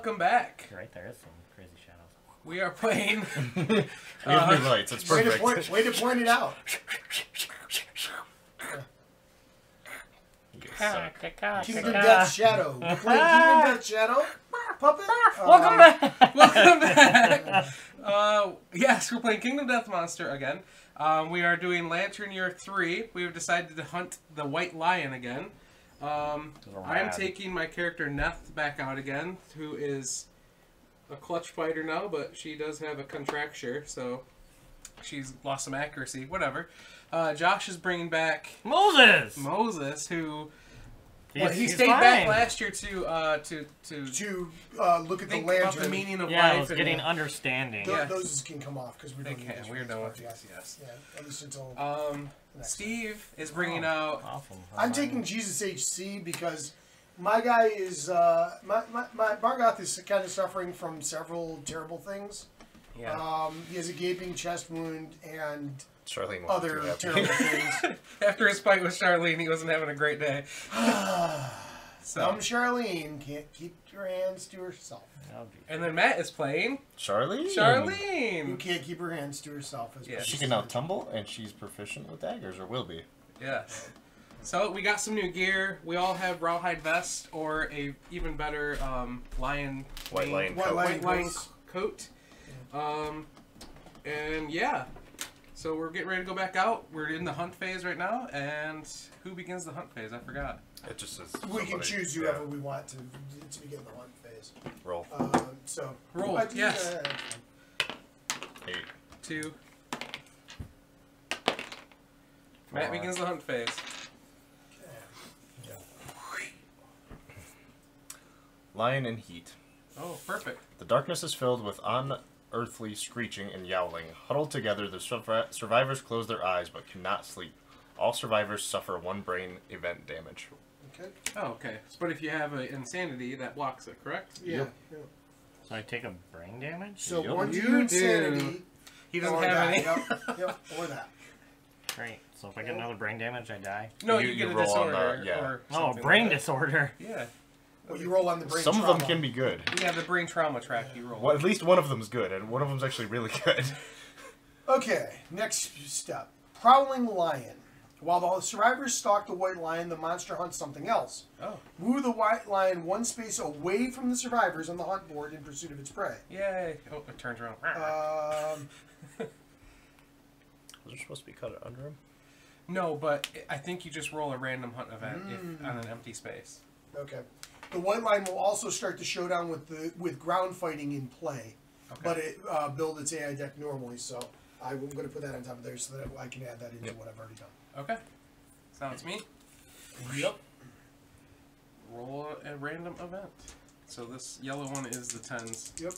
welcome back. Right there is some crazy shadows. We are playing. We have new lights. It's perfect. Way to point it out. Kingdom Death Shadow. You play Kingdom Death Shadow? Puppet? Welcome back. Welcome back. Yes, we're playing Kingdom Death Monster again. We are doing Lantern Year 3. We have decided to hunt the White Lion again. I am taking my character Neth back out again, who is a clutch fighter now, but she does have a contracture, so she's lost some accuracy. Whatever. Josh is bringing back Moses. Moses, who he he's stayed fine. back last year to look at the think lantern. about the meaning of Yeah, I life. was getting understanding. Yeah. Those can come off because we don't need this. We're done with these. Yes. Yeah, at least until. Steve is bringing out. Awesome. I'm taking Jesus HC because my guy is my Bargoth is kind of suffering from several terrible things. Yeah. He has a gaping chest wound and Charlene other terrible things. After his fight with Charlene, he wasn't having a great day. Some Charlene can't keep your hands to herself. And then Matt is playing Charlene. Who Charlene. can't keep her hands to herself. As Yeah. She can now tumble, and she's proficient with daggers, or will be. Yes. So we got some new gear. We all have rawhide vest or a even better White lion coat. And yeah. So we're getting ready to go back out. We're in the hunt phase right now. And who begins the hunt phase? I forgot. It just says we can choose whoever we want to begin the hunt phase. Roll. So roll. Yes. 8. 2. Matt begins the hunt phase. Lion in heat. Oh, perfect. The darkness is filled with unearthly screeching and yowling. Huddled together, the survivors close their eyes but cannot sleep. All survivors suffer 1 brain event damage. Okay. Oh, okay. But if you have an insanity, that blocks it, correct? Yeah. So I take a brain damage? So Yep. 1 to You your do. insanity. He doesn't or have that. any. Yep. Or that. Great. So if I get another brain damage, I die? No, You- you get you a roll on disorder. the- yeah. Or Oh, something brain like that. disorder. Yeah. Well, you roll on the brain Some of trauma. them can be good. Yeah, the brain trauma track you roll. Well, at least one of them's good, and one of them's actually really good. Okay, next step. Prowling Lion. While the survivors stalk the White Lion, the monster hunts something else. Oh. Move the White Lion 1 space away from the survivors on the hunt board in pursuit of its prey. Yay. Oh, it turns around. Was there supposed to be cut under him? No, but I think you just roll a random hunt event if, on an empty space. Okay. The White Lion will also start the showdown with ground fighting in play, Okay. but it build its AI deck normally, so I'm going to put that on top of there so that I can add that into what I've already done. Okay. Sounds me. Yep. Roll a random event. So this yellow one is the 10s. Yep.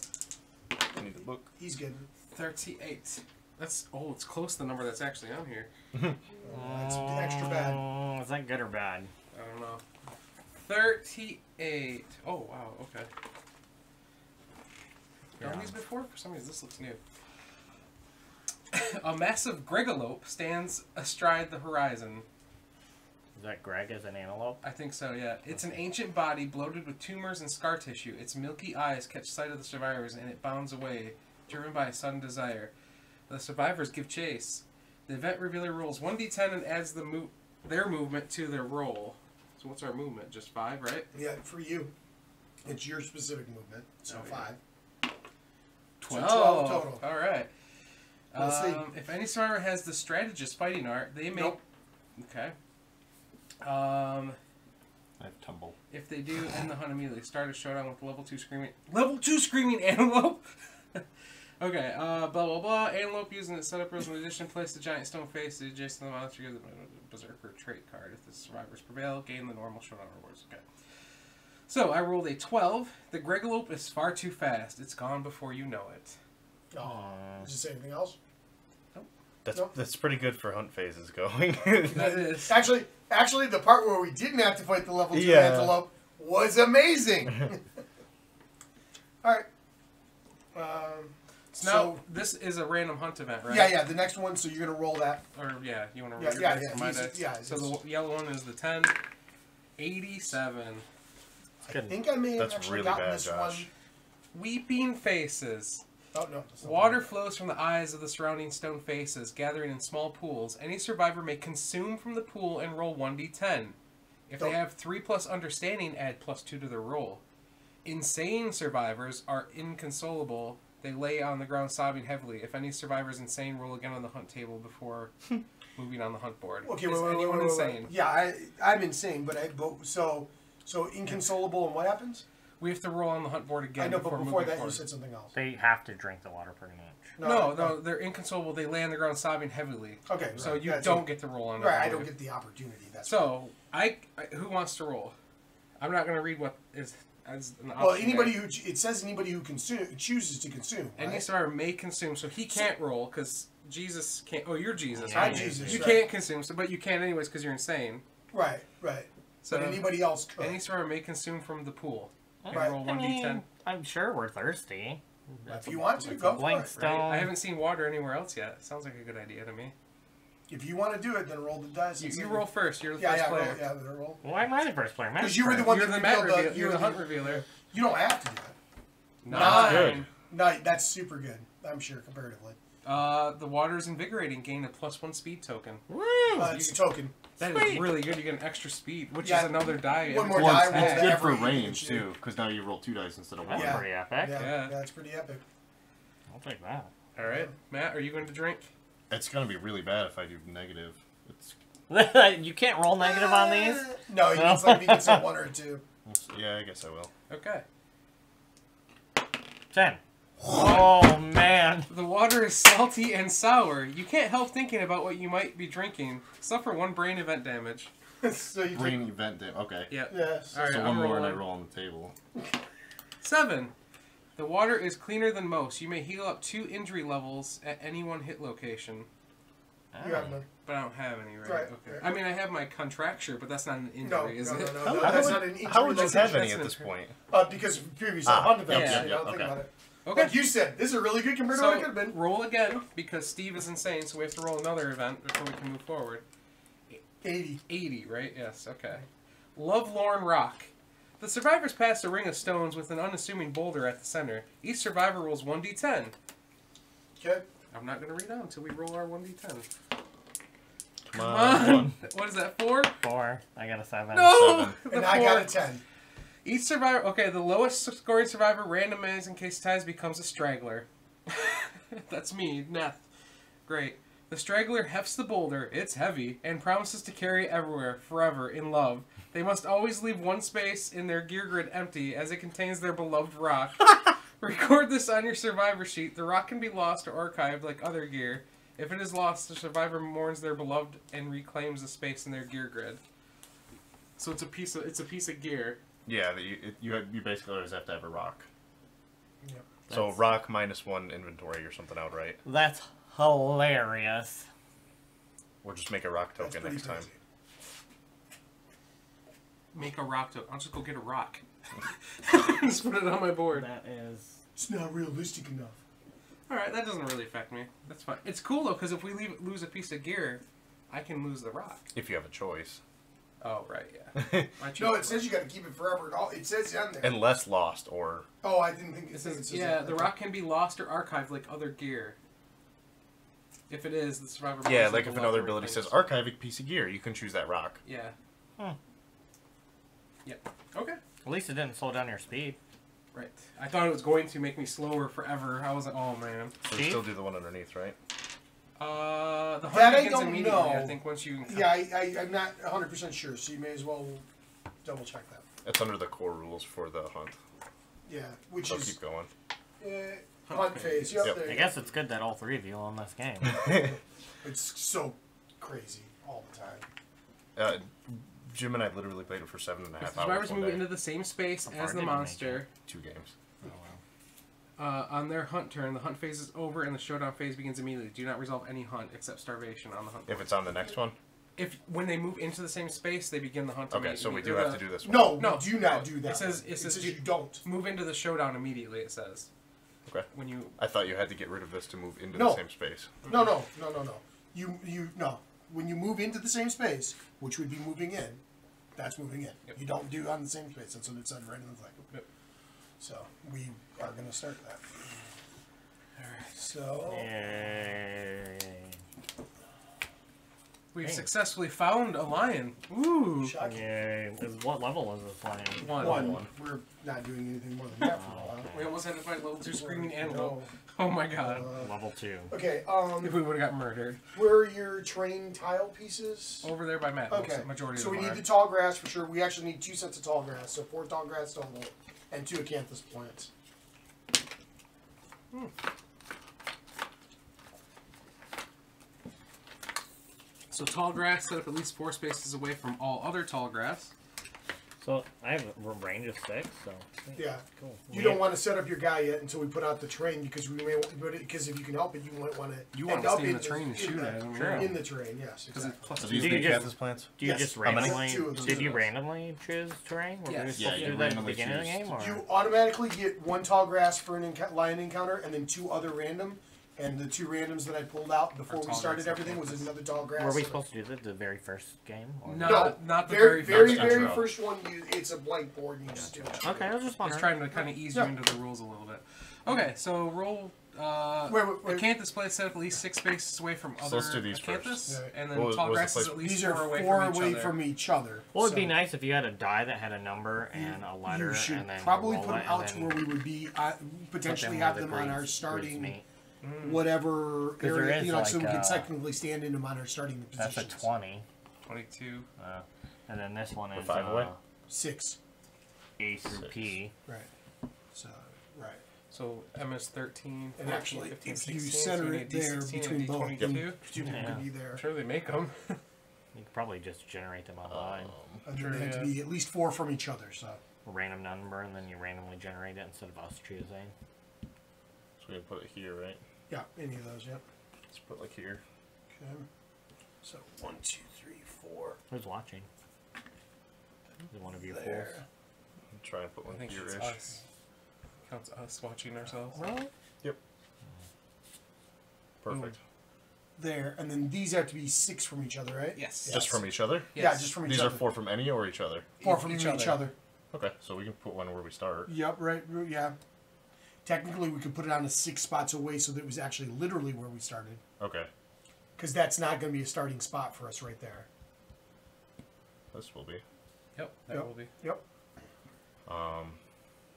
I need the book. He's good. 38. That's it's close to the number that's actually on here. That's extra bad. Is that good or bad? I don't know. 38. Oh wow. Okay. Done these before? For some reason, this looks new. A massive gregalope stands astride the horizon. Is that Greg as an antelope? I think so, yeah. It's an ancient body bloated with tumors and scar tissue. Its milky eyes catch sight of the survivors, and it bounds away, driven by a sudden desire. The survivors give chase. The event revealer rolls 1d10 and adds their movement to their roll. So what's our movement? Just 5, right? Yeah, for you. It's your specific movement, so Oh, 5. 12. So 12 total. All right. We'll see. If any survivor has the strategist fighting art, they may... Nope. Okay. I have tumble. If they do, end the hunt immediately. Start a showdown with level 2 screaming antelope. Okay, blah blah blah. Antelope using its setup rules in addition, place the giant stone face adjacent to the monster. Give the berserker trait card. If the survivors prevail, gain the normal showdown rewards. Okay. So I rolled a 12. The gregalope is far too fast. It's gone before you know it. Oh. Does it say anything else? That's pretty good for hunt phases going. That is. Actually, the part where we didn't have to fight the level 2 Yeah. antelope was amazing. All right. So now, this is a random hunt event, right? Yeah. The next one, so you're gonna roll that. Or, yeah, you want to roll Yeah, your yeah, dice yeah, for my he's- dice? yeah, So the yellow one is the 10. 87. I think I may have That's actually really gotten bad, this Josh. Weeping faces. Oh, no. that's not Water bad. flows from the eyes of the surrounding stone faces, gathering in small pools. Any survivor may consume from the pool and roll 1d10. If they Nope. have 3+ understanding, add +2 to their roll. Insane survivors are inconsolable. They lay on the ground sobbing heavily. If any survivor is insane, roll again on the hunt table before moving on the hunt board. Okay, is anyone insane? Yeah, I'm insane, but so inconsolable, and what happens? We have to roll on the hunt board again. I know, but before moving that, you forward. said something else. They have to drink the water pretty much. No, they're inconsolable. They lay on the ground sobbing heavily. Okay, So right, you that's don't it. get to roll on the Right, I board. don't get the opportunity. That's So I who wants to roll? I'm not going to read what is as an option. well, anybody there. it says anybody who chooses to consume. Any Right? survivor may consume, so he can't roll because Jesus can't. Oh, you're Jesus. Yeah, right? I'm Jesus. You right. can't consume, but you can anyways because you're insane. Right. So But anybody else could. any survivor may consume from the pool. You Right. roll I 1d10. mean, I'm sure we're thirsty. If you want to, Like go a for blank it. stone. I haven't seen water anywhere else yet. Sounds like a good idea to me. If you want to do it, then roll the dice. and You see- roll first. You're the Yeah, first yeah, player. roll, yeah, but roll. Why am I the first player? Because you were the one You're that the mat revealed reveal. You're the hunt the- revealer. You don't have to do it. Nine. good. No, that's super good. I'm sure comparatively. The water is invigorating. Gain a +1 speed token. Woo! It's a token. That is Sweet. really good. You get an extra speed, which Yeah. is another die. One every more time Well, die it's roll it's added. to good for every range each- too, because now you roll 2 dice instead of That's one. Yeah. pretty epic. Yeah, Yeah. that's pretty epic. I'll take that. All right, Matt, are you going to drink? It's gonna be really bad if I do negative. It's You can't roll negative on these? No, he needs like needs a 1 or 2. yeah, I guess I will. Okay. 10. Oh, man. The water is salty and sour. You can't help thinking about what you might be drinking. Suffer 1 brain event damage. So you Brain event damage. Okay. Yep. Yes. All right, So I'm one more and I rolling. roll on the table. 7. The water is cleaner than most. You may heal up 2 injury levels at any one hit location. You have none. But I don't have any, right? Right, Okay. right. I mean, I have my contracture, but that's not an injury, No, is no, it? no, How- no, how that's would- not an injury. How would you that's have an- any that's at an this point? Because previous Ah, hunt events. yep, you yep, know, think okay. about it. Okay. Like you said, this is really good compared to what it could have been. roll again, because Steve is insane, so we have to roll another event before we can move forward. 80. 80, right? Yes, okay. Lovelorn Rock. The survivors pass a ring of stones with an unassuming boulder at the center. Each survivor rolls 1d10. Okay. I'm not going to read on until we roll our 1d10. Come on. One. What is that, 4? 4. I got a 7. No! The And I got a 4. 10. Each survivor... Okay, the lowest scoring survivor randomized in case ties becomes a straggler. That's me, Neth. Great. The straggler hefts the boulder, it's heavy, and promises to carry it everywhere, forever, in love. They must always leave 1 space in their gear grid empty, as it contains their beloved rock. Record this on your survivor sheet. The rock can be lost or archived like other gear. If it is lost, the survivor mourns their beloved and reclaims the space in their gear grid. So it's a piece of gear. Yeah, you basically always have to have a rock. Yep. So That's- rock -1 inventory or something out, right? That's hilarious. Or just make a rock That's token pretty next time. crazy. Make a rock token. I'll just go get a rock. Just put it on my board. That is... It's not realistic enough. Alright, that doesn't really affect me. That's fine. It's cool though, because if we lose a piece of gear, I can lose the rock. If you have a choice. Oh, right, yeah. I choose No, the it says you got to keep it forever. It says on there. Unless lost or... Oh, I didn't think It it says, says yeah, that. the rock can be lost or archived like other gear. If it is, the survivor... Yeah, must like have if beloved another ability reclaims- says archive a piece of gear, you can choose that rock. Yeah. Hmm. Yep. Okay. At least it didn't slow down your speed. Right. I thought it was going to make me slower forever. I was like, oh man. So you still do the one underneath, right? The That hunt I begins don't immediately, I know. think, once you... Yeah, I'm not 100% sure, so you may as well double check that. It's under the core rules for the hunt. Yeah, which So is keep going. hunt phase. Yep, Yep. there I you guess it's good that all 3 of you own this game. go. It's so crazy all the time. Jim and I literally played it for 7.5 If hours. the survivors one move day. into the same space How as far the did you make monster... 2 games. Oh, wow. On their hunt turn, the hunt phase is over and the showdown phase begins immediately. Do not resolve any hunt except starvation on the hunt. If it's on the next one? If when they move into the same space, they begin the hunt. Okay, so we do immediately. have to do this one. No, No, do not do that. It says you don't. move into the showdown immediately. It says. Okay. When you I thought you had to get rid of this to move into No. the same space. No. You no. When you move into the same space, which would be moving in, that's moving in. Yep. You don't do on the same space. That's what it said right in the thing. Yep. So we are going to start that. Alright. So Yay. We've Thanks. successfully found a lion. Ooh. shocking. Yay. What level is this lion? One. We're not doing anything more than that for a while. We almost had to fight level 2 screaming antelope. Oh my god. Level 2. Okay, If we would have got murdered. where are your train tile pieces? Over there by Matt. Okay, Majority so of we them need are. the tall grass for sure. We actually need 2 sets of tall grass, so 4 tall grass total, and 2 acanthus plants. So tall grass set up at least 4 spaces away from all other tall grass. So I have a range of 6, so. Yeah. Cool. You don't want to set up your guy yet until we put out the train because we may because if you can help it, you might want to. You want to stay in the train and shoot at him. Sure. In the train, yes. Because it's Exactly. plus So 2. these Do are you the just- cactus plants? Do you Yes. just How many? randomly? 2 of those. Did you randomly choose terrain? Were Yes. we Yeah, supposed to you do that at the randomly beginning of the choose. game? Or? You automatically get 1 tall grass for an lion encounter, and then 2 other random. And the 2 randoms that I pulled out before we tall started grass everything was another tall grass. Were we supposed to do that the very first game? Or? No. Not the very, very very intro. first one. It's a blank board, and you just do it. Okay, I was just I was wondering. trying to kind of ease you into the rules a little bit. Okay, so roll. Wait. Acanthus plants set up at least 6 spaces away from other let's do these acanthus, first. Right. and then What was tall the grass is place- at least These are 4 away 4 from each away other. from each other. Well, it'd be So nice if you had a die that had a number and a letter, You should and then probably you roll put them it, out and to then where we would be potentially put have where them on the our breeds starting meet. whatever 'Cause there area. is You know, so we like, can technically stand in them on our starting That's positions. a 20. 22. And then this one is 5 away? 6. A through 6. P. Right. So right. So M is 13, And 14, actually, 15, if 16, you so center we it need there D16 between and both, D22. then 2 Yeah. could be there. I'm sure they make them. You could probably just generate them online. And Sure, they have to yeah. be at least 4 from each other. So A random number, and then you randomly generate it instead of us choosing. So we can put it here, right? yeah, any of those. Yep. Let's put like here. Okay. So 1, 2, 3, 4. Who's watching? Is it one of you fools? There. Try and put I one think it's here-ish. us. Counts us watching ourselves. Yep. Perfect. There, and then these have to be 6 from each other, right? Yes. Just from each other? Yeah, Yes. just from each These other. are 4 from any or each other? 4 from each each other. other. Okay, so we can put one where we start. Yep, right, yeah. Technically, we could put it on a 6 spots away so that it was actually literally where we started. Okay. Because that's not going to be a starting spot for us right there. This will be. Yep, that Yep. will be. Yep.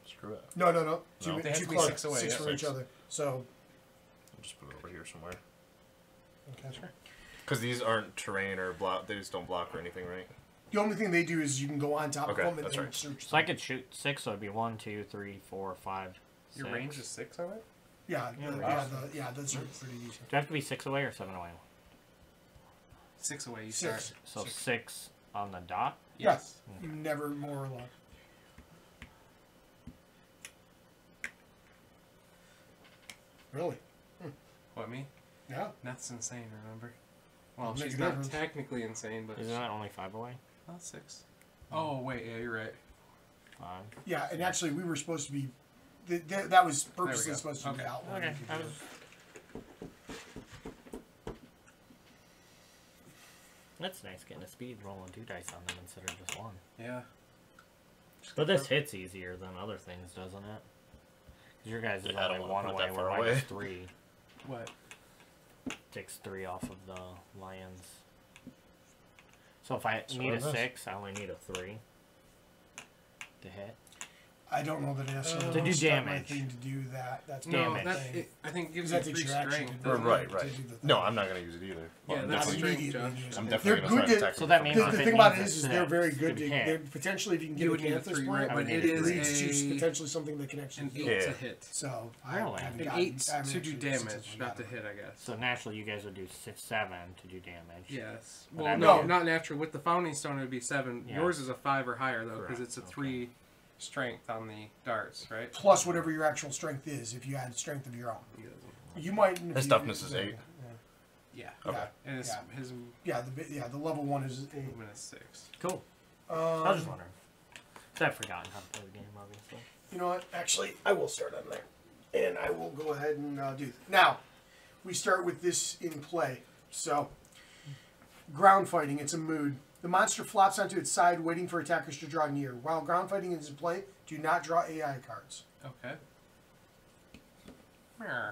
Screw it. No. No. Too, They have too to be close. 6 away, 6 yeah. from each 6. other. So, I'll just put it over here somewhere. okay. Sure. Because these aren't terrain or block. They just don't block or anything, right? The only thing they do is you can go on top Okay, of them and that's then right. search So I them. could shoot 6, so it'd be 1, 2, 3, 4, 5, 6. Your range is 6 on it? Yeah, Yeah, those are pretty easy. Do I have to be 6 away or 7 away? 6 away, you 6. start. So 6 on the dot? Yes. Never more or less. Really? What, me? Yeah. That's insane, remember? Well, Makes she's a not difference. technically insane, but... Isn't that only 5 away? Not 6. Oh, wait, yeah, you're right. 5. Yeah, and actually we were supposed to be... That was purposely go. supposed to be Okay. outlined. Okay. I was... That's nice getting a speed rolling 2 dice on them instead of just 1. Yeah. But this hits easier than other things, doesn't it? Because your guys is Yeah, I only don't 1 wanna put away, that where far mine is away. 3. What? Takes 3 off of the lions. So if I So need a is this. 6, I only need a 3 to hit. I don't know that it has To do to start my damage. thing to do that. That's No, Damage. that, it, I think it gives Because you that takes 3 your action. strength. to doesn't do Right, it? to right. do the thing. No, I'm not going to use it either. Yeah, I'm that's definitely, strength, immediately Josh. use I'm it. definitely They're going to try good and to- attack. So that with means the The, if the it thing about it needs a is they're very 6 good to to hit. they're potentially if you can You get would a need a canthus 3, plant, right? But would it need a is three. it's a... potentially something that can actually An 8 Yeah. to hit. So Really? haven't An gotten- 8 I haven't to do actually damage, successfully not to gotten hit, I guess. So naturally, you guys would do 7 to do damage. Yes. But Well, I no, mean- not natural. With the founding stone, it would be 7. Yeah. Yours is a 5 or higher, though, because Correct, it's a okay. 3 strength on the darts, right? plus whatever your actual strength is if you add strength of your own. You might. His toughness is 8. Yeah. Okay. And his, Yeah. his The level 1 is 8. movement is 6. Cool. I was just wondering. So I've forgotten how to play the game, obviously. You know what? Actually, I will start on there. And I will go ahead and do that. Now, we start with this in play. So, ground fighting, it's a mood. The monster flops onto its side, waiting for attackers to draw near. While ground fighting is in play, Do not draw AI cards. Okay. Meow.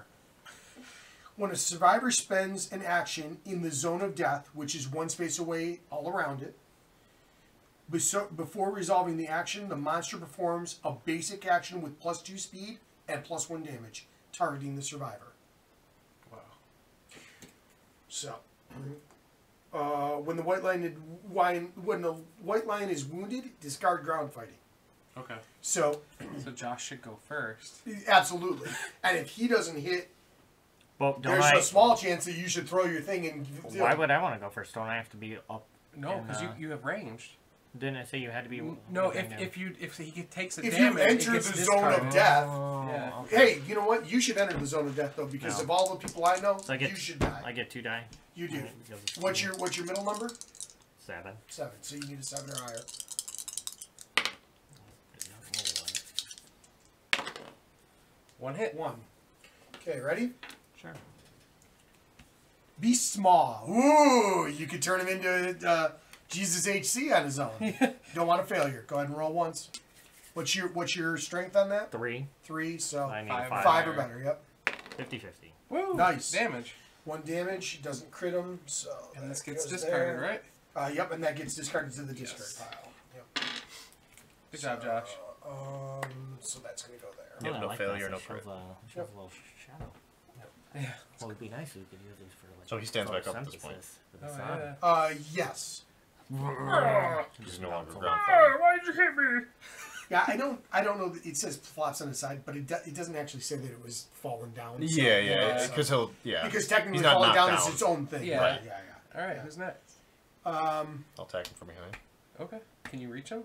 When a survivor spends an action in the zone of death, which is one space away all around it, before resolving the action, the monster performs a basic action with +2 speed and +1 damage, targeting the survivor. Wow. So, when the white lion is wounded, discard ground fighting. Okay. So Josh should go first. absolutely, and if he doesn't hit, Well, there's a small chance that you should throw your thing and. Why would I want to go first? Don't I have to be up? No, because you have ranged. Didn't I say you had to be? No, if he takes a If damage, you enter it gets the zone discarded. of death, Yeah. Okay. hey, you know what? You should enter the zone of death though, because No. of all the people I know, So I get, you should die. I get 2 die. You do. Because it's What's your middle number? 7? 7. So you need a 7 or higher. One hit. 1. Okay, ready? Sure. Be small. Ooh, you could turn him into Jesus HC on his own. Don't want a failure. Go ahead and roll once. What's your strength on that? 3. 3. So I need 5. 5. 5 or better. Yep. 50-50. Woo! Nice. Damage. 1 damage. Doesn't crit him. So And this that gets goes discarded, there. right? Yep, and that gets discarded to the discard Yes. pile. Yep. Good job, Josh. So that's gonna go there. Yep, I no like failure, that. no It shows, crit. shows a little shadow. Yeah. Well, it'd be nice if we could use these for like. So he stands back up at this point. photosynthesis for the Oh, sun. yeah. Yes. He's no longer Console. ground fighting. Why'd you hit me? Yeah, I don't know that it says flops on the side, but it doesn't actually say that it was falling down. So, Yeah, so- because he'll because technically He's not falling knocked down is down. its own thing. Yeah. Right. Right. Yeah. All right, Yeah. who's next? I'll attack him from behind. Okay. Can you reach him?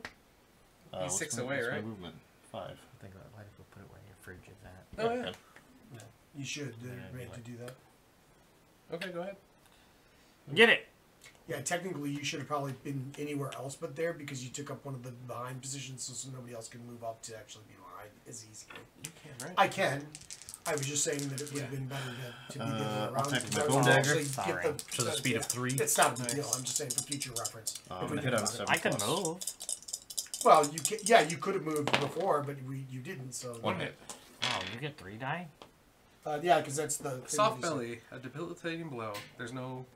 He's What's 6 my- away, what's my right? movement? 5. Think about why did we put it where your fridge is at? Oh, yeah. Okay. You should Yeah, ready like- to do that. Okay, go ahead. Get it. Yeah, technically you should have probably been anywhere else but there because you took up one of the behind positions, so nobody else can move up to actually be behind as easily. You can, right? I can. I was just saying that it would have Yeah. been better to be the other way I'll around. take because my I bone would dagger. actually Sorry. get Shows a speed of 3. It's not a big Nice. deal. I'm just saying for future reference. I'm If we gonna think hit on about it. 7 I could plus. move. Well, you can, yeah, you could have moved before, but you didn't. So One hit. Oh, you get 3 die? yeah, because that's the thing Soft that you belly, a debilitating blow. There's no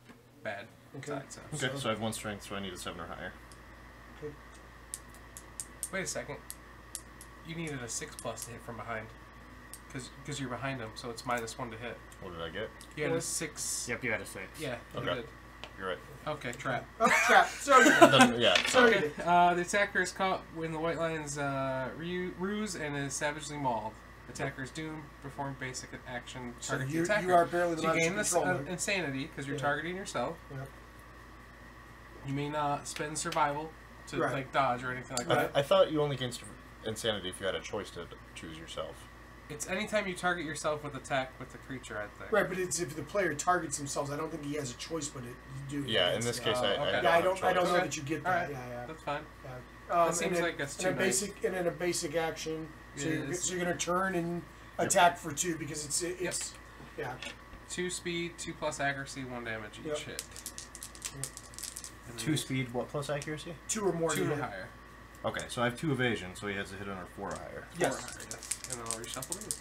bad Okay. side. So. Okay, so I have 1 strength, so I need a 7 or higher. Wait a second. You needed a 6+ to hit from behind. Because you're behind him, so it's -1 to hit. What did I get? You had a Four. 6. Yep, you had a 6. Yeah, you Okay. did. You're right. Okay, trap. said. Oh, crap! Sorry. Then, yeah. Sorry. Okay, the attacker is caught when the white lion's ruse and is savagely mauled. Attacker is doomed. Perform basic action. So Target the you attacker. are apparently the So you monster gain this controller. insanity because you're Yeah. targeting yourself. Yep. You may not spend survival to Right. like dodge or anything like that. I thought you only gained insanity if you had a choice to choose yourself. It's anytime you target yourself with attack with the creature, I think. Right, but it's if the player targets themselves. I don't think he has a choice, but you do. Yeah, in It's, this case, I okay. don't Yeah, I have a don't know choice. that you get All that. right. Yeah. That's fine. That seems and like that's and too a nice. basic and in a basic action. So It is. so you're gonna turn and attack for 2 because it's yeah. 2 speed, 2+ accuracy, 1 damage each Yep. hit. And 2 speed, what plus accuracy? 2 or more. 2 to or hit. higher. Okay, so I have 2 evasion, so he has to hit under 4 or higher. 4 Yes. or higher, yes. And then I'll reshuffle these.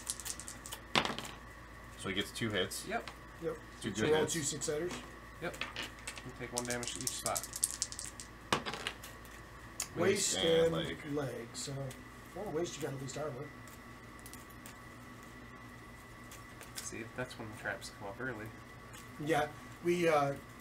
So he gets 2 hits. Yep. Yep. 2 So good roll hits. 2 6-headers. Yep. You take 1 damage to each spot. Waist and and leg. leg. So, well, waist you got at least armor. See, that's when the traps come up early. Yeah, we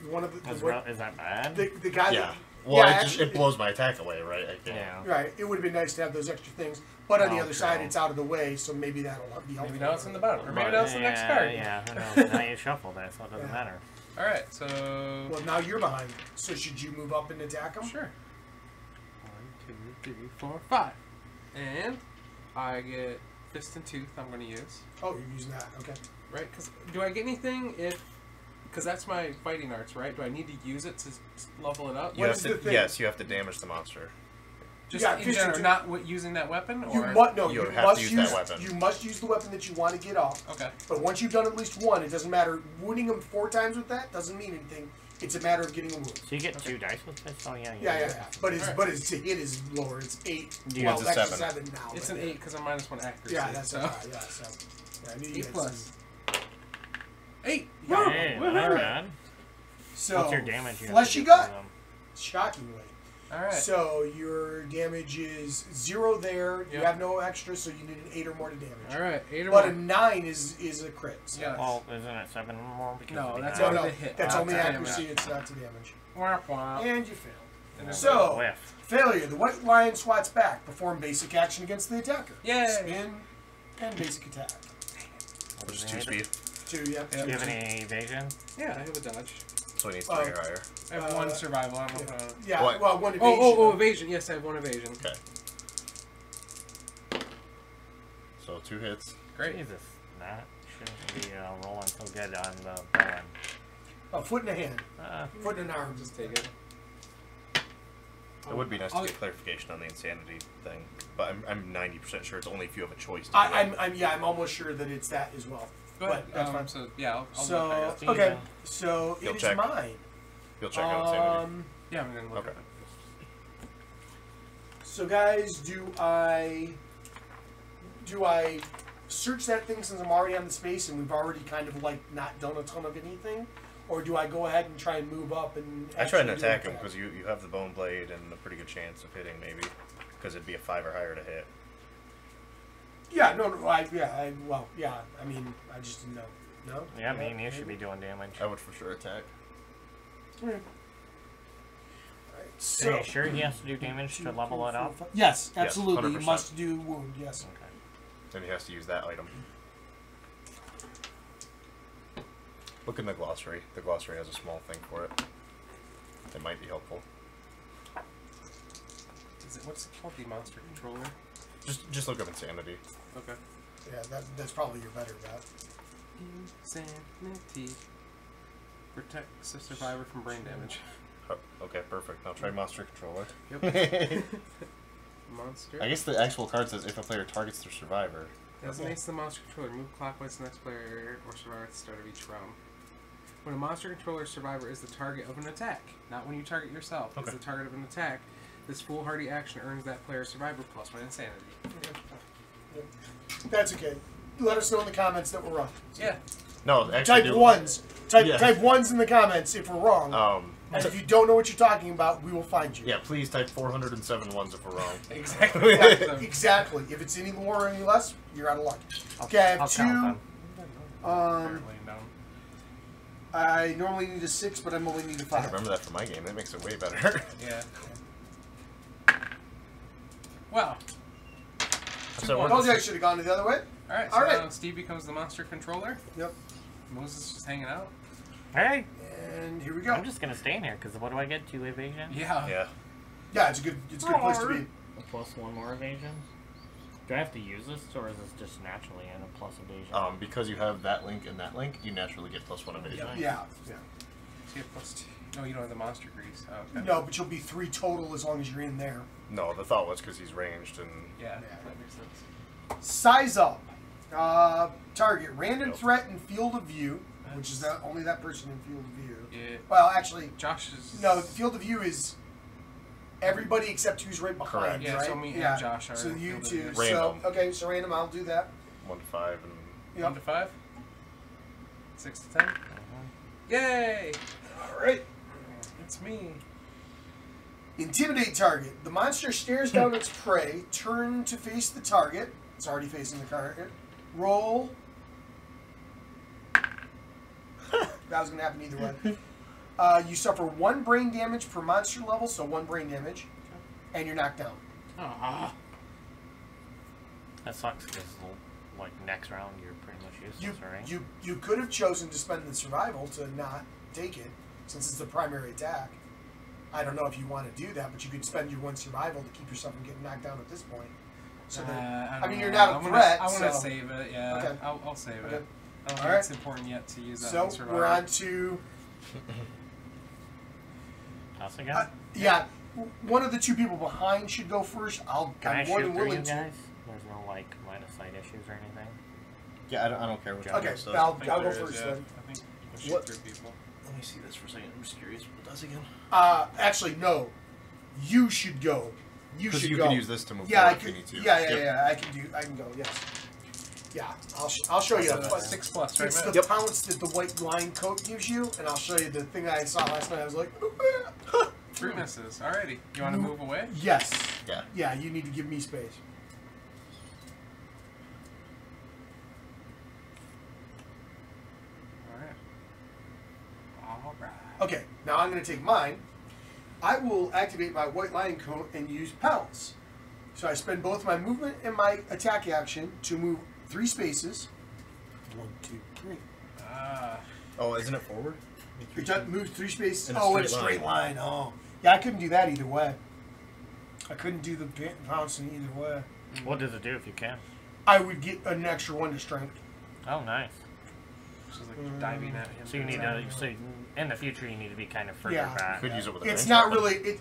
one of the Is that bad? the guy. Yeah. That, Well, yeah, it, just, it blows my attack away, right? I can't. Yeah. right. It would have been nice to have those extra things, but on the Oh, other side, true. it's out of the way, so maybe that'll be helpful. Maybe now it's in the bottom, or maybe now it's the next Yeah, card. Yeah, who knows? Now you shuffled it, so it doesn't Yeah. matter. Alright, so... Well, now you're behind. So should you move up and attack him? Sure. 1, 2, 3, 4, 5. And I get Fist and Tooth I'm going to use. Oh, you're using that. Okay. Right? Cause do I get anything if... Because that's my fighting arts, right? Do I need to use it to level it up? You What have is to, the thing? yes, you have to damage the monster. Just Yeah, in just general, to- not using that weapon? You Or? must no. You You have must to use use that weapon. You must use the weapon that you want to get off. Okay. But once you've done at least one, it doesn't matter. Wounding them 4 times with that doesn't mean anything. It's a matter of getting a wound. So you get 2 dice with this? Oh, yeah. Yeah. But it's Alright. but it's to hit is lower. It's 8. Yeah, Well, it's a that's 7. 7 now. It's but an 8 because I'm -1 accuracy. Yeah, that's so. yeah. So yeah, I knew you 8 had plus. some- 8. Hey, Woo! not bad. So What's your damage? You have fleshy to do gut? for them? Shockingly. All right. So your damage is 0 there. You Yep. have no extra, so you need an 8 or more to damage. All right. 8 or But more. a 9 is a crit. So Yeah. Well, isn't it 7 or more? Because No, of the that's No, damage? only no, to hit. that's Not only to damage. accuracy. It's not to damage. Wah, wah. And you fail. And then- So, Whiff. failure. The white lion swats back. Perform basic action against the attacker. Yay. Spin and basic attack. Which is 2 speed. 2, yeah. Do you have any evasion? Yeah, I have a dodge. So he needs 3 or higher. I have 1 survival. I don't know if Yeah, What? well, 1 evasion. Oh, evasion. Yes, I have 1 evasion. Okay. So 2 hits. Great. Jesus. That shouldn't be rolling so good on the bowline. A foot and a hand. Foot and an arm. Just take it. It would be nice to I'll- get clarification on the insanity thing, but I'm 90% sure it's only if you have a choice. To do I'm almost sure that it's that as well. Go ahead. But that's fine. So, yeah, I'll So, look at it. okay. So, You'll it is check. mine. You'll check on insanity. Yeah, I'm going to look Okay. at it. So, guys, do I search that thing since I'm already on the space and we've already kind of like not done a ton of anything, or do I go ahead and try and move up and? I try and actually do an attack him because you have the bone blade and a pretty good chance of hitting maybe, because it'd be a 5 or higher to hit. Yeah, no, I mean, I just didn't know. No. Yeah, me and you should be doing damage. I would for sure attack. Alright, So, are you sure he has to do damage to level it up? Yes, absolutely. You 100%. must do wound. Yes. Okay. Then he has to use that item. Look in the glossary. The glossary has a small thing for it. It might be helpful. What's it called? The monster controller? Just look up insanity. Okay. Yeah, that's probably your better bet. Insanity. Protects the survivor from brain damage. Oh, okay, perfect. Now try monster controller. Yep. Monster. I guess the actual card says if a player targets their survivor. Designates the monster controller. Move clockwise to the next player or survivor at the start of each round. When a monster controller survivor is the target of an attack, not when you target yourself, Okay. it's the target of an attack, this foolhardy action earns that player's survivor +1 insanity. That's okay. Let us know in the comments that we're wrong. Yeah. No, actually Type ones. Type Yeah. type ones in the comments if we're wrong. And if you don't know what you're talking about, we will find you. Yeah, please type 407 ones if we're wrong. Exactly. Exactly. If it's any more or any less, you're out of luck. Okay, I have I'll 2. count Laying down. I normally need a 6, but I'm only need a I 5. remember that from my game. That makes it way better. Yeah. Wow. So I told you I should have gone the other way. Alright, so Alright. now Steve becomes the monster controller. Yep. Moses is just hanging out. Hey, And here we go. I'm just gonna stay in here because what do I get? 2 evasion? Yeah. Yeah. Yeah, it's a good place to be. A plus 1 more evasion? Do I have to use this, or is this just naturally in a plus evasion? Because you have that link and that link, you naturally get +1 evasion. Yeah. So you have +2. No, you don't have the monster grease. Oh, okay. No, but you'll be 3 total as long as you're in there. No, the thought was because he's ranged and Yeah, that makes sense. Size up. Target. Random threat in field of view, which is only that person in field of view. Yeah. Well, actually, Josh is... no, the field of view is everybody except who's right behind, Correct. Yeah, right? so me and Josh are So in you field of two. view. Random. So, okay, so random, I'll do that. 1 to 5 and 1 to 5? 6 to 10? Yay! Alright. It's me. Intimidate target. The monster stares down its prey. Turn to face the target. It's already facing the target. Roll. That was going to happen either way. You suffer 1 brain damage per monster level, so 1 brain damage, and you're knocked down. Ah. That sucks because, like, next round you're pretty much useless, right? You could have chosen to spend the survival to not take it, since it's the primary attack. I don't know if you want to do that, but you could spend your 1 survival to keep yourself from getting knocked down at this point. So that, I mean, you're not a threat. I want to so. save it, yeah. Okay. I'll save Okay. it. I don't think Alright. it's important yet to use that So on survival. we're on to Us again? yeah. one of the two people behind should go first. I'm Can I more shoot than through you willing guys? to. There's no like line of sight issues or anything. Yeah, I don't care what Okay, it does. I'll I think go there first is, yeah. then. I think we'll shoot What? through people. Let me see this for a second. I'm just curious what it does again. Actually, no. You should go. You should you go. can use this to move Yeah, I forward if you can. need to. Yeah. Yep. I can go. Yes. Yeah, I'll show you. That's a 6+, right, It's Matt? the pounce that the white line coat gives you, and I'll show you the thing I saw last night. I was like, 3 misses. Alrighty. You want to move away? yes. Yeah. Yeah, you need to give me space. Alright. Okay, now I'm going to take mine. I will activate my white line coat and use pounce. So I spend both my movement and my attack action to move 3 spaces. 1, 2, 3. Oh, isn't it forward? It does move 3 spaces. In a Oh, in a straight straight line. Oh, yeah. I couldn't do that either way. I couldn't do the pouncing either way. What does it do if you can? I would get an extra 1 to strength. Oh, nice. She's like diving at him. So you need to. So in the future, you need to be kind of further Yeah. back. Could use it with a It's range not weapon. really.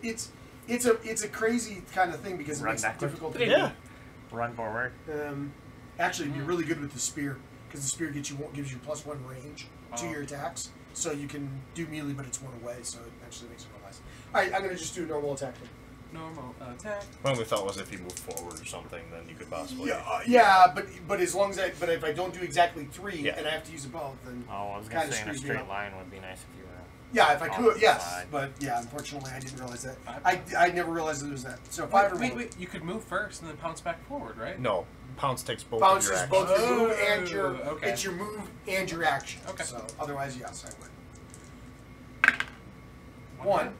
It's a crazy kind of thing because it Run makes it backwards? difficult. Yeah. Run forward. Actually, it'd be really good with the spear because the spear gives you +1 range to Oh. your attacks, so you can do melee, but it's 1 away, so it actually makes it go less. All right, I'm gonna just do a normal attack. Normal attack. My only thought was if you move forward or something, then you could possibly. Yeah, but as long as but if I don't do exactly 3 Yeah. and I have to use a both, then Oh, I was gonna Kinda say in a screws me straight up. line would be nice if you were. yeah, if I Off could, the yes, side. but yeah, unfortunately, I didn't realize that. 5. I never realized it was that. So 5 or more. Wait. You could move first and then pounce back forward, right? No, pounce takes both Bounce of your is actions. both your move Oh, and your. okay. It's your move and your action. Okay. So otherwise, yes, I would. 1.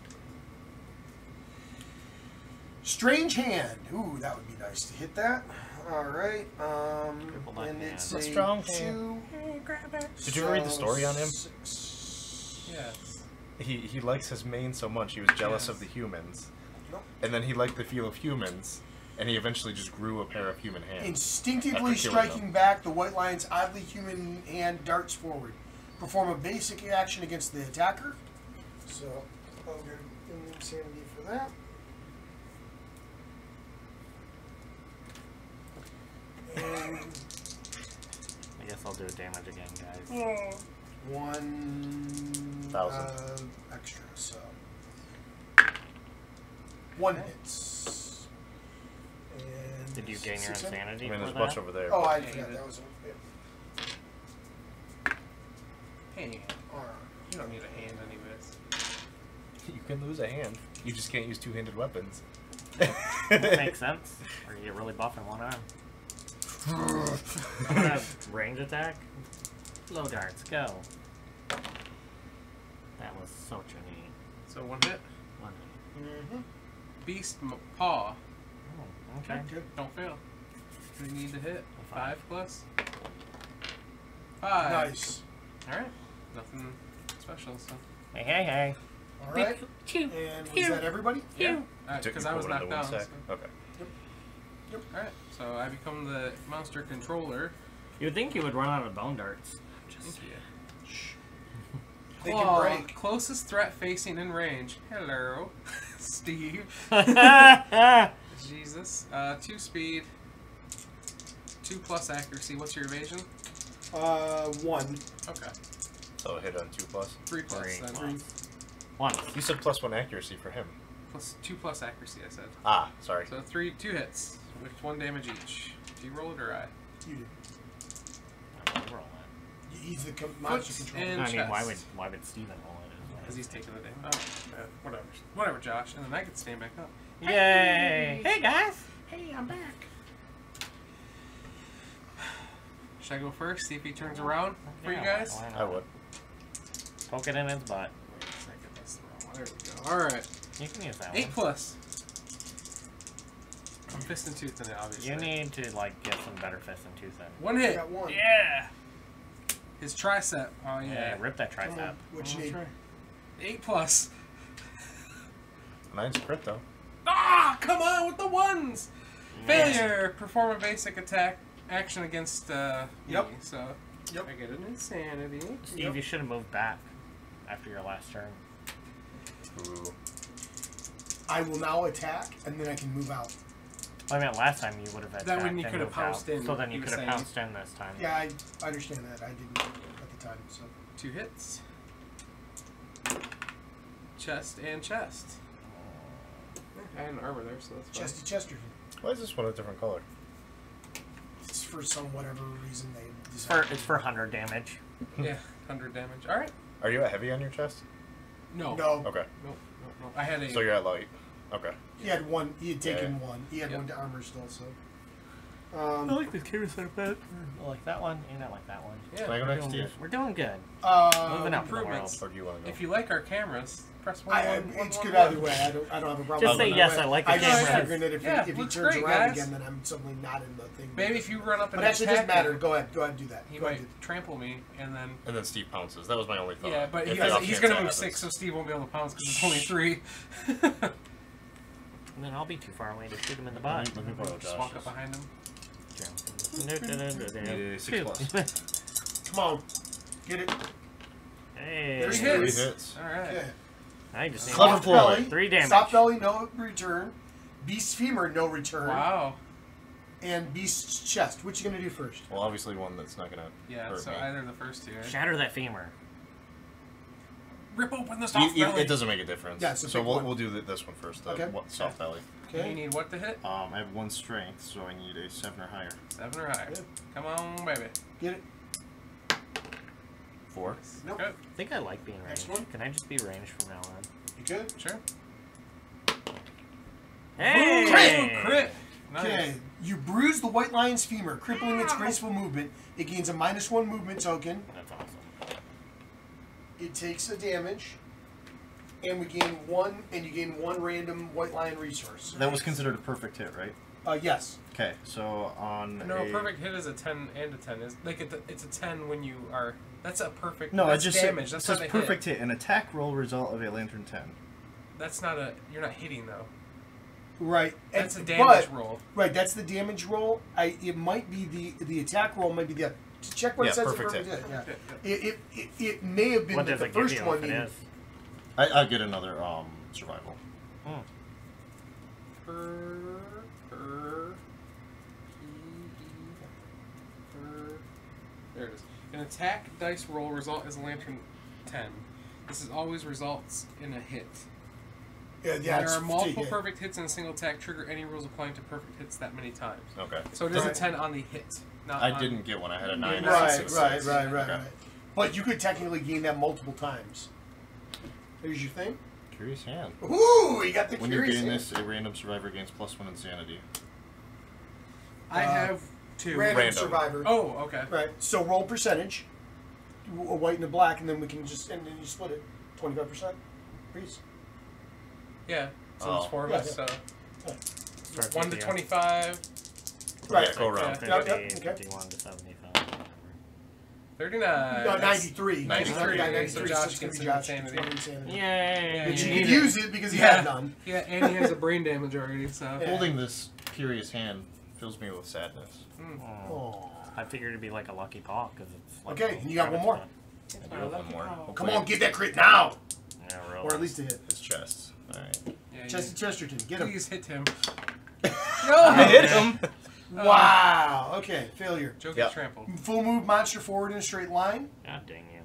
Strange hand. Ooh, that would be nice to hit that. All right. Triple left And hand. it's A a strong 2. Hey, grab it. Did you ever read the story on him? 6. Yes. He likes his mane so much he was jealous Yes. of the humans, Nope. and then he liked the feel of humans, and he eventually just grew a pair of human hands. Instinctively After killing striking them. back, the white lion's oddly human hand darts forward. Perform a basic action against the attacker. So I'll get insanity for that. And I guess I'll do damage again, guys. 1,000. extra, so 1 hits. And Did you gain your 600? insanity I mean, for there's a that? bunch over there. Oh, I Yeah, forgot you that was. Hey, you don't need a hand anyways. You can lose a hand. You just can't use two-handed weapons. That makes sense. Or you get really buff in one arm. I'm gonna have range attack. Low darts, go. That was such a neat So 1 hit. one. Mm-hmm. Beast paw. Oh, okay. Good. Don't fail. We need to hit. A 5. 5+. 5. Nice. Alright. Nothing special, so. Hey, hey, hey. All right. And was that everybody? Yeah. Took Because you I was forward into knocked one down. sec. So. Okay. Alright. So I become the monster controller. You would think you would run out of bone darts. Thank you. They Claw, can break. closest threat facing in range. Hello, Steve. Jesus. 2 speed. 2+ accuracy. What's your evasion? 1. Okay. So hit on 2+. 3+ Three. then. 1. You said +1 accuracy for him. 2+ accuracy, I said. Ah, sorry. So 2 hits with 1 damage each. Do you roll it or I? You did. I'm gonna roll it. He's the monster Foot controller. and I mean, chest. why would Steven roll it? Because he's taking the damage. Oh, whatever. Whatever, Josh. And then I can stand back up. Yay! Hey guys! Hey, I'm back. Should I go first? See if he turns around for you Yeah, guys? why not? I would. Poke it in his butt. Wait a second. That's the wrong one. There we go. Alright. You can use that 8+. one. I'm fist and tooth in it, obviously. You need to like get some better fist and tooth in. 1 I hit. got 1. Yeah. His tricep. Oh Yeah, yeah. rip that Come on. tricep. What you need? 8+. 9's crit, though. Ah! Come on with the ones. Yes. Failure. Perform a basic attack action against Yep. me. So Yep. I get an insanity. Steve, Yep. you should have moved back after your last turn. Ooh. I will now attack, and then I can move out. Well, I mean, last time you would have attacked. That one you and could have moved out. pounced in, So then you he could was have saying. pounced in this time. Yeah, I understand that. I didn't at the time. So 2 hits. Chest and chest. I had an armor there, so that's fine. Chesty Chesterton. Why is this one a different color? It's for some whatever reason they decided. It's for 100 damage. Yeah, 100 damage. All right. Are you a heavy on your chest? No. No, Okay. No. I had a. So you're at light. Okay. he had one. He had taken Yeah. one. He had Yep. one to armor still. So. I like this camera setup better. I like that one, and I like that one. Yeah. Can I go We're next, doing Steve? good. We're doing good. Moving Uh, up in the world. improvements. Or do you want to go? If you like our cameras, press 1. it's good either way. I don't have a problem. Just say with yes, either way. I like the I just cameras. figured that Yeah, if he looks turns great, around guys. again, then I'm suddenly not in the thing. Maybe if you run up and But actually, it doesn't attack matter. him, Go ahead and do that. he Go might ahead. trample me, and then. And then Steve pounces. That was my only thought. Yeah, but If he's the off going chance to that move happens. 6, so Steve won't be able to pounce because it's only 3. And then I'll be too far away to shoot him in the butt. Let me borrow Just walk Josh's. up behind him. Need a 6+. Come on, get it. Hey. There's 3 3 hits. hits. All right. Okay. I just need Clever Soft ploy. belly, 3 damage. Soft belly, no return. Beast femur, no return. Wow. And beast's chest. What you gonna do first? Well, obviously one that's not gonna Yeah, hurt so me. either the first 2. Right? Shatter that femur. Rip open the soft belly. It doesn't make a difference. Yeah, so so pick we'll, one. we'll do this one first. The Okay. soft belly. You Okay. need what to hit? I have 1 strength, so I need a 7 or higher. 7 or higher. Yeah. Come on, baby. Get it. 4. Nope. Good. I think I like being Next ranged. one. Can I just be ranged from now on? You good? Sure. Hey! Crit! Nice. Okay. You bruise the white lion's femur, crippling its graceful movement. It gains a -1 movement token. That's awesome. It takes a damage. And we gain 1, and you gain 1 random white lion resource. That was considered a perfect hit, right? Yes. Okay, so on No, a perfect hit is a 10 and a 10. It's a 10 when you are. That's a perfect. No, that's I just damage. said, That's it says not a perfect hit. hit. An attack roll result of a lantern 10. That's not a. You're not hitting though. Right. That's a And- damage but- roll. Right, that's the damage roll. It might be the attack roll. Might be the check what Yeah, it says. perfect in hit. perfect hit. Yeah. It may have been What that does the it give first you one if it needed. is? I get another survival. There it is. An attack dice roll result is a lantern 10. This is always results in a hit. Yeah, There it's are multiple yeah. perfect hits in a single attack. Trigger any rules applying to perfect hits that many times. Okay. So it is a Right. 10 on the hit. Not I on, didn't get one. I had a 9. Right, and a 6. Right. But you could technically gain that multiple times. There's your thing. Curious hand. Ooh, you got the When you curious gain hand. this, a random survivor gains +1 insanity. I have 2. Random Random. survivor. Oh, okay. Right. So roll percentage, a white and a black, and then we can just and then you split it, 25%. Please. Yeah. So Oh. there's 4 of Yeah, us. yeah. So Start 1 to with you. 25, Right. Yeah, go around. Yeah. Yep, 50, okay. 51 to 75. 39. No, 93. 93. Yeah, So 93. Josh It's gonna gets be an Josh. insanity. It's gonna be insanity. Yay! But you you need could it. use it because he had none. Yeah, and he has a brain damage already, so. Yeah. Holding this curious hand fills me with sadness. Oh. I figured it'd be like a lucky paw because it's like Okay, and you got one more. I do have one more. Come on, get that crit now, Yeah, really. or at least a hit. His chest. Alright. Yeah, Chesty Chesterton, get him. please hit him. I hit him! Wow. Okay, failure. Joe Yeah. gets trampled. Full move monster forward in a straight line. God dang you.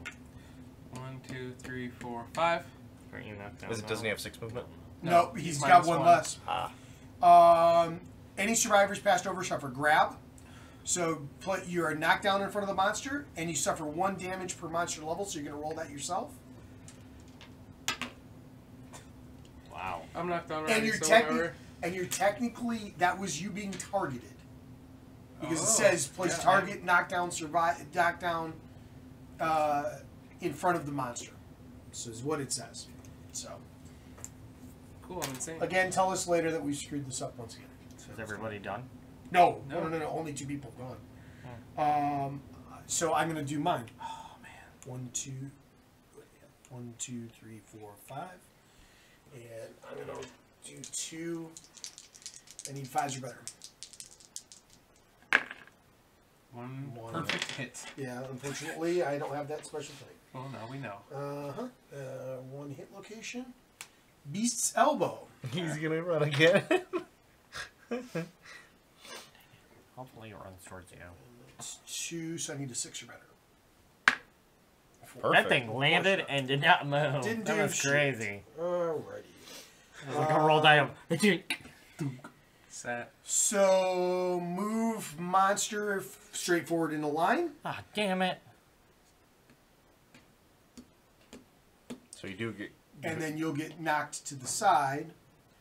1, 2, 3, 4, 5. Aren't you knocked down Doesn't he now? have 6 movement? No, he's he's minus got one one. less. Ah. Any survivors passed over suffer grab. So you are knocked down in front of the monster, and you suffer 1 damage per monster level. So you're gonna roll that yourself. Wow. I'm knocked down And already, you're so technically, whatever. that was you being targeted. Because it Oh, says place yeah, target, knockdown, knockdown in front of the monster. This is what it says. So Cool, I'm insane. again, tell us later that we screwed this up once again. Is everybody done? No. No. Only 2 people gone. So I'm gonna do mine. Oh man. 1, 2, 3, 4, 5, and I'm gonna do 2. I need 5s or better. One One. perfect hit. Yeah, unfortunately, I don't have that special thing. Well, now we know. 1 hit location. Beast's elbow. He's gonna run again. Hopefully it runs towards you. It's 2, so I need a 6 or better. Perfect. That thing landed and did not move. Didn't that do was shit. crazy. Alrighty. It was like a roll die. Set. So move monster straight forward in a line. Ah, damn it. So you do get... And then you'll get knocked to the side.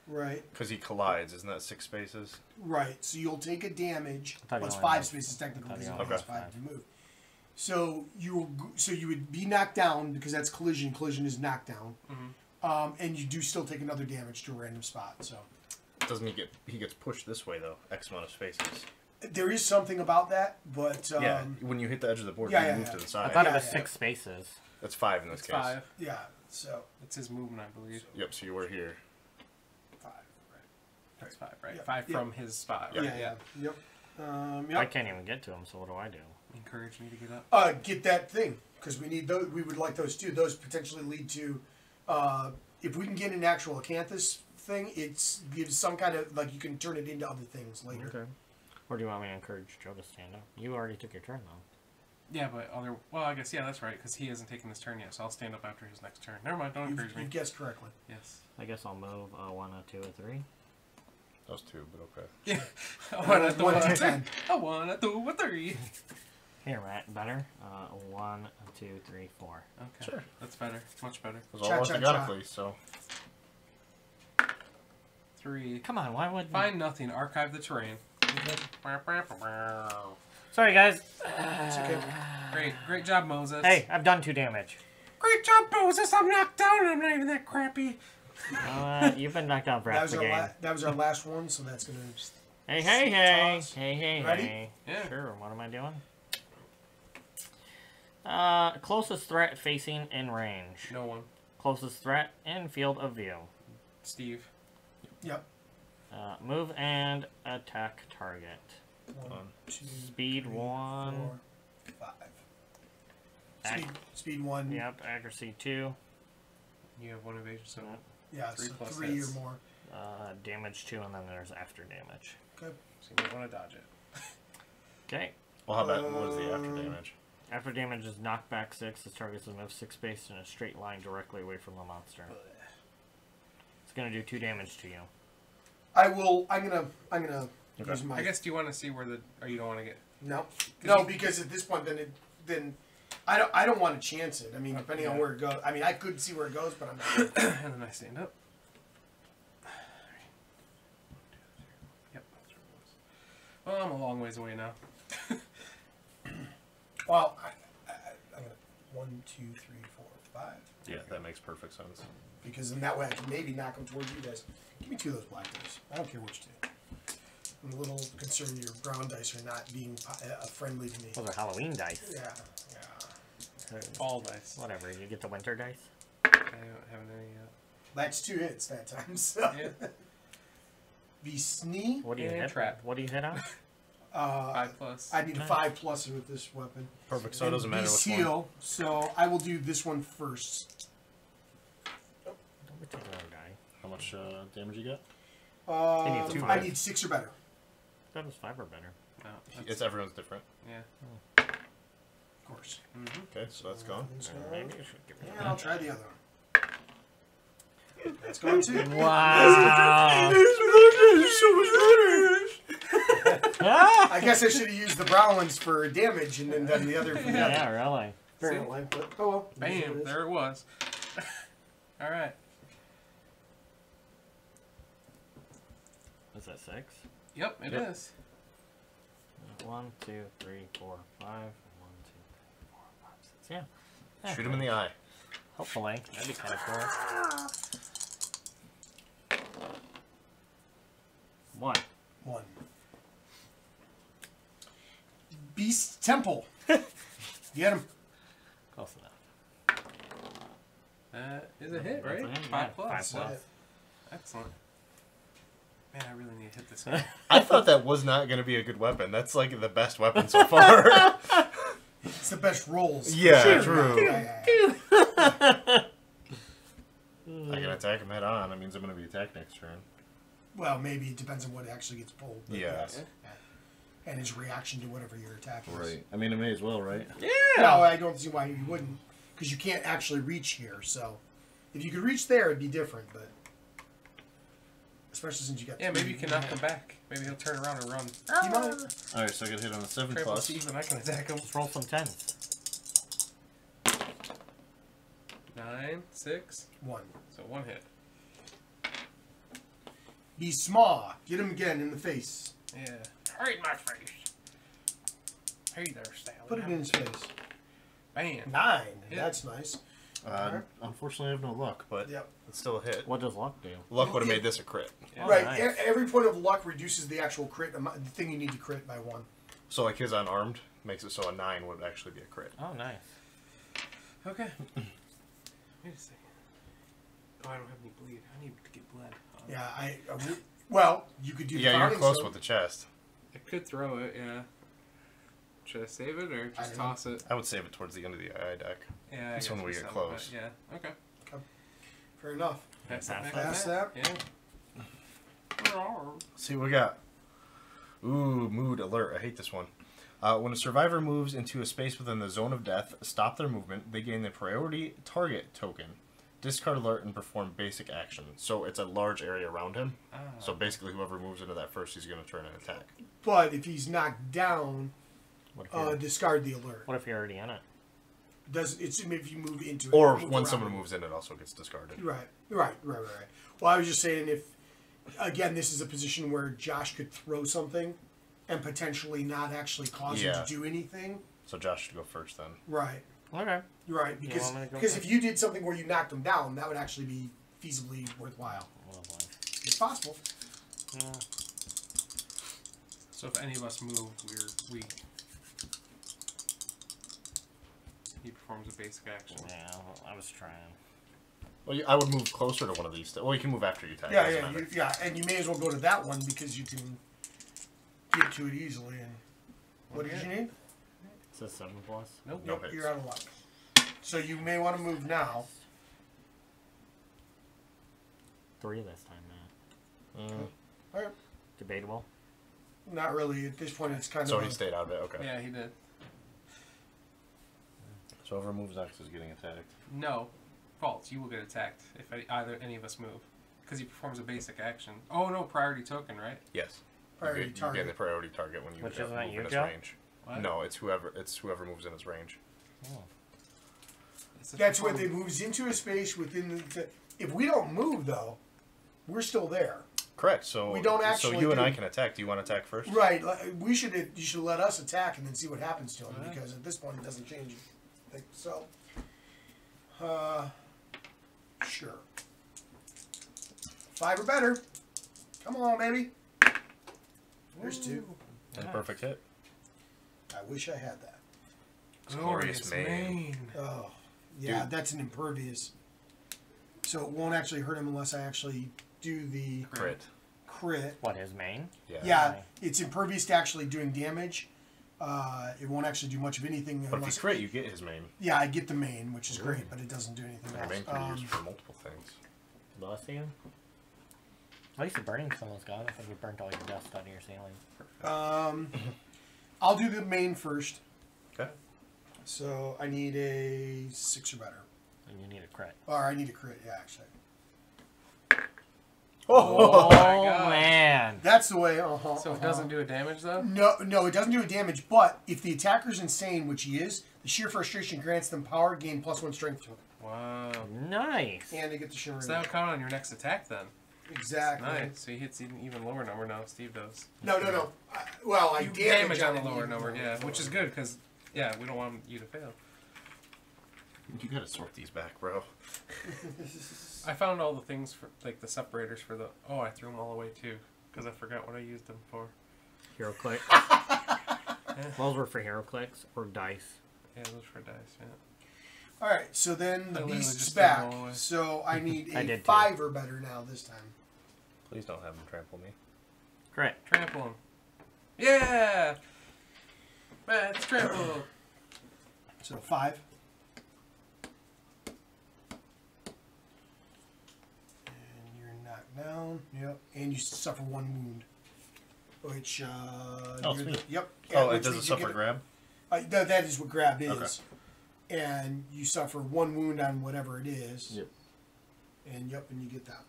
Right. Because he collides, isn't that 6 spaces? Right. So you'll take a damage. thought you Well, it's only 5 moved. spaces technically because it thought only you has only 5 to move. So you would be knocked down because that's collision. Collision is knockdown. And you do still take another damage to a random spot. So Doesn't he get... He gets pushed this way, though. X amount of spaces. there is something about that, but Yeah, when you hit the edge of the board, yeah, you yeah, move yeah. to the I side. thought Yeah, it was yeah. 6 spaces. That's 5 in this It's case. 5. yeah. So It's his movement, I believe. Yep, so you were here. 5. That's 5, right? Yeah. 5 Yeah. from his spot, Yeah. right? Yeah. Yep. I Yep. can't even get to him, so what do I do? Encourage me to get up. Get that thing because we need those. We would like those too. Those potentially lead to, if we can get an actual acanthus thing, it's gives some kind of like you can turn it into other things later. Okay. Or do you want me to encourage Joe to stand up? You already took your turn, though. Yeah, but well, I guess, yeah, that's right, because he hasn't taken his turn yet, so I'll stand up after his next turn. Never mind, don't encourage me. You've guessed correctly. Yes. I guess I'll move a 1, a 2, a 3. That was 2, but okay. Yeah. I want to do 1 to a 10. I want to do a 3. Here, Matt, better. 1, 2, 3, 4. Okay. Sure. That's better. It's much better. It was all Cha-cha-cha. orthogonically, so... 3. Come on, why would... Find nothing. Archive the terrain. Sorry, guys. It's okay. Great job, Moses. Hey, I've done 2 damage. Great job, Moses. I'm knocked down and I'm not even that crappy. You've been knocked down for half the game. That was our last one, so that's gonna. Hey, hey, hey. Toss. Hey, hey, Ready? hey. Yeah. Sure, what am I doing? Closest threat facing in range. No one. Closest threat in field of view. Steve. Yep. Move and attack target. 1, 2, Speed 3, 1. 4, 5. Speed 1. Yep, accuracy 2. You have 1 evasion, so Yeah, 3 so plus 3 hits. or more. Damage 2, and then there's after damage. Okay. so you might want to dodge it. Okay. Well, how about... What is the after damage? After damage is knockback 6. This target is move 6 spaces in a straight line directly away from the monster. It's gonna do 2 damage to you. I'm gonna use my. I guess, do you want to see where the... Or you don't want to get... No, no, because at this point, then I don't want to chance it. I mean, depending on where it goes. I mean, I could see where it goes, but I'm not. And then I stand up. Yep, that's where it was. Well, I'm a long ways away now. Well, I'm gonna 1, 2, 3, 4, 5. Yeah, that makes perfect sense. Because in that way, I can maybe knock them towards you guys. Give me 2 of those black dice. I don't care which 2. I'm a little concerned your brown dice are not being friendly to me. Those are Halloween dice. Yeah. All dice. Whatever, you get the winter dice. I don't have any yet. That's 2 hits that time. So. Yeah. Be snee. What do you And hit? trap. What do you hit on? 5 plus. I need a 5+ with this weapon. Perfect, so it And doesn't matter be which one. seal, so I will do this one first. Don't we take another die? How much damage you get? He needs a I 5. need 6 or better. That was 5 or better. No, It's everyone's different. yeah. Of course. Okay, so that's gone. So, Maybe you should give me and I'll try the other one. That's gone too. Wow. I guess I should have used the brown ones for damage and then done the other for the other. Yeah, really. Apparently, but oh well. Bam, there it was. All right. Was that 6? Yep, it Yep. is. 1, 2, 3, 4, 5. 1, 2, 3, 4, 5, 6. Yeah. Shoot him in the eye. Hopefully. That'd be kind of cool. 1. 1. Beast Temple. Get him. Close enough. That is a hit, right? That's a hit, 5 yeah. plus. 5 so- plus. Excellent. Man, I really need to hit this guy. I thought that was not going to be a good weapon. That's like the best weapon so far. It's the best rolls. Yeah, Sure. true. Yeah. I gotta attack him head on, that means I'm going to be attacked next turn. Well, maybe it depends on what actually gets pulled. But Yeah. And his reaction to whatever your attack is. Right. I mean, it may as well, right? Yeah. No, I don't see why you wouldn't. Because you can't actually reach here, so... If you could reach there, it'd be different, but... Especially since you got... Yeah, maybe you can knock him back. Maybe he'll turn around and run. You might. Alright, so I get hit on the 7 Trample plus. Steve and I can attack him. Let's roll some 10s. 9, 6. 1. So 1 hit. Be small. Get him again in the face. Yeah. Right in my face. Hey there, Sally. Put it in his face. Bam. 9. Yeah. That's nice. Unfortunately, I have no luck, but Yep. it's still a hit. What does luck do? Luck would have made this a crit. Yeah. Right. nice. Every point of luck reduces the actual crit, the thing you need to crit by 1. So, like, his unarmed makes it so a 9 would actually be a crit. Oh, nice. Okay. Wait a second. Oh, I don't have any bleed. I need to get bled. Yeah, well, you could do the Yeah, you're Founding close Stone. with the chest. I could throw it, yeah. Should I save it or I just don't toss it? I would save it towards the end of the AI deck. Yeah, I That's guess when we just get have it, close. but yeah, okay. Fair enough. Pass Pass that. Pass that. Yeah. See what we got. Ooh, mood alert. I hate this one. When a survivor moves into a space within the zone of death, stop their movement, they gain the priority target token. Discard alert and perform basic action. So it's a large area around him. Ah. So basically whoever moves into that first, he's going to turn and attack. But if he's knocked down, What if, you're, discard the alert. what if you're already in it? Does it's if you move into it, Or move when around someone it. moves in, it also gets discarded. Right. Well, I was just saying if, again, this is a position where Josh could throw something and potentially not actually cause him Yeah. to do anything. So Josh should go first then. Right. Okay. Right. Because want me to go if first? you did something where you knocked him down, that would actually be feasibly worthwhile. Oh, boy. It's possible. Yeah. So if any of us move, we he performs a basic action. Yeah, I was trying. Well, I would move closer to one of these. Well, you can move after you attack. Yeah, it doesn't yeah, matter. and you may as well go to that one because you can get to it easily. And what did you need? It says 7 plus. Nope. No Nope, hits. you're out of luck. So you may want to move now. 3 this time, man. All right. Debatable. Not really. At this point, it's kind So of. he stayed out of it. Okay. Yeah, he did. So whoever moves next is getting attacked. No, false. You will get attacked if any of us move, because he performs a basic action. Oh no, priority token, right? Yes. Priority you get target. the priority target when you Which move isn't that in you, his Joe? range. What? No, it's whoever moves in his range. Oh. That's when they moves into a space within the. If we don't move though, we're still there. Correct. So We don't So actually you and I do- can attack. Do you want to attack first? Right. You should let us attack and then see what happens to him Alright. because at this point it doesn't change. I think so. Sure. 5 or better. Come on, baby. There's 2. That's a Nice. perfect hit. I wish I had that. Glorious mane. Oh, yeah, Dude. that's an impervious. So it won't actually hurt him unless I actually do the Crit. crit. What, his main? Yeah. Yeah, it's impervious to actually doing damage. It won't actually do much of anything But if unless. you crit, you get his main. Yeah, I get the main, which is great, but it doesn't do anything Your else. main can be used for multiple things. Bless you. At least the burning someone's gone. I think you burnt all your dust out of your ceiling. I'll do the main first. Okay. So I need a 6 or better. And you need a crit. Or I need a crit, yeah, actually. Oh, my God. man. That's the way. So it doesn't do a damage though. No, it doesn't do a damage. But if the attacker's insane, which he is, the sheer frustration grants them power, gain +1 strength to it, Wow. Nice. and they get the shimmer. So that'll count on your next attack then. Exactly. Nice. So he hits even lower number now. Steve does. No. I You damage on the it lower even number, more. yeah, which is good because we don't want you to fail. You gotta sort these back, bro. I found all the things for like the separators for the. Oh, I threw them all away too because I forgot what I used them for. Hero click. Those were for hero clicks or dice. Yeah, those for dice. Yeah. All right, so then I the literally beast's just threw them back. all away. So I need I a did too. 5 or better now this time. Please don't have him trample me. Crit. Trample him. Yeah. Let's trample. So 5. Yep, and you suffer 1 wound. Which, sweet. Yep. Oh, which it doesn't means you suffer get- grab? that is what grab is. Okay. And you suffer 1 wound on whatever it is. Yep. And and you get that.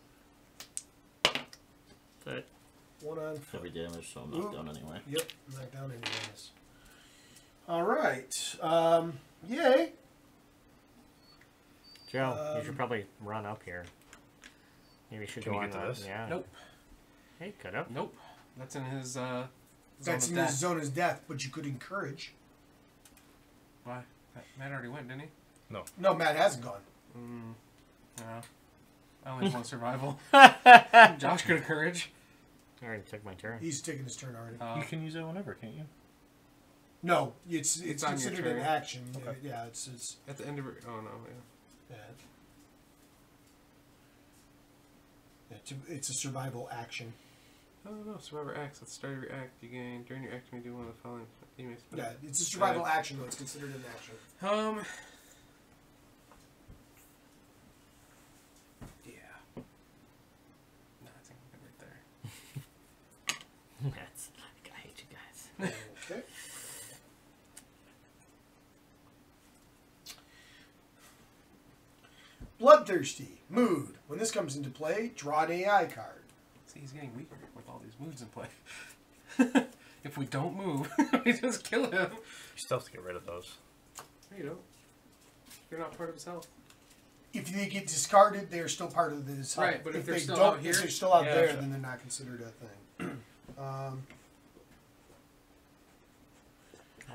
That's it. 1 on foot. Heavy damage, so I'm knocked down anyway. Yep, knocked down anyways. Alright. Yay. Joe, you should probably run up here. Maybe you should Can go you on get to the- this? Yeah. Nope. Hey, could have. Nope. That's in his zone That's of in death. his zone of death, but you could encourage. Why? Matt already went, didn't he? No, Matt hasn't gone. No. I only have 1 survival. Josh could encourage. I already took my turn. He's taking his turn already. You can use it whenever, can't you? No, it's on your considered an turn. action. Okay. Yeah, it's At the end of it. Oh, no. Yeah. it's a survival action. Oh, no. Survivor acts. At the start of your act, you gain. During your action, you do one of the following. Teammates. Yeah, it's a survival action, though. It's considered an action. Yeah. No, I think I'm good right there. That's, I hate you guys. Okay. Bloodthirsty. Mood. When this comes into play, draw an AI card. See, he's getting weaker with all these moves in play. If we don't move, we just kill him. You still have to get rid of those. No, you don't. You're not part of his health. If they get discarded, they're still part of this. Right, but if they're they still don't, out here- if they're still out Yeah, there, sure. then they're not considered a thing. How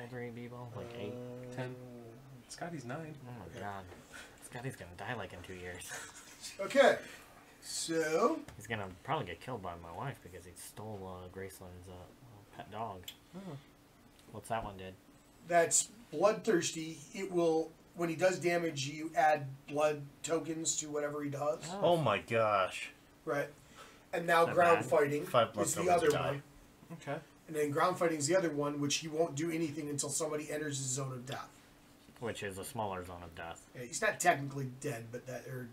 old are you, Bebo? Like 8? 10. Scotty's 9. Oh my god. Scotty's gonna die like in 2 years. Okay, so He's gonna probably get killed by my wife because he stole Graceland's pet dog. Oh. What's that one did? that's bloodthirsty. It will, when he does damage, you add blood tokens to whatever he does. Oh my gosh. Right. And now Not ground bad. fighting 5 blood is the tokens other to die. one. Okay. And then ground fighting is the other one, which he won't do anything until somebody enters his zone of death. Which is a smaller zone of death. Yeah, he's not technically dead, but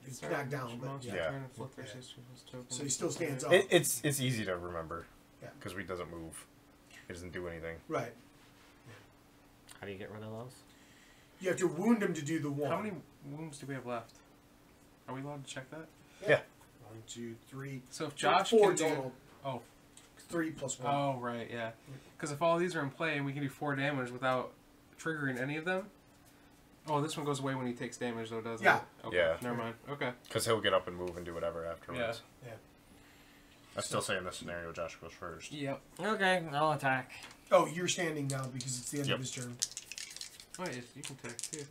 he's knocked down. But Yeah. so he still stands up. It's easy to remember. Yeah. Because he doesn't move. He doesn't do anything. Right. How do you get rid of those? You have to wound him to do the one. How many wounds do we have left? Are we allowed to check that? Yeah. 1, 2, 3. So if Josh 4 can do... total. Oh. 3 plus 1. Oh, right, yeah. Because if all these are in play and we can do 4 damage without triggering any of them... Oh, this one goes away when he takes damage, though, doesn't Yeah. it? Okay. Yeah. Never mind. Okay. Because he'll get up and move and do whatever afterwards. Yeah. I still say in this scenario, Josh goes first. Yep. Okay, I'll attack. Oh, you're standing now because it's the end Yep. of his turn. Oh, yes, you can take too.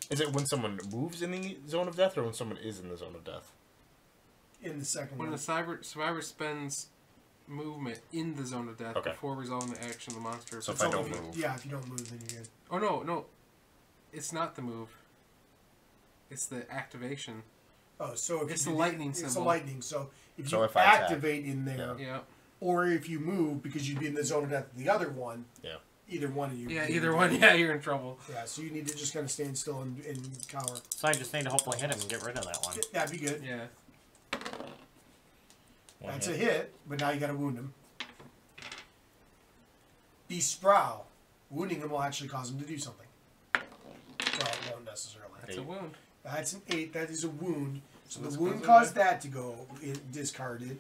Is it when someone moves in the zone of death or when someone is in the zone of death? In the second When one. the survivor spends movement in the zone of death Okay. before resolving the action of the monster. So if So I don't if you- move. Yeah, if you don't move, then you're good. Oh, no. It's not the move. It's the activation. Oh, so if It's you the do- lightning It's the symbol. lightning. So if So you if I attack- activate in there, Yeah. or if you move because you'd be in the zone of death of the other one, Yeah. either one of you. Yeah, you're either dead. one. Yeah, you're in trouble. Yeah, so you need to just kind of stand still and cower. So I just need to hopefully hit him and get rid of that one. That'd be good. Yeah. One That's hit. a hit, but now you gotta wound him. Beast Sproul. Wounding him will actually cause him to do something. Well, it won't necessarily. That's a wound. That's an 8. That is a wound. So This the goes wound away. caused that to go discarded.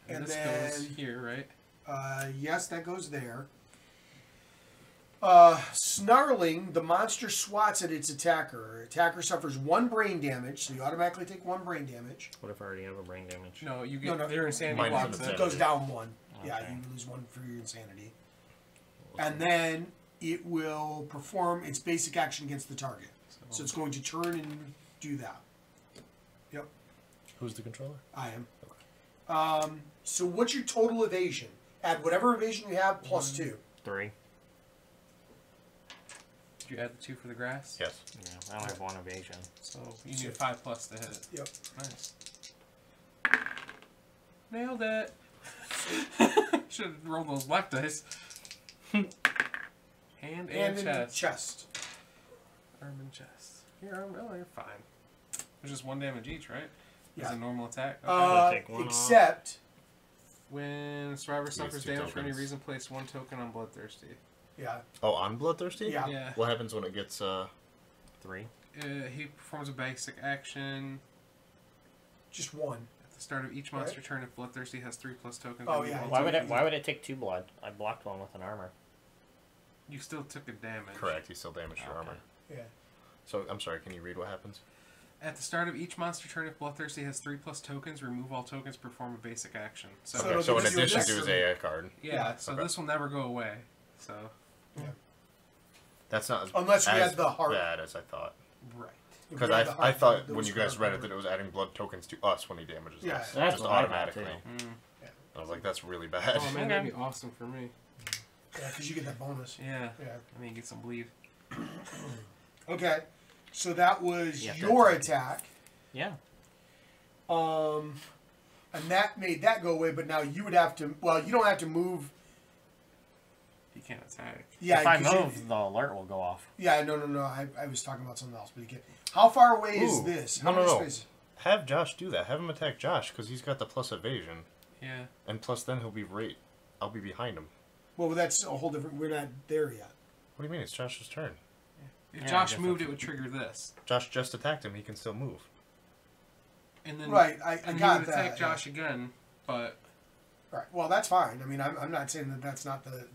And And this then, goes here, right? yes, that goes there. Snarling, the monster swats at its attacker. Attacker suffers 1 brain damage, so you automatically take 1 brain damage. What if I already have a brain damage? No, you get No, their insanity Minus blocks an it. It goes down 1. Yeah, Okay. you lose 1 for your insanity. And then it will perform its basic action against the target. So it's going to turn and do that. Yep, Who's the controller? I am. So what's your total evasion? Add whatever evasion you have plus 2. 3. Did you add the 2 for the grass? Yes. Yeah, I only have 1 evasion. So you need 5 plus to hit it. Yep. Nice. Nailed it. Should have rolled those left dice. Hand and And in chest. chest. Arm and chest. You're fine. There's just 1 damage each, right? As Yeah. a normal attack. gonna take 1 off. Except When survivor suffers two damage for any tokens. reason, place 1 token on Bloodthirsty. Yeah. Oh, on Bloodthirsty? Yeah. Yeah. What happens when it gets 3. He performs a basic action Just one. at the start of each monster Right. turn if Bloodthirsty has 3 plus tokens. Oh, remove yeah. all Why would it? tokens. Why would it take 2 blood? I blocked one with an armor. You still took a damage. correct? You still damage your Okay. armor. Yeah. So I'm sorry. Can you read what happens? At the start of each monster turn, if Bloodthirsty has 3 plus tokens, remove all tokens, perform a basic action. So, So Okay, so in it'll give you addition this to his or- AI card, yeah, Yeah, so okay. this will never go away. So, that's not as, Unless we as had the heart. bad as I thought. right. If Because we had the I heart, thought there when was you guys heart read it armor. that it was adding blood tokens to us when he damages Yeah. us. That's just what I thought, automatically. too. Mm. I was like, that's really bad. Oh man, that'd be awesome for me. Yeah, because you get that bonus. Yeah. Yeah. I mean, get some bleed. Okay. So that was Yeah, your that's attack. Yeah. And that made that go away, but now you would have to. Well, you don't have to move. He can't attack. Yeah. If I 'cause you- move, the alert will go off. yeah. No. I was talking about something else, but you can. How far away is Ooh. this? No, How no, many no. spaces? Have Josh do that. Have him attack Josh because he's got the plus evasion, Yeah. and plus then he'll be right. I'll be behind him. Well, that's a whole different. We're not there yet. What do you mean? It's Josh's turn. If Yeah, I Josh guess moved, that's- it would trigger this. Josh just attacked him. He can still move. And then Right. I and got he would that. attack Josh again, but Right. Well, that's fine. I mean, I'm not saying that that's not the.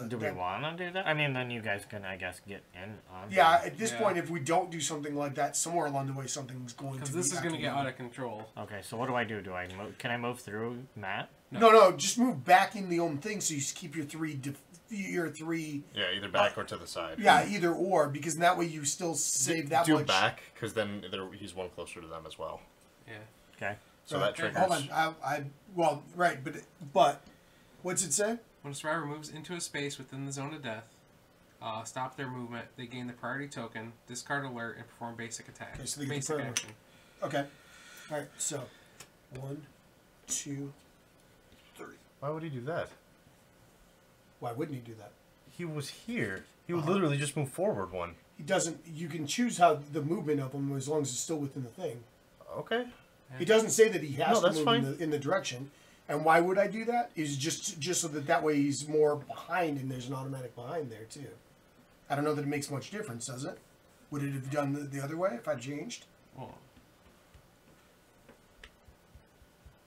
Do we want to do that? I mean, then you guys can, I guess, get in on. Yeah. At this Yeah. point, if we don't do something like that, somewhere along the way, something's going to. because this is going to get out of control. Okay, so what do I do? Do I move? Can I move through Matt? No. Just move back in the own thing, so you just keep your three. Yeah, either back or to the side. Yeah, either or, because that way you still save that do much. back because then he's one closer to them as well. Yeah. Okay. So Right, that triggers. Hold on. Well, right, but what's it say? When a survivor moves into a space within the zone of death, stop their movement, they gain the priority token, discard alert, and perform basic attack. Okay, so they get the basic priority. action. Okay. All right. So, 1, 2, 3. Why would he do that? Why wouldn't he do that? He was here. He would literally just move forward one. He doesn't. You can choose how the movement of him as long as it's still within the thing. Okay. He doesn't say that he has No, to that's move fine. in the direction. And why would I do that? Is just so that way he's more behind, and there's an automatic behind there too. I don't know that it makes much difference, does it? Would it have done the other way if I changed? Well,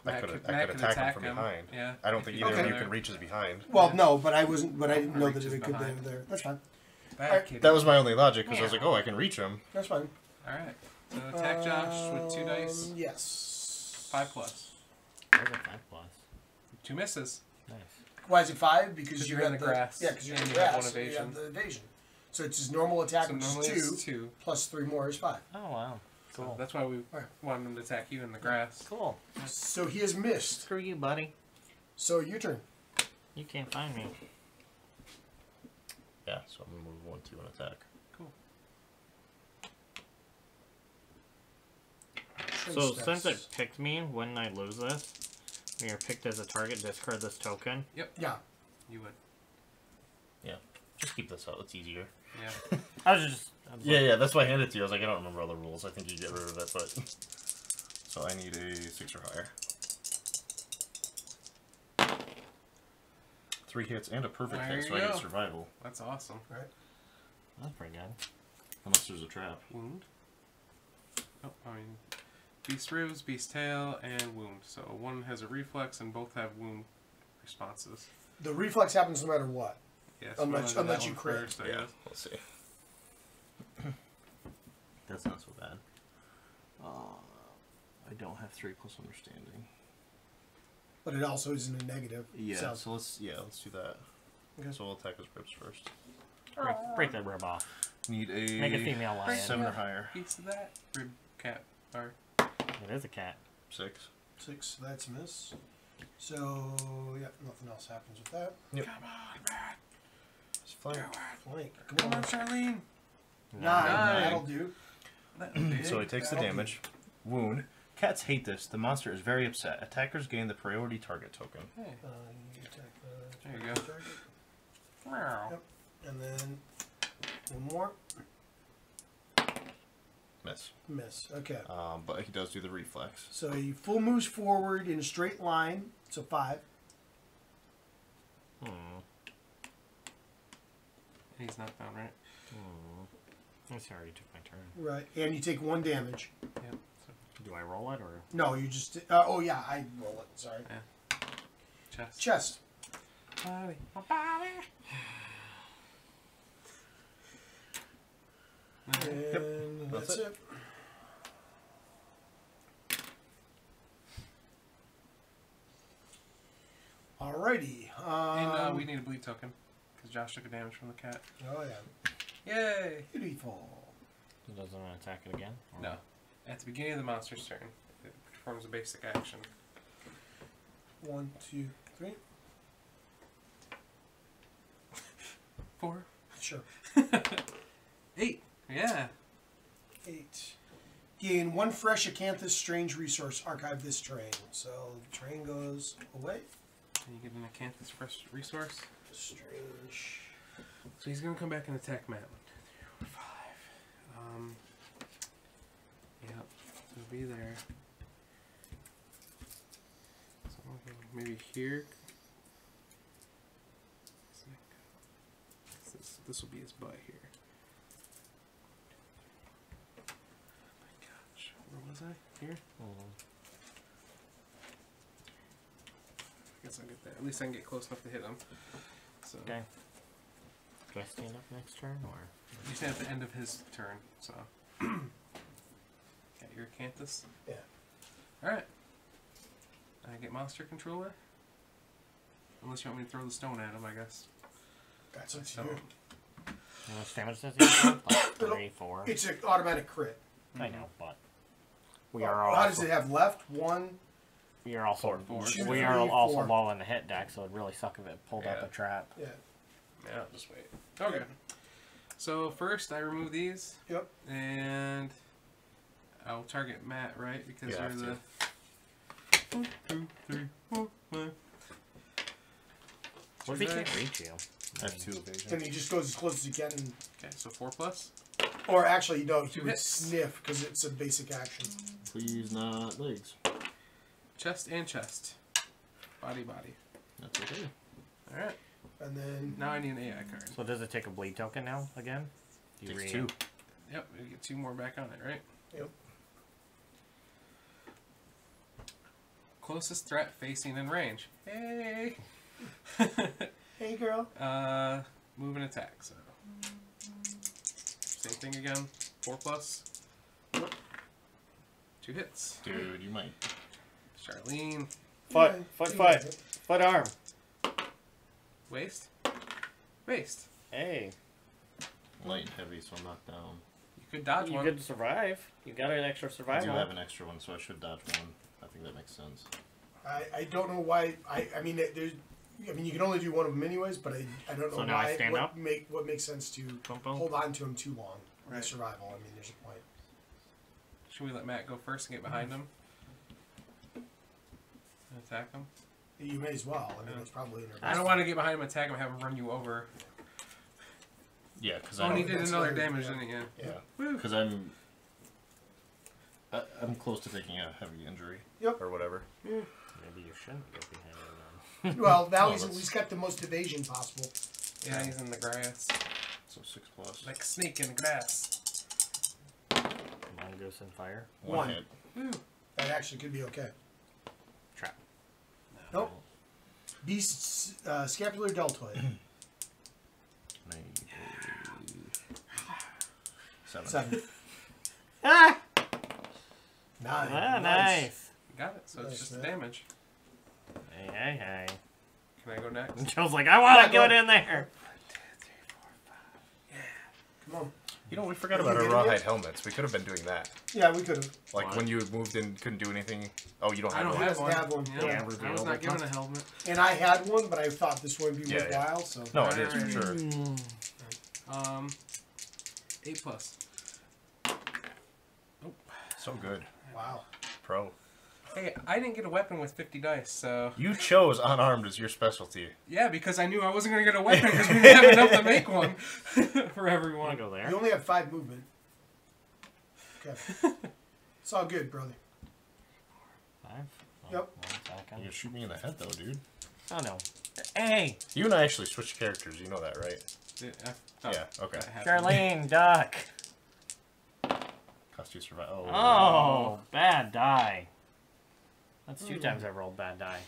I Matt could could attack him from behind. Yeah. I don't if think he either goes of you there. can reach his behind. Well, Yeah. no, but I wasn't. But I didn't know that Reaches it could behind. be there. That's fine. Bad Alright. kid. That was my only logic because I was like, oh, I can reach him. That's fine. All right. So attack Josh with 2 dice. Yes. 5 plus. There's a 5+. 2 misses. Nice. Why is it 5? Because 'Cause you you're in got the grass. Yeah, because you're in And the you have grass. one and you evasion. have the evasion. So it's his normal attack, So which normally is it's 2. plus 3 more is 5. Oh wow. So Cool. that's why we Alright. wanted him to attack you in the grass. Cool. So he has missed. Screw you, buddy. So your turn. You can't find me. Yeah, so I'm going to move 1, 2, and attack. Cool. So Trace since steps. it picked me, when I lose this, when you're picked as a target, discard this token. Yeah. You would. Yeah. Just keep this out. It's easier. Yeah. I was just. Yeah, that's why I handed it to you. I was like, I don't remember all the rules. I think you get rid of it, but... So I need a 6 or higher. 3 hits and a perfect There hit, you so I get go. survival. That's awesome. That's pretty good. Unless there's a trap. Wound. Oh, I mean, beast ribs, beast tail, and wound. So one has a reflex, and both have wound responses. The reflex happens no matter what. Yes. Unless you crit. First, I Yeah, guess. let's see. That's not so bad. I don't have 3 plus understanding. But it also isn't a negative. Yeah. So let's do that. Okay. So we'll attack his ribs first. Break that rib off. Need a Make a female lion. 7 or higher. Piece of that rib cat. Or It is a cat. 6. 6, that's a miss. So, yeah, nothing else happens with that. Yep. come on, Matt. Just flank. Flank. Come on, Charlene. 9. Nine. That'll do. So he takes the That'll damage. Wound. Cats hate this. The monster is very upset. Attackers gain the priority target token. Hey. You attack the There you go. target. Meow. Yep. And then one more. Miss. Miss. Okay. But he does do the reflex. So he full moves forward in a straight line. So 5. He's knocked down, right? I already took my turn. Right. And you take 1 damage. Yep. So, Do I roll it or? No, you just. Oh yeah, I roll it. Sorry. yeah. Chest. Chest. Body. And that's it. Alrighty. And we need a bleed token because Josh took a damage from the cat. Oh yeah. Yay! Beautiful. It doesn't attack it again? Or? No. At the beginning of the monster's turn, it performs a basic action. 1, 2, 3. 4. Sure. 8. Yeah. 8. Gain 1 fresh Acanthus strange resource. Archive this terrain. So the terrain goes away. And you get an Acanthus fresh resource. Strange. So he's gonna come back and attack Matt. 1, 2, 3, 4, 5. Yep. He'll be there. So maybe here. This will be his butt here. Oh my gosh. Where was I? Here? I guess I'll get there. At least I can get close enough to hit him. So Okay. Do I stand up next turn or? you stand at the end of his turn, so. Got your Acanthus? Yeah. Alright. I get monster controller. Unless you want me to throw the stone at him, I guess. That's up to So, you. How much damage does he have? Like 3, 4. It's an automatic crit. I know, but we are all. How does it have left? 1. We are also. Four. We are 2, 3, also 4. low in the hit deck, so it'd really suck if it pulled up Yeah. a trap. Yeah. yeah, I'll just wait. Okay. So first I remove these. Yep. And I'll target Matt, right? Because You you're have the 1, 2, 3, 4, 5. What if he can't reach you? I have 2 evasion. Then he just goes as close as he can. And, Okay, so 4 plus. or actually, no, he 2 would hits. sniff because it's a basic action. Please not legs. Chest and chest. Body, body. That's okay. Alright. And then. Now I need an AI card. So does it take a bleed token now again? You Takes re- 2. Yep, we get 2 more back on it, right? Yep. Closest threat facing in range. Hey! Hey, girl. Move and attack, so. Same thing again. 4 plus. 2 hits. Dude, you might. Charlene. Foot, Yeah, foot, you foot, got it. foot, arm. Waist. Waist. Hey, Light and heavy, so I'm knocked down. You could dodge you one. could survive. You got an extra I do survival. have an extra one, so I should dodge 1. I think that makes sense. I don't know why. I mean, there's. I mean, you can only do one of them anyways, but I don't know So now I why. stand what up? what makes sense to Boom, boom. hold on to him too long? Right. Survival. I mean, there's a point. Should we let Matt go first and get behind him? And attack him? You may as well. I mean, it's probably in I don't want to get behind him, attack him, and have him run you over. Yeah, because Oh, and he I'm. did that's another fine, damage, yeah. didn't he? Yeah. Yeah. Woo. Because I'm close to taking a heavy injury. Yep. Or whatever. Maybe you shouldn't get behind him Well, now Oh, he's that's- got the most evasion possible. Yeah, he's in the grass. So 6 plus. Like a snake in the grass. then. Mongoose and fire. 1 1. hit. Woo. That actually could be okay. Trap. Nope. Beast scapular deltoid. 7. 7. Ah! 9. Ah, nice. You got it, so it's Nice, just man. the damage. Hey, hey, hey. Can I go next? And Joe's like, I want Yeah, to go get ahead. in there. Come on. You know, we forgot Are you about our getting rawhide it? helmets. We could have been doing that. Yeah, we could have. Like What? when you moved in, couldn't do anything. Oh, you don't I have don't one. have doesn't one. have one. Yeah, Yeah, I was reveal not the given a plus. helmet. And I had one, but I thought this would be Yeah, yeah. worthwhile, so. No, it is for sure. 8 plus. So good. Wow. Pro. Hey, I didn't get a weapon with 50 dice, so... You chose unarmed as your specialty. Yeah, because I knew I wasn't going to get a weapon because we didn't have enough to make one for Want everyone. to go there? You only have 5 movement. Okay. It's all good, brother. 5. Oh, Yep. 1 second. You can shoot me in the head though, dude. Oh no. Hey, You and I actually switched characters. You know that, right? I Yeah. Okay. Charlene, duck. Cost you survive. Oh. Oh, bad die. That's 2 times I've rolled bad die.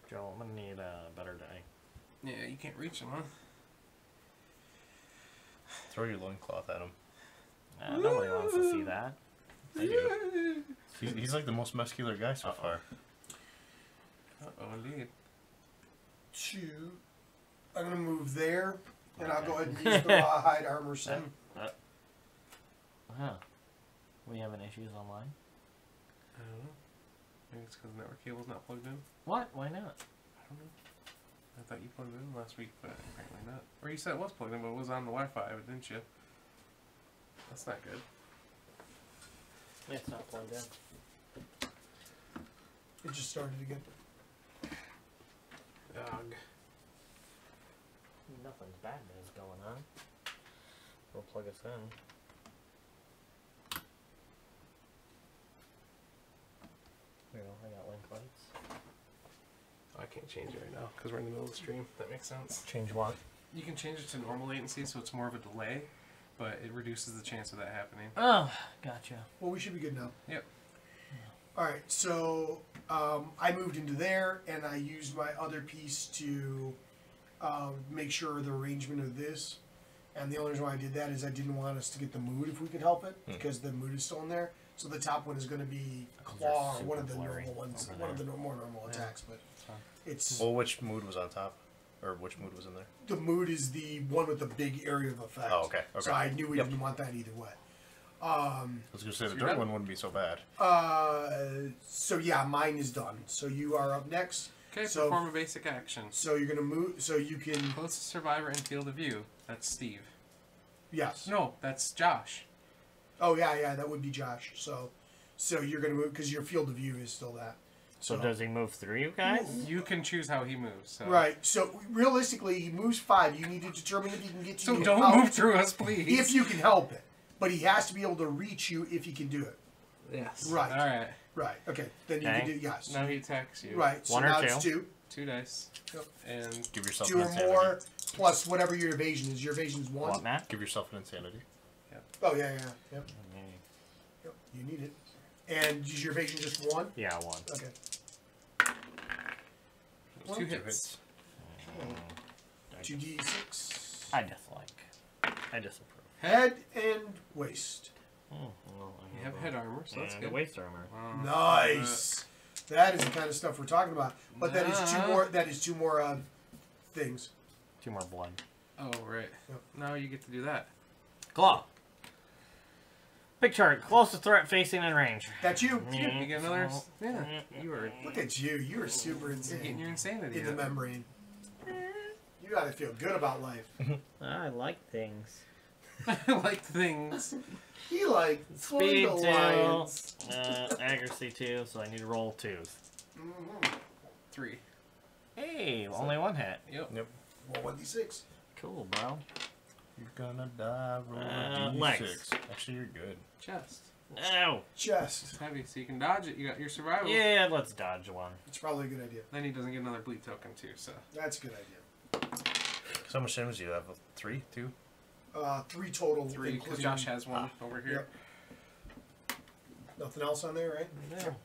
Joe, I'm gonna need a better die. Yeah, you can't reach him, huh? Throw your loincloth at him. Nobody wants to see that. I do. He's like the most muscular guy so far. Uh-oh, indeed. 2. I'm gonna move there, and I'll go ahead and use the rawhide armor set. Huh. We having issues online? I don't know. Maybe it's because the network cable's not plugged in. What? Why not? I don't know. I thought you plugged it in last week, but apparently not. Or you said it was plugged in, but it was on the Wi-Fi, didn't you? That's not good. It's not plugged in. It just started again. Dog. Nothing's bad is going on. We'll plug us in. There you go, I got link lights. I can't change it right now because we're in the middle of the stream. That makes sense. Change what? You can change it to normal latency, so it's more of a delay, but it reduces the chance of that happening. Oh, gotcha. Well, we should be good now. Yep. Alright, so I moved into there, and I used my other piece to make sure the arrangement of this. And the only reason why I did that is I didn't want us to get the mood if we could help it, because the mood is still in there. So the top one is going to be claw, or one of the normal ones, one of the more normal attacks. But it's Well, which mood was on top? Or which mood was in there? the mood is the one with the big area of effect. Oh, okay. Okay. So I knew we didn't want that either way. I was going to say the you're dirt done? one wouldn't be so bad. So yeah, mine is done. So you are up next. Okay, So- perform a basic action. So you're gonna move. So you can. Closest survivor in field of view. That's Steve. Yes. No, that's Josh. Oh yeah, that would be Josh. So you're gonna move because your field of view is still that. So does he move through you guys? You can choose how he moves. So. Right. So realistically, he moves 5. You need to determine if he can get to So you. don't out, move through us, please. if you can help it. But he has to be able to reach you if he can do it. Yes. Right. All right. Right. Okay. Then you Okay. can do yes. Now he attacks you. Right. So One or now two? it's 2. 2 dice. Yep. And Give yourself 2 an or insanity. more plus whatever your evasion is. Your evasion is 1. What, Matt? Give yourself an insanity. Oh yeah. Yep. Yep. You need it. And is your evasion just 1? Yeah, 1. Okay. 2 hits. 2d6. I dislike. I disapprove. Head and waist. Oh, well, You have head armor, so that's and good. a waist armor. Nice. That is the kind of stuff we're talking about. But that is 2 more. That is 2 more things. 2 more blood. Oh, right. Yep. Now you get to do that. Claw. Big chart. Closest threat facing in range. That's you. You get another. Yeah. You were Look at you. You are super getting insane. your insanity. In the up. membrane. You gotta feel good about life. I like things. I like things. He like Speed flying 2. the lions. Accuracy 2, so I need to roll 2s. 3. Hey, only 1 hit. Yep. Yep. Roll 1d6. Cool, bro. You're gonna die. Roll a d6. Legs. Actually, you're good. Chest. Ow. Chest. It's heavy, so you can dodge it. You got your survival. Yeah, let's dodge 1. It's probably a good idea. Then he doesn't get another bleed token too. So That's a good idea. So how much damage do you have? 3? 2? 3 total. 3, because including- Josh has one over here. Yep. Nothing else on there, right?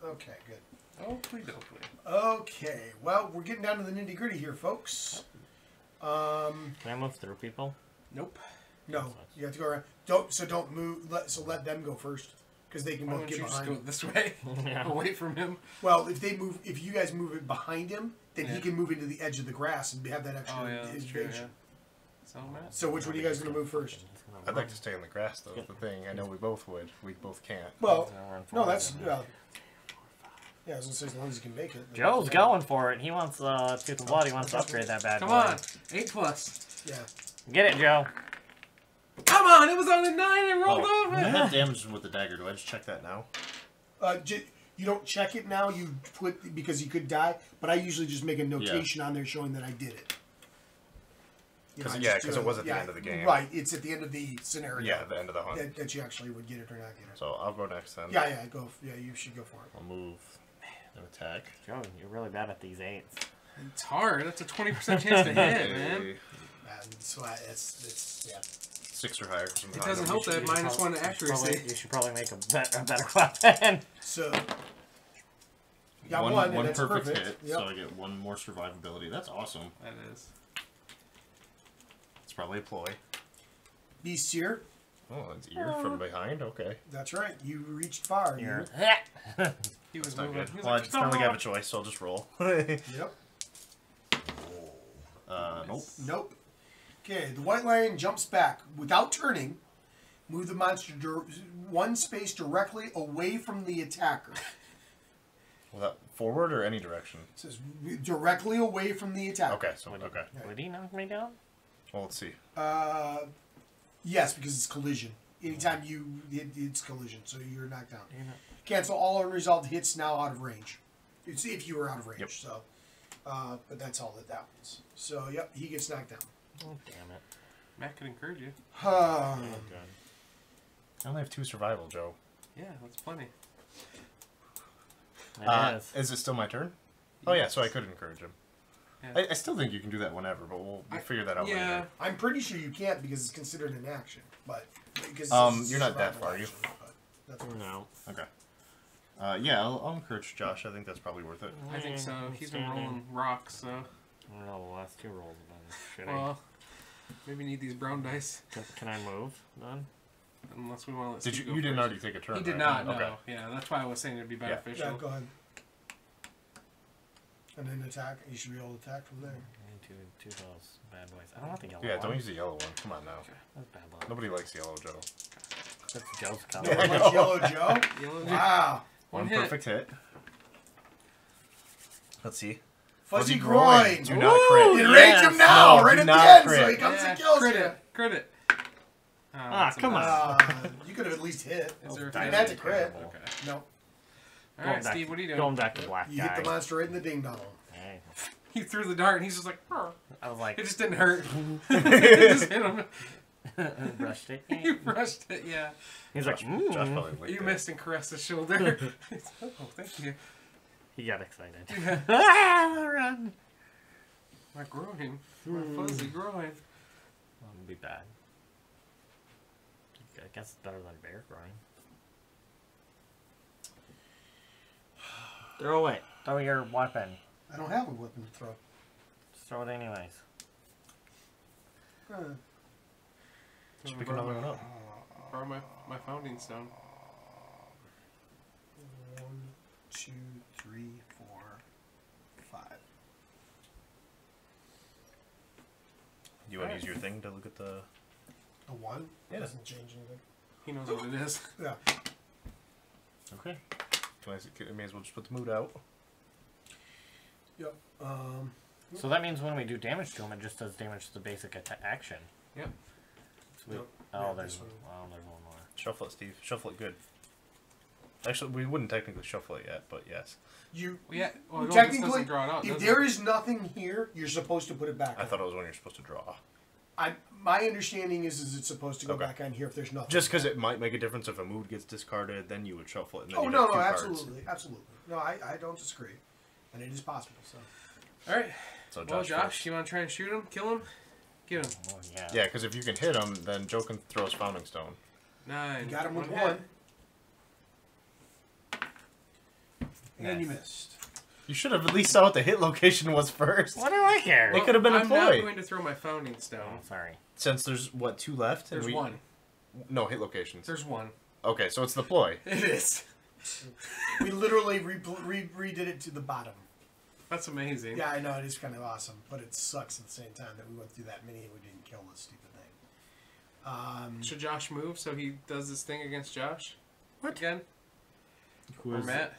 No. Okay, good. Oakley dokley. Okay, well, we're getting down to the nitty gritty here, folks. Can I move through people? Nope. No, you have to go around. Don't move. Let them go first, because they can Why both don't get you just behind. go this way, Yeah. away from him? Well, if you guys move it behind him, then Yeah. he can move into the edge of the grass and have that extra Oh yeah, that's true. Yeah. invasion. So Matt. So which one are you guys going to move first? I'd like to stay in the grass, though, is the thing. I know we both would. We both can't. Well, Run no, forward. that's yeah, I was going to say as long as you can make it. Joe's going for it. He wants Tooth and Blood. He wants to upgrade that bad Come boy. on, 8+. Yeah. Get it, Joe. Come on, it was on the 9 and rolled Oh, over. I have damage with the dagger. Do I just check that now? You don't check it now. You put because you could die. But I usually just make a notation on there showing that I did it. You 'Cause- might yeah, just 'cause do it was at the end of the game. Right, it's at the end of the scenario. Yeah, the end of the hunt. That you actually would get it or not get it. So I'll go next then. Yeah, go. Yeah, you should go for it. I'll move and attack. Joe, you're really bad at these 8s. It's hard. That's a 20% chance to hit, man. And so it's yeah. 6 or higher. It doesn't help that -1 accuracy. You should probably make a better weapon. So you got one, and one that's perfect, perfect. hit, Yep. so I get 1 more survivability. That's awesome. That is. It's probably a ploy. Beast here. Oh, it's ear from behind. Okay. That's right. You reached far. You're- He was That's not moving. good. He was Well, I like, just don't think I have a "Stop." choice, so I'll just roll. Yep. Nope. Nope. Okay, the white lion jumps back without turning. Move the monster 1 space directly away from the attacker. Was that forward or any direction? It says directly away from the attacker. Okay, so okay. Would he knock me down? Well, let's see. Yes, because it's collision. Anytime it's collision, so you're knocked down. Yeah. Cancel all unresolved hits now out of range. It's if you were out of range. Yep. So, but that's all that happens. So, yep, he gets knocked down. Oh, damn it. Matt could encourage you. Oh, God. I only have 2 survival, Joe. Yeah, that's plenty. It is. Is it still my turn? Oh yeah, so I could encourage him. Yeah. I still think you can do that whenever, but we'll figure that out Yeah. later. I'm pretty sure you can't because it's considered an action. But because You're not that far, are you? That's what No. Okay. Yeah, I'll encourage Josh. I think that's probably worth it. I think so. He's been rolling rocks, so. I don't know, the last 2 rolls have been shitty. Well, maybe need these brown dice. Can I move, then? Unless we want to let Did Steve you? go You didn't first. already take a turn. He did right? not, no. Okay. Yeah, that's why I was saying it'd be beneficial. Yeah, go ahead. And then attack. You should be able to attack from there. Two of those bad boys. I don't want the yellow Yeah, one. don't use the yellow one. Come on now. That's bad luck. Nobody likes yellow, Joe. That's Joe's No color. one likes Yellow Joe? Yellow- Wow. One hit. perfect hit. Let's see. Fuzzy groin. Do not crit. Enrage him now, No, right do at the not end, crit. so he comes Yeah, and kills crit you. it. Crit it. Oh, that's come on. embarrassing. You could have at least hit. Is there a You fail? had to crit. Okay. No. All right, Steve, what are you doing? Going back to black You guy. hit the monster right in the ding dong. Hey. He threw the dart, and he's just like, "Arr." I was like, It just didn't hurt. It just hit him. brushed it. You brushed it, yeah. He's like, Josh probably licked You it. missed and caressed his shoulder. Oh, thank you. He got excited. Yeah. Ah, run. My groin. My fuzzy groin. That'd be bad. I guess it's better than bear groin. Throw away. Throw your weapon. I don't have a weapon to throw. Just throw it anyways. Just pick another one up. Borrow my founding stone. 1, 2, 3, 4, 5. You want to use your thing to look at the... A 1? Yeah. Doesn't change anything. He knows what it is. Yeah. Okay. I may as well just put the mood out. Yep. So that means when we do damage to him, it just does damage to the basic action. Yep. Sweet. Yep. Oh, Yeah, there's this one. there's one more. Shuffle it, Steve. Shuffle it good. Actually, we wouldn't technically shuffle it yet, but yes. You Yeah. Well, it technically, doesn't draw it out, if does there it? is nothing here, you're supposed to put it back I on. thought it was when you're supposed to draw. My understanding is it's supposed to go Okay. back on here if there's nothing. Just because it might make a difference if a mood gets discarded, then you would shuffle it. And then Oh you'd no, have no, two cards. absolutely. No, I don't disagree, and it is possible. So All right. So Well, Josh, Josh, first. you want to try and shoot him? Kill him? Get him. Oh, yeah. Yeah, because if you can hit him, then Joe can throw his founding stone. 9. you got him with hit. 1, and you Nice. missed. You should have at least saw what the hit location was first. What do I care? It could have been a I'm not ploy. going to throw my founding stone. Oh, sorry. Since there's, what, 2 left? and There's we- one. No, hit locations. There's one. Okay, so it's the ploy. It is. We literally redid it to the bottom. That's amazing. Yeah, I know it is kind of awesome, but it sucks at the same time that we went through that many and we didn't kill this stupid thing. Should Josh move so he does this thing against Josh? What? Again? Who Or is Matt?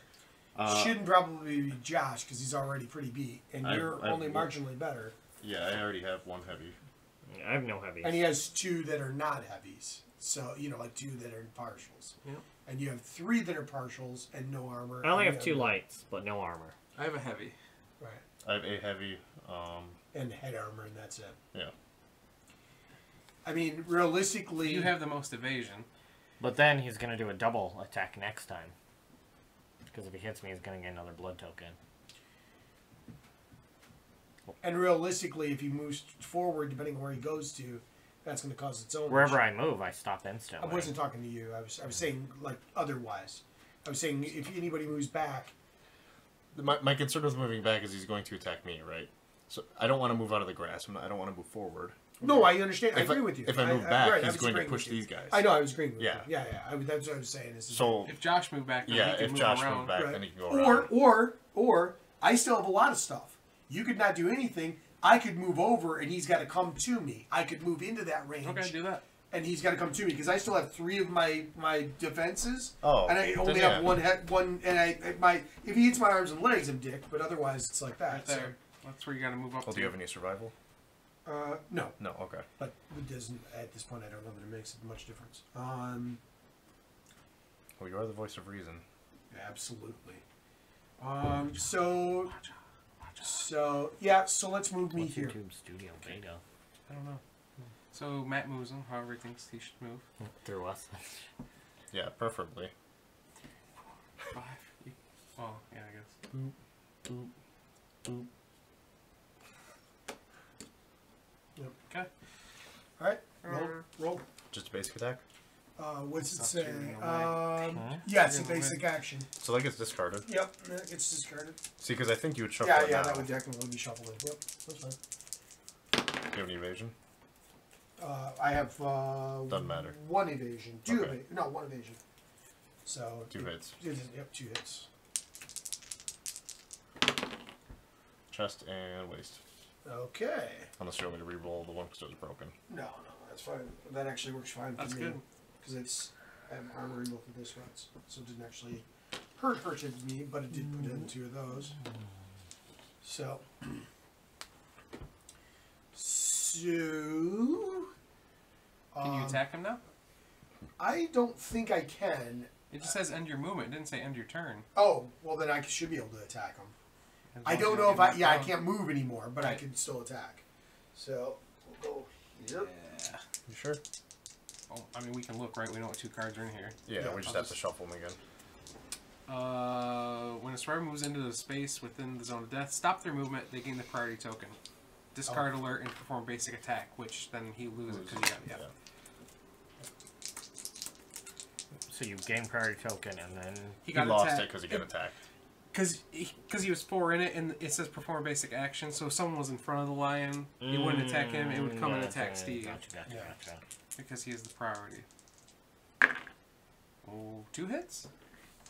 Shouldn't probably be Josh because he's already pretty beat, and you're I've- only marginally better. Yeah, I already have 1 heavy. I have no heavy. And he has 2 that are not heavies, so like 2 that are partials. Yep. And you have 3 that are partials and no armor. I only and have you 2 lights, but no armor. I have a heavy. Right. I have a heavy. And head armor, and that's it. Yeah. I mean, realistically, You have the most evasion. But then he's going to do a double attack next time. Because if he hits me, he's going to get another blood token. and realistically, if he moves forward, depending on where he goes to, that's going to cause its own. Wherever I move, I stop instantly. I wasn't talking to you. I was saying like otherwise. I was saying if anybody moves back. My concern with moving back is he's going to attack me, right? So I don't want to move out of the grass. I don't want to move forward. No, I understand. I If agree with you. If I move back, right, I he's was going to agreeing push with you. these guys. I know. I was agreeing with Yeah. you. Yeah. That's what I was saying. Is So If Josh moved back, then he yeah, could if move Josh around. moved back, right. then he can go around. or I still have a lot of stuff. You could not do anything. I could move over, and he's got to come to me. I could move into that range. Okay, do that. And he's got to come to me because I still have 3 of my defenses. Oh, and I only then have yeah. one. And if he hits my arms and legs, I'm dick. But otherwise, it's like that. Right there. That's where you got to move up Well, to. do you have any survival? No, No. Okay. but it doesn't. At this point, I don't know that it makes much difference. Well, you are the voice of reason. Absolutely. So yeah. So let's move me What's here. YouTube Studio Beta? I don't know. So Matt moves him however he thinks he should move. Through us. Yeah, preferably. 5. Well, yeah, I guess. Boop, boop. Okay. All right. Roll. Just a basic attack. What's it Stop say? shooting away. Yeah, it's a Shooting away. basic action. So that gets discarded. Yep, that gets discarded. See, because I think you would shuffle Yeah, it yeah, now. that would definitely be shuffled in. Yep, that's fine. Do you have any evasion? I have Doesn't matter. 1 evasion. Okay. No, 1 evasion. So 2 hits. Yep, 2 hits. Chest and waist. Okay. Unless you want me to re-roll the one because it was broken. No, that's fine. That actually works fine That's for me. good. Because I have armor in both of this ones, so it didn't actually hurt me, but it did put in 2 of those. So. Can you attack him now? I don't think I can. It just says end your movement. It didn't say end your turn. Oh, well then I should be able to attack him. As I long as don't you know if get I. Yeah, I knocked can't move anymore, but I Right. can still attack. So we'll go here. down. Yeah. You sure? Oh, I mean, we can look, right? We know what 2 cards are in here. Yeah, Yeah, we just I'll have to just- shuffle them again. When a survivor moves into the space within the zone of death, stop their movement. They gain the priority token. Discard alert and perform basic attack, which then he loses because you got Yeah. So you gain priority token and then... He He got lost attacked. it because he got attacked. Because he was 4 in it, and it says perform basic action. So if someone was in front of the lion, he wouldn't attack him. It would come and Gotcha, attack Steve Gotcha. Yeah. because he is the priority. Oh, 2 hits,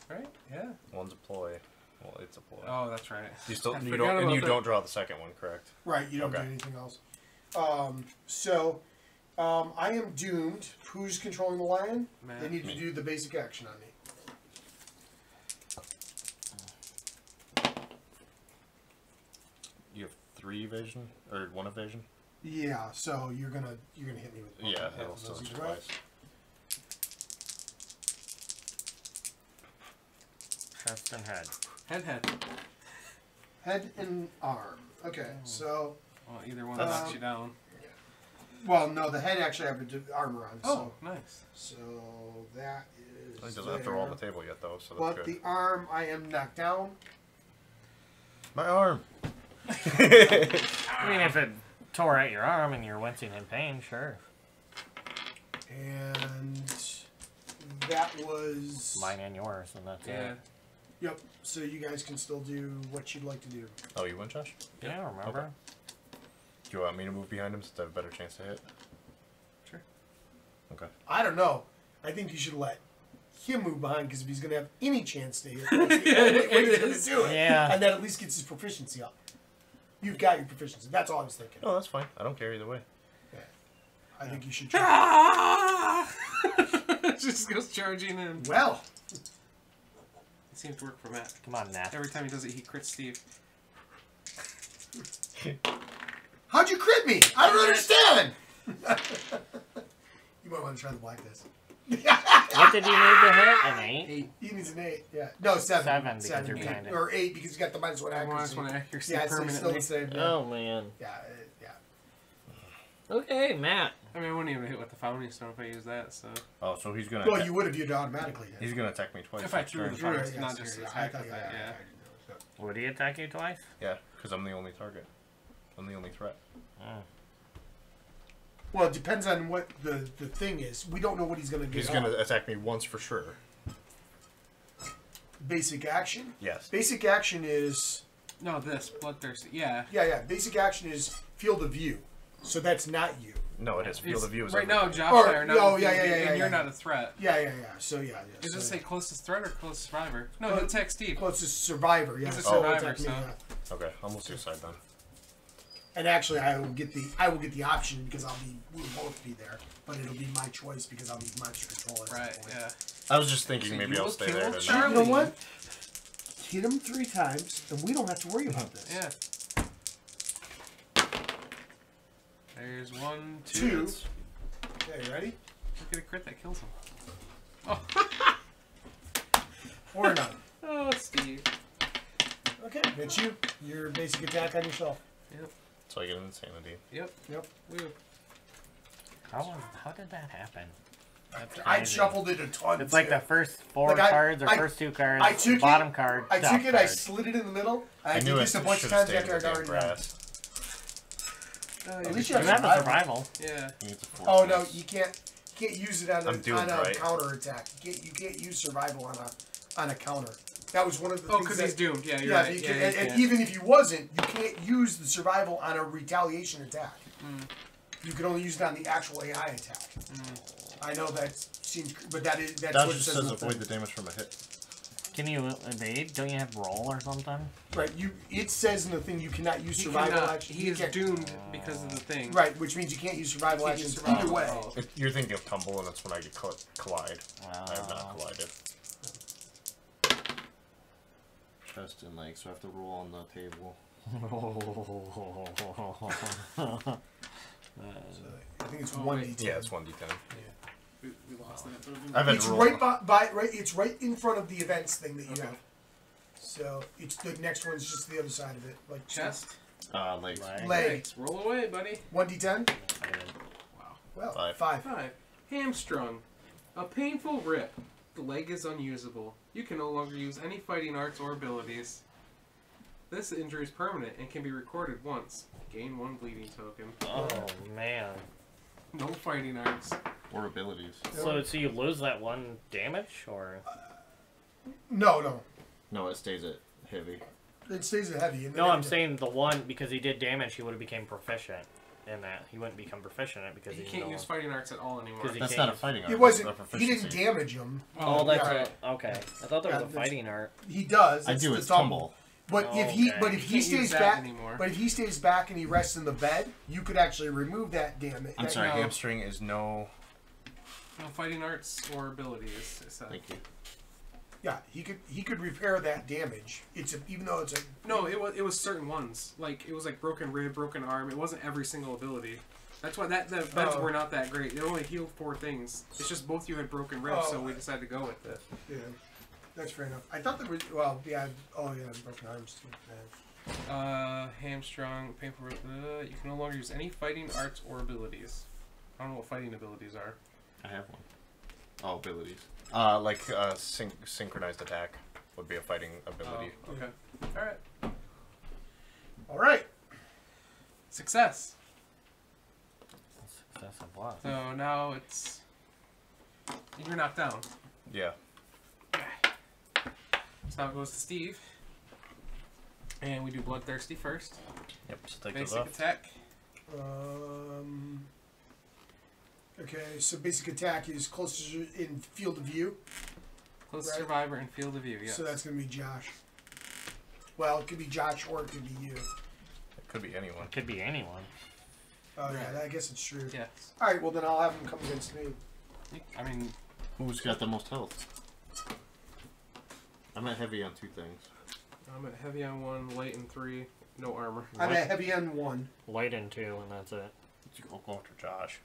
right? Yeah. One's a ploy. Well, it's a ploy. Oh, that's right. You still I you forgot don't and about you that. don't draw the second one, correct? Right, you don't Okay. do anything else. I am doomed. Who's controlling the lion? Matt. They need to Me. do the basic action on me. You have 3 evasion or 1 evasion. Yeah, so you're gonna hit me with Yeah, half it'll of still those, hit right? twice. Chest and head. Head. Head and arm. Okay, so Well, either one knocks you down. well, no, the head actually have armor on. Oh, nice. so that is. He doesn't have to roll on the there. table yet, though, so that's But good. the arm, I am knocked down. My arm. I mean, if it tore out your arm and you're wincing in pain, sure. And that was. Mine and yours, and that's Yeah. it. Yep. So you guys can still do what you'd like to do. Oh, you win, Josh? Yeah, remember? Okay. Do you want me to move behind him since I have a better chance to hit? Sure. Okay. I don't know. I think you should let him move behind because if he's going to have any chance to hit, that's the only way he's going to do it. Yeah. And that at least gets his proficiency up. You've got your proficiency. That's all I was thinking. Oh, that's fine. I don't care either way. Yeah. I think you should try. Ah! Just goes charging in. Well, It seems to work for Matt. Come on, Nat. Every time he does it, he crits Steve. how'd you crit me? I don't understand. You might want to try the black dice. What did you need to hit? An 8? 8. He needs an 8. Yeah. No, 7. 7 because you're behind it. Or 8 because you got the -1 accuracy. Minus 1 accuracy Yeah, it's still permanently. the same. Yeah. Oh, man. Yeah. Yeah. Okay, Matt. I mean, I wouldn't even hit with the Founding Stone if I use that, so... Oh, so he's gonna. Well, you would have viewed it automatically. He's gonna attack me twice. If I next threw turn. the Founding Stone, not just attack with that, yeah. Would he attack you twice? Yeah, because I'm the only target. I'm the only threat. Oh. Well, it depends on what the thing is. We don't know what he's going to do. He's gonna attack me once for sure. Basic action? Yes. Basic action is... No, this. Bloodthirsty. Yeah. Yeah. Basic action is field of view. So that's not you. No, it is. Field of view is right now, everything. Josh Or- and I are not oh, in yeah, field of yeah, view, yeah, and you're yeah. not a threat. Yeah. So, yeah. Does so it say closest threat or closest survivor? No, he'll attack Steve. closest survivor, yeah. He's a So survivor, attack me, so- yeah. Okay, I'll move to your side then. And actually, I will get the option because we'll both be there, but it'll be my choice because I'll be monster control at Right, that point. yeah. I was just thinking So maybe you I'll will stay kill there. Then. Charlie. You know what? Hit him 3 times, and we don't have to worry about this. Yeah. There's 1, 2. 2. Okay, ready? Look at a crit that kills him. Oh, Or none. oh Steve. Okay, that's you. Your basic attack on yourself. Yep. So I get an insanity. Yep. Woo. How did that happen? That's I crazy. shuffled it a ton. It's like too. the first 4 Like, cards or I- first 2 cards, I took bottom it, card, I top took it, I card. slid it in the middle. I knew did it this a bunch of should times stay after in I'd the already done it. grass. At least You you have the survival. Yeah. He needs a 4. Oh no, you can't use it on I'm a doomed, right? counter attack. You can't use survival on a counter. That was one of the Oh, things. because he's doomed. Yeah, you're Yeah, right. you Yeah, can, you and can't. even if he wasn't, you can't use the survival on a retaliation attack. You can only use it on the actual AI attack. I know that seems, but that's That what it just says. says in the avoid thing. the damage from a hit. Can you evade? Don't you have roll or something? Right, it says in the thing you cannot use He survival cannot- action. He You is can't- doomed because of the thing. Right, which means you can't use survival Can't use actions survival either way. at all. You're thinking of tumble, and that's when I get collide. I have not collided. Chest and legs, so I have to roll on the table. So, I think it's Oh, 1d10. Yeah, it's 1d10. We lost that. I've had It's to roll. right it's right in front of the events thing that you have. So it's the next one's just the other side of it, like Chest. Legs. Right. leg. Roll away, buddy. 1d10. Wow. Well, 5. 5. Hamstrung. A painful rip. The leg is unusable. You can no longer use any fighting arts or abilities. This injury is permanent and can be recorded once. Gain 1 bleeding token. Oh man. No fighting arts. Or abilities. So you lose that 1 damage, or No. No, it stays at heavy. It stays a heavy. And then no? I'm it- saying the 1 because he did damage. He would have became proficient in that. He wouldn't become proficient in it because He he can't use fighting arts at all anymore. 'Cause he That's can't not a use- fighting art. It wasn't. That's a He didn't proficiency. damage him. Oh, that's yeah. okay. I thought there was Yeah, a fighting art. He does. I It's do the it tumble. But Oh, if he okay. but if he Can't use stays that back anymore. but if he stays back and he rests in the bed, you could actually remove that damage. I'm sorry, No. hamstring is no. No fighting arts or abilities. It said. Thank you. Yeah, he could repair that damage. Even though it's a No, it was certain ones. Like it was like broken rib, broken arm. It wasn't every single ability. That's why the beds Oh. were not that great. They only healed 4 things. It's just both you had broken ribs, Oh. so we decided to go with it. yeah. That's fair enough. I thought there was broken arms too. Yeah. Hamstrung, painful rib. You can no longer use any fighting arts or abilities. I don't know what fighting abilities are. I have one. Oh, abilities. Synchronized attack would be a fighting ability. Oh, okay. All right. All right. Success. Success of what? So now it's you're knocked down. Yeah. So now it goes to Steve. And we do bloodthirsty first. Yep. So take those Basic off. attack. Okay, so basic attack is closest in field of view. Close Right. survivor and field of view, yes. So that's going to be Josh. Well, it could be Josh or it could be you. It could be anyone. Could be anyone. Oh, yeah, I guess it's true. Yes. All right, well, then I'll have him come against me. I mean, Who's got the most health? I'm at heavy on 2 things. I'm at heavy on 1, light in 3, no armor. I'm at heavy on 1. Light in 2, and that's it. Go after Josh.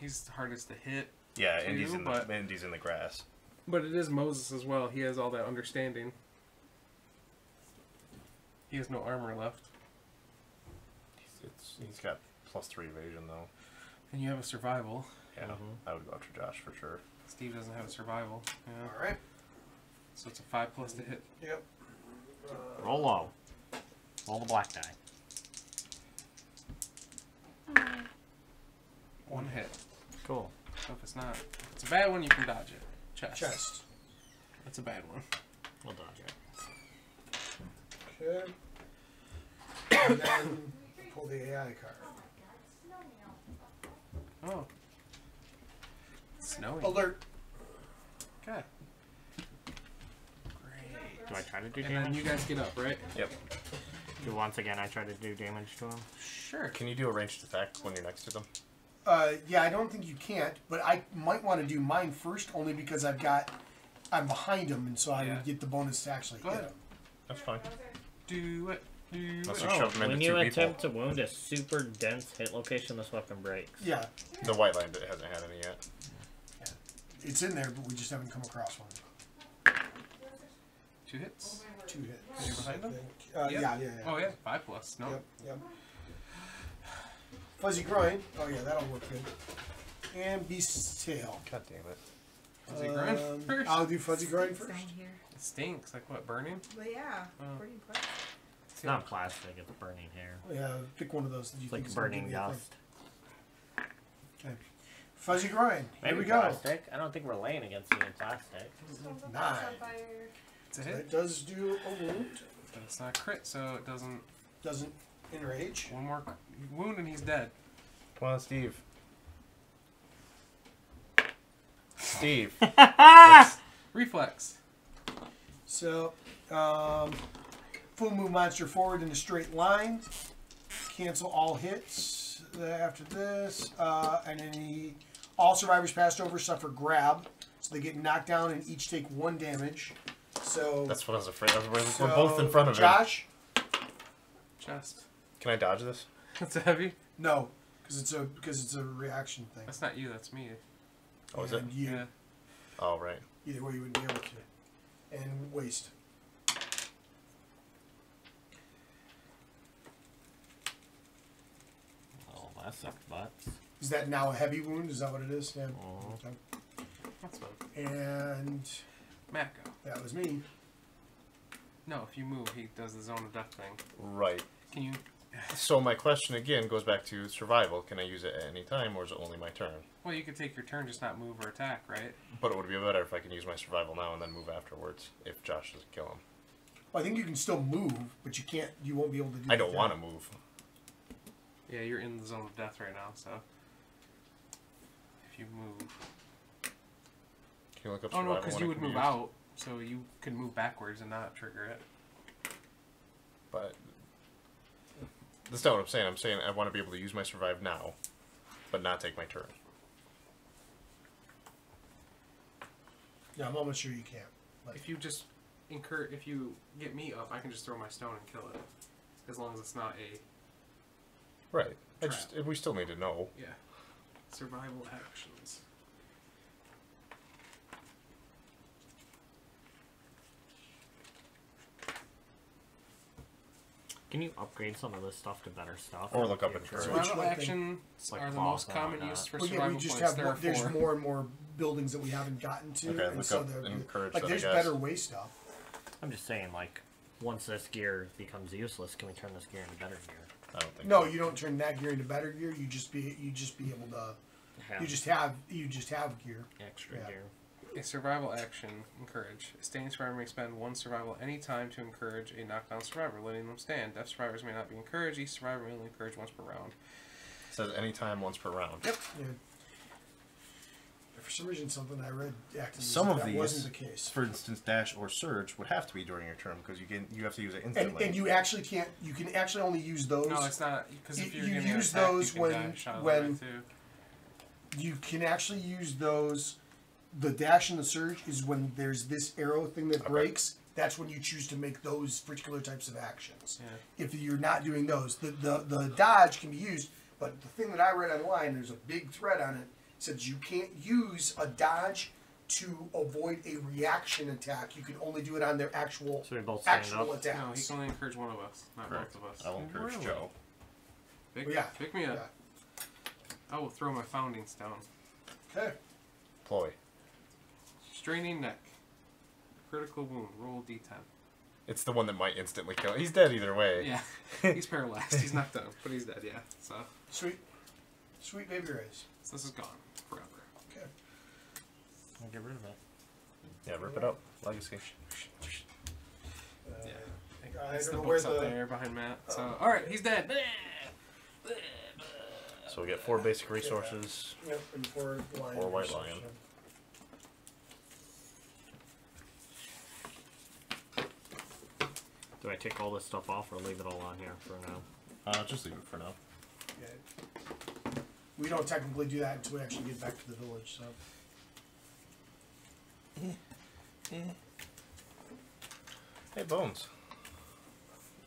He's the hardest to hit. Yeah, To Indy's you, in but- the Indy's in the grass. But it is Moses as well. He has all that understanding. He has no armor left. He's got +3 evasion though. And you have a survival. Yeah, I would go after Josh for sure. Steve doesn't have a survival. Yeah. All right. So it's a 5+ to hit. Yep. Roll low. Roll the black die. 1 hit. Cool. So if it's a bad one, you can dodge it. Chest. That's a bad one. We'll dodge it. Okay. And then pull the AI card. Oh. It's snowing. Alert. Okay. Great. Do I try to do And then damage? you guys get up, right? Yep. Do once again I try to do damage to him? Sure. Can you do a ranged attack when you're next to them? Yeah, I don't think you can't, but I might want to do mine first, only because I'm behind him, and so I would get the bonus to actually Go hit ahead. him. That's fine. Do it. Do Unless it. you shove them When into you 2 attempt people. to wound a super dense hit location, this weapon breaks. Yeah, The white line hasn't had any yet. it's in there, but we just haven't come across one. 2 hits. 2 hits. Are you behind them? Yep. Yep. Yeah. Oh yeah, 5+. No. Yep. Fuzzy groin. Oh yeah, that'll work good. And beast's tail. God damn it. Fuzzy groin first. I'll do fuzzy groin first. Down here. It stinks. Like what? Burning? Well, yeah. Oh. Burning plastic. It's not plastic, it's burning hair. Yeah, pick one of those that you It's think like is gonna give burning me a thing. dust. Okay. Fuzzy groin. Maybe Here we go. plastic. I don't think we're laying against any plastic. 9. It's a So hit. it does do a wound. But it's not crit, so it doesn't. Doesn't enrage. One more wound and he's dead. Come on, Steve. Steve. Reflex. So, full move monster forward in a straight line. Cancel all hits after this. And then all survivors passed over suffer grab. So they get knocked down and each take 1 damage. So That's what I was afraid of. We're both in front of him. Josh? Chest. Can I dodge this? That's a heavy. No, because it's a reaction thing. That's not you. That's me. Oh, is it? And you, Yeah. Oh, right. either way, you wouldn't be able to. And waste. Oh, that sucked butts. Is that now a heavy wound? Is that what it is? Yeah. Mhm. Okay. That's fine. And Matt, go. that was me. No, if you move, he does the zone of death thing. Right. Can you? So my question again goes back to survival. Can I use it at any time, or is it only my turn? Well, you could take your turn, just not move or attack, right? But it would be better if I can use my survival now and then move afterwards, if Josh doesn't kill him. Well, I think you can still move, but you can't. You won't be able to do. I don't want to move. Yeah, you're in the zone of death right now, so if you move. Can you look up Oh survival? no, because when you it would can be move used? out, so you could move backwards and not trigger it. But that's not what I'm saying. I'm saying I want to be able to use my survive now, but not take my turn. Yeah, I'm almost sure you can't. Like, If you just if you get me up, I can just throw my stone and kill it, as long as it's not a Right. Trap. We still need to know. yeah. Survival actions. Can you upgrade some of this stuff to better stuff? Or look up in Future? Courage. Which Survival one thing? actions Like are the claws most and common whatnot. used for well, yeah, survival we just points. have There more, are there's 4. more and more buildings that we haven't gotten to, Okay, and look so up they're in Courage like then, I there's guess. better way stuff. I'm just saying, like, once this gear becomes useless, can we turn this gear into better gear? I don't think No, so. you don't turn that gear into better gear. You just be able to. Have You just have gear. extra yeah. gear. A survival action, encourage. A staying survivor may spend 1 survival any time to encourage a knockdown survivor, letting them stand. Deaf survivors may not be encouraged. Each survivor may only encourage once per round. It says anytime, once per round. Yep. Yeah. For some reason, something I read acted as Some if of that these, wasn't the case. for instance, dash or surge, would have to be during your turn because you have to use it instantly. And you actually can't. You can actually only use those. No, it's not, because if You- you're you getting use attacked, those you can when- dash out of when- the way, too. You can actually use those. The dash and the surge is when there's this arrow thing that Okay. breaks. That's when you choose to make those particular types of actions. Yeah. If you're not doing those, the dodge can be used. But the thing that I read online, there's a big thread on it, says you can't use a dodge to avoid a reaction attack. You can only do it on their actual So we both stand actual up? No, he attacks. can only encourage one of us, not Correct. both of us. I will encourage Really? Joe. Pick, Well, yeah. pick me up. Yeah. I will throw my founding stone. Okay. Ploy. Straining neck. Critical wound. Roll D10. It's the one that might instantly kill him. He's dead either way. Yeah. He's paralyzed. He's knocked out, but he's dead, yeah. So Sweet. Sweet baby rays. this is gone forever. Okay. I'll get rid of it. Yeah, rip it up. Legacy. Yeah. I It's don't the know where books up the... there behind Matt. So alright, he's dead. So we get 4 basic resources. Yep, and 4 lion. 4 white resources. lion. Do I take all this stuff off or leave it all on here for now? Just leave it for now. Yeah. We don't technically do that until we actually get back to the village, so... Hey, Bones.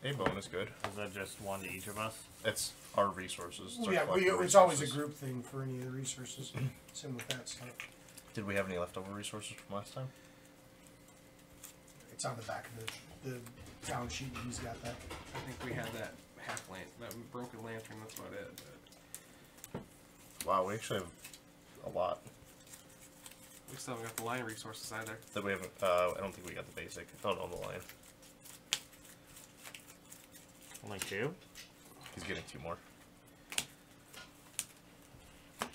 A bone is good. Is that just one to each of us? It's our resources. It's, Well, yeah, collective it's always a resources. group thing for any of the resources. Same with that stuff. Did we have any leftover resources from last time? It's on the back of the town sheet. He's got that. I think we had that half lamp, that broken lantern, that's about it. But Wow, we actually have a lot. we still haven't got the lion resources either. That we haven't. I don't think we got the basic. Oh no, the lion. Only 2? He's getting 2 more. Come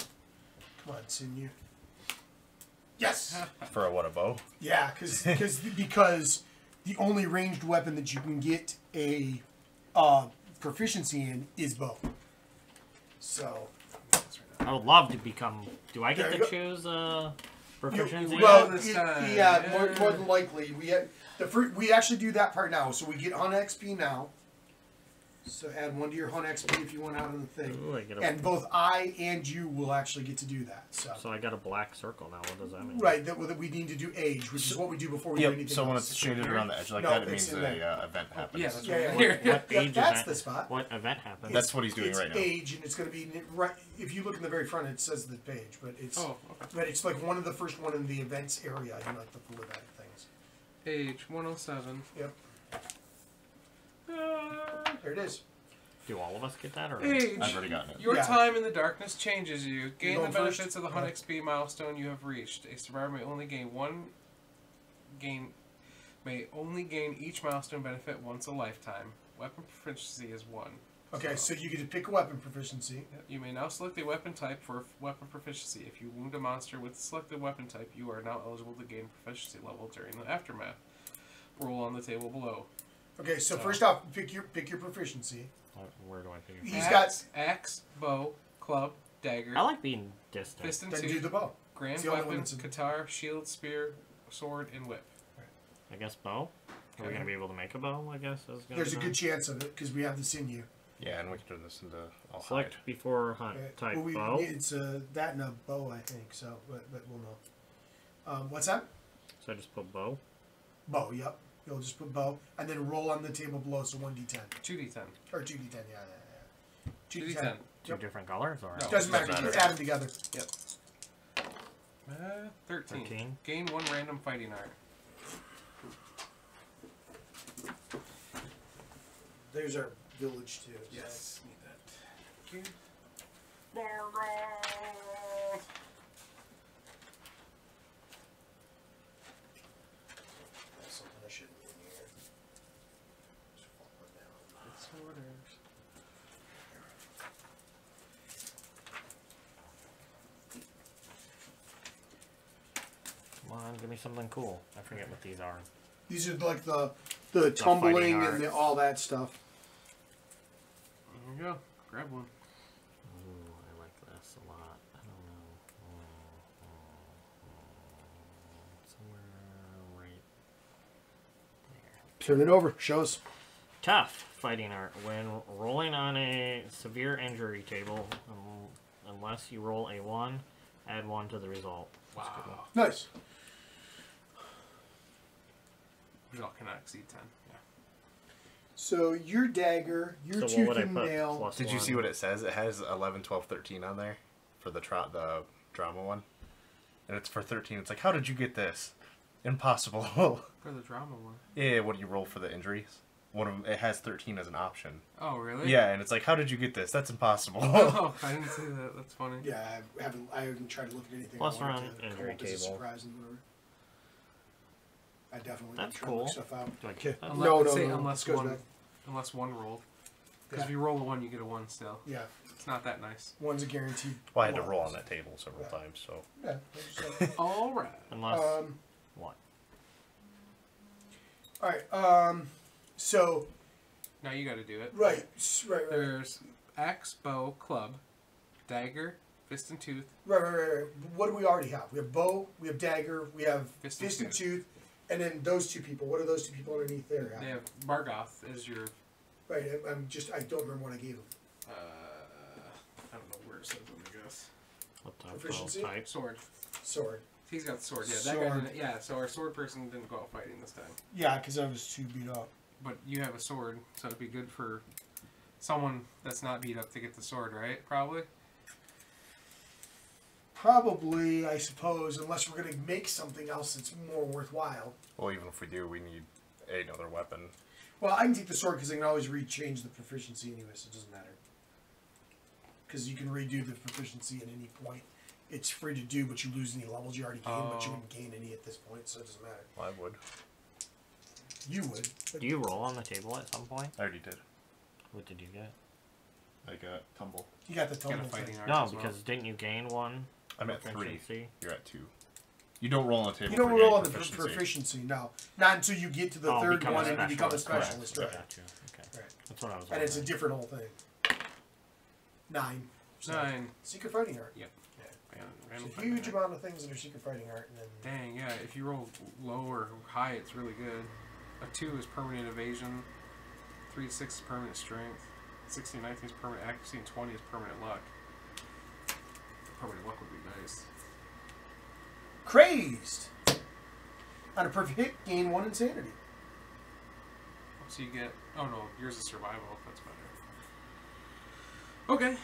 on, sinew. Yes. For a what, a bow? Yeah, because the only ranged weapon that you can get a proficiency in is bow. So. I would love to become. Do I get There to you choose proficiency? Well, this time. yeah, more than likely we actually do that part now. So we get hunt XP now. So add 1 to your hunt XP if you want out of the thing. Ooh, I get a, And both I and you will actually get to do that. so I got a black circle now. What does that mean? Right, that we need to do age, which is what we do before we do Yep. anything So when else. it's shaded around the edge like No, that, it it's means in a there. event happens. Yeah, that's Yeah, right yeah. here. What Yeah, age that's event? the spot. What event happened? That's what he's doing it's right now. age, and it's going to be right. If you look in the very front, it says the page, but it's Oh, okay. but it's like one of the first one in the events area. You like the fluid things. Age 107. Yep, there it is. Do all of us get that or? Age. I've already gotten it. Your Yeah. time in the darkness changes you. Gain the going first? benefits of the Hunt Okay. XP milestone you have reached. A survivor may only gain each milestone benefit once a lifetime. Weapon proficiency is 1. Okay, so you get to pick a weapon proficiency. You may now select a weapon type for weapon proficiency. If you wound a monster with the selected weapon type, you are now eligible to gain proficiency level during the aftermath. Roll on the table below. Okay, so first off, pick your proficiency. Where do I pick it? He's Axe, axe, bow, club, dagger, I like being distant. fist and Then do tooth, the bow. grand It's the only one weapon, that's in- guitar, shield, spear, sword, and whip. I guess bow. Are we Okay. gonna be able to make a bow? I guess is gonna There's be a done. good chance of it because we have the sinew. Yeah, and we can turn this into all Select hide. before hunt Okay. type Well, bow. it's that and a bow, I think. So, but we'll know. What's that? So I just put bow. Bow. Yep. You'll just put bow and then roll on the table below. So 1d10 2d10. or 2d10. Yeah. 2d10. Two Yep. different colors or? No. Doesn't matter. Doesn't You matter. add them together. Yep. 13. 13. Gain 1 random fighting art. There's our village too. so- Yes. Need that. Thank you. That's something I shouldn't be in here. Just flop it down. Disorders. Come on, give me something cool. I forget what these are. These are like the tumbling fighting and all that stuff. There we go. Grab one. Ooh, I like this a lot. I don't know. Somewhere right there. Turn it over. Show us. Tough fighting art. When rolling on a severe injury table, unless you roll a 1, add 1 to the result. That's a good one. Wow. Nice. We all can exceed 10. Yeah. So your dagger, your So what tooth would I and put? nail. Plus Did you 1? see what it says? It has 11, 12, 13 on there for the drama one. And it's for 13. It's like, how did you get this? Impossible. For the drama one. Yeah, what do you roll for the injuries? one of it has 13 as an option. Oh, really? Yeah, and it's like, how did you get this? That's impossible. Oh, I didn't see that. That's funny. Yeah, I haven't tried to look at anything. Plus I wanted run to come injury up as a table. surprise and whatever. I definitely That's try to look cool. stuff out. Do I Okay. keep that? No, Let's no, say no. unless This goes one, back. unless one rolled. Because Yeah. if you roll a 1, you get a 1 still. Yeah, It's not that nice. one's a guaranteed. Well, I had to one. roll on that table several Yeah. times, so. Yeah. that's just- All right. Unless what? all right. So Now you got to do it. right. There's axe, bow, club, dagger, fist and tooth. Right. What do we already have? We have bow, we have dagger, we have Fist fist and and tooth, and then those two people. What are those two people underneath there? They have Bargoth as your. Right. I don't remember what I gave them. I don't know where it says them, I guess. What type Proficiency? of type? Sword. Sword. He's got the sword. Yeah, that Sword. guy didn't. Yeah, so our sword person didn't go out fighting this time. Yeah, because I was too beat up. But you have a sword, so it'd be good for someone that's not beat up to get the sword, right? Probably. Probably, I suppose, unless we're going to make something else that's more worthwhile. Well, even if we do, we need another weapon. Well, I can take the sword because I can always rechange the proficiency anyway, so it doesn't matter. Because you can redo the proficiency at any point. It's free to do, but you lose any levels you already gained, but you wouldn't gain any at this point, so it doesn't matter. Well, I would. You would. But Do you roll on the table at some point? I already did. What did you get? I got tumble. you got the Got a tumble fighting thing. art No, as well. because didn't you gain one? I'm at 3. Proficiency? You're at 2. You don't roll on the table. You don't for roll gaining on the proficiency, no. Not until you get to the Oh, third become one a and you become a specialist. specialist, right? Gotcha. Okay. Right. That's what I was And it's a wondering. different whole thing. 9. So, 9. Secret fighting art. Yep. Yeah. Random It's a huge fighting amount of things that are secret fighting art, and then Dang, yeah. If you roll low or high, it's really good. A 2 is permanent evasion. 3 to 6 is permanent strength. 16 19 is permanent accuracy, and 20 is permanent luck. Permanent luck would be nice. crazed. On a perfect hit, gain 1 insanity. So you get. Oh no, yours is survival. That's better. Okay.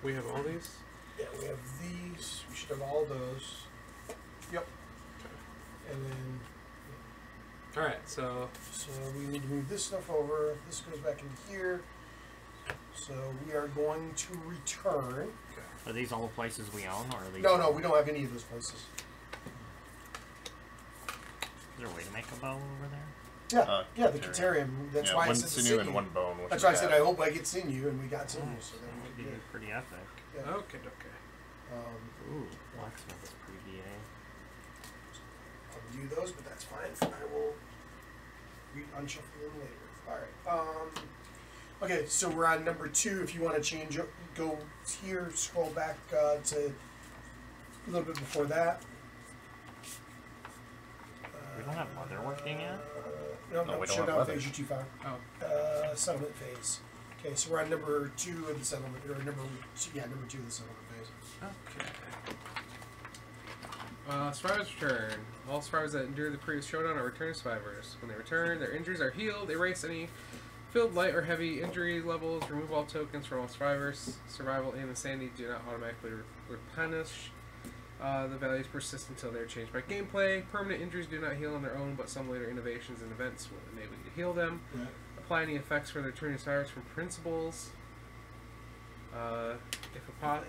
We have all these. Yeah, we have these. We should have all those. Yep. And then, All right. So so we need to move this stuff over. This goes back into here. So we are going to return. Are these all the places we own, or are these? No, we don't have any of those places. Is there a way to make a bow over there? Yeah, the Caterium. That's why I one said the sinew and sinew. one bone. Which That's is why I said bad. I hope I get sinew, and we got sinew, so That then would we be get pretty epic. yeah. okay. Ooh, blacksmith is pretty BA. I'll do those, but that's fine. I will unshuffle them later. Alright. Okay, so we're on number 2. If you want to change, go here, scroll back to a little bit before that. We don't have leatherworking yet? No, we don't shut have down leather. phase, you're too far. Oh. Settlement phase. Okay, so we're on number 2 of the settlement, or number 2 of the settlement phase. Okay. Survivors return. All survivors that endure the previous showdown are returned survivors. When they return, their injuries are healed. Erase any filled light or heavy injury levels. Remove all tokens from all survivors. Survival and insanity do not automatically replenish. The values persist until they are changed by gameplay. Permanent injuries do not heal on their own, but some later innovations and events will enable you to heal them. Yeah. Apply any effects for the returning survivors from principles.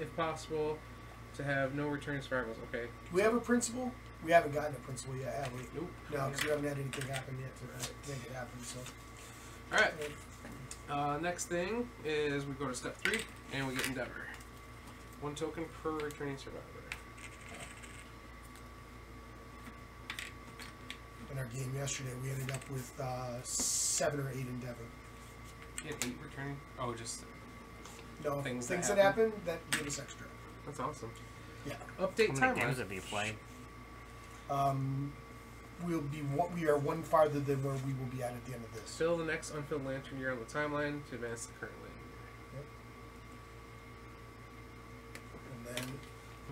If possible, to have no returning survivors. Okay. Do we have a principal? We haven't gotten a principal yet, have we? Nope. No, because we haven't had anything happen yet to make it happen, so. Alright. Next thing is we go to step 3 and we get Endeavor. 1 token per returning survivor. In our game yesterday, we ended up with 7 or 8 Endeavor. You had 8 returning? Oh, just. No, Things things that that happen that give us extra. That's awesome. Yeah. Update How many timeline. games have you played? We are 1 farther than where we will be at the end of this. Fill the next unfilled lantern year on the timeline to advance the current lane. And then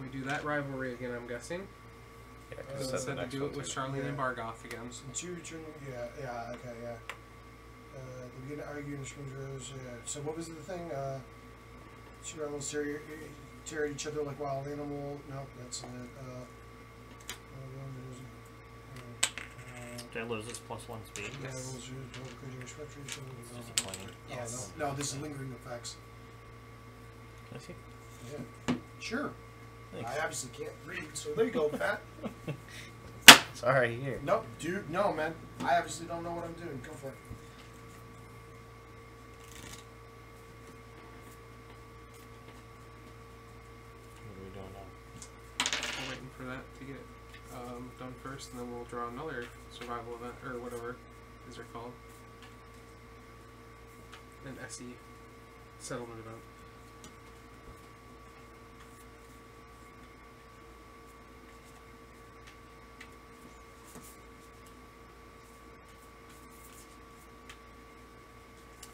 We do that rivalry again, I'm guessing. Yeah, 'cause Uh, it said Said the to next do one it with too. Charlene and Yeah. Bargoth again. some okay, yeah. They begin to argue and swing throws. So what was the thing? Two rebels tear at each other like wild animal. No, that's it. That loses +1 speed. Yes. Yes. No, this is lingering effects. I see. Yeah. Sure. Thanks. I obviously can't read, so there you go, Pat. Sorry, here. Nope, dude. No, man. I obviously don't know what I'm doing. Go for it. What are we doing now? We're waiting for that to get done first, and then we'll draw another survival event, or whatever these are called. An SE settlement event.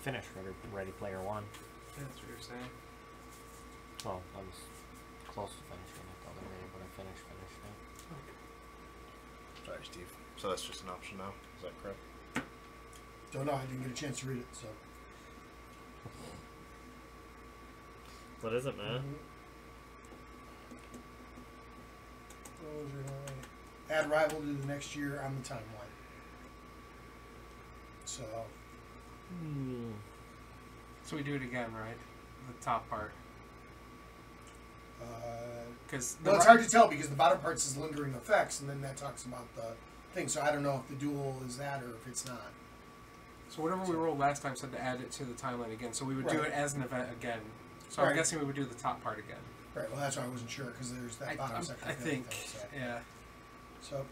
Finish Ready Player One. Yeah, that's what you're saying. Well, I was close to finishing it the other day, but I finished it. Sorry, Steve. So that's just an option now. Is that correct? Don't know. I didn't get a chance to read it, so. What is it, man? Add rival to the next year on the timeline. So. So we do it again, right? The top part. Because Well, it's hard to tell because the bottom part says lingering effects, and then that talks about the thing. So I don't know if the duel is that or if it's not. So whatever we rolled last time said to add it to the timeline again. So we would do Right. it as an event again. So Right. I'm guessing we would do the top part again. Right. Well, that's why I wasn't sure because there's that bottom section. I of think. everything, so. Yeah. So.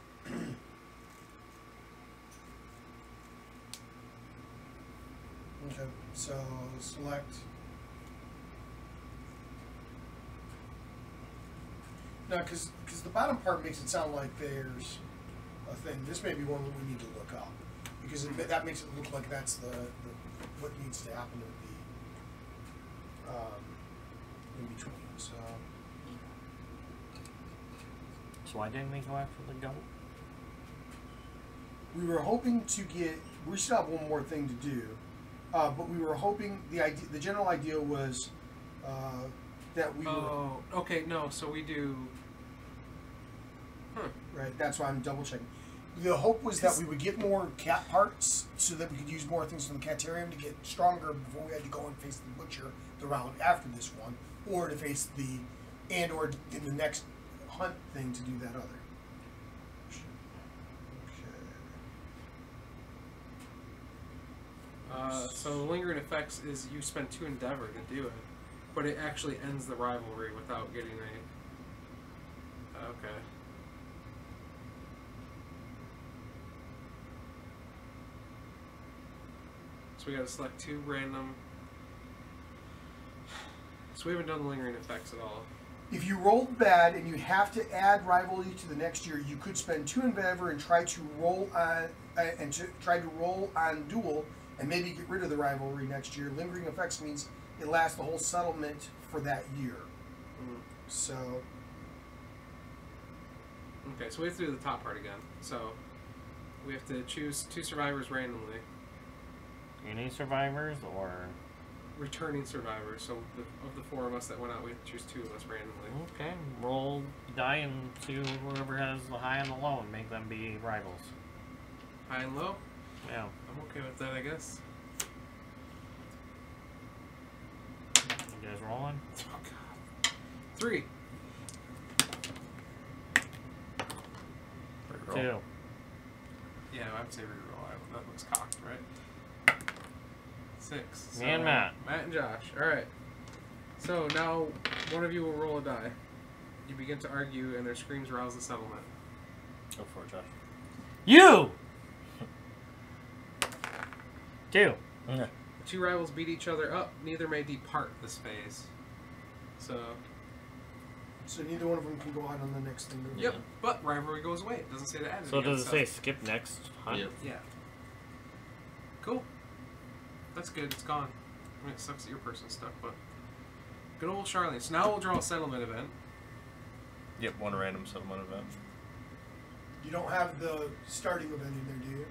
Okay. So select. No, because the bottom part makes it sound like there's a thing. This may be one that we need to look up because that makes it look like that's the what needs to happen with the in between. So why didn't we go after the goat? We were hoping to get. We still have one more thing to do, but we were hoping the general idea was that we were Oh, okay. No, so we do. right. That's why I'm double checking. The hope was that we would get more cat parts so that we could use more things from the catarium to get stronger before we had to go and face the butcher the round after this one, or to face or in the next hunt thing to do that other. So the lingering effects is you spend 2 endeavor to do it, but it actually ends the rivalry without getting a. Okay. So we got to select 2 random. So we haven't done the lingering effects at all. If you rolled bad and you have to add rivalry to the next year, you could spend 2 endeavor and try to roll on duel and maybe get rid of the rivalry next year. Lingering effects means it lasts the whole settlement for that year. So. Okay, so we have to do the top part again. So we have to choose 2 survivors randomly. Any survivors or? Returning survivors. So of the 4 of us that went out, we have to choose 2 of us randomly. Okay, roll die and see whoever has the high and the low and make them be rivals. High and low? Yeah. I'm okay with that, I guess. You guys rolling? Oh, God. 3. 2. Yeah, I would say reroll. That looks cocked, right? 6. Me and Matt. Matt and Josh. Alright. So now one of you will roll a die. You begin to argue, and their screams rouse the settlement. Go for it, Josh. You! 2. Yeah. The 2 rivals beat each other up. Neither may depart this phase. So neither one of them can go out on the next thing. yep, but rivalry goes away. It doesn't say to add it So again, does it say skip next hunt? Yep. Yeah. Cool. That's good. It's gone. I mean, it sucks that your person's stuck, but good old Charlene. So now we'll draw a settlement event. Yep, 1 random settlement event. You don't have the starting event in there, do you?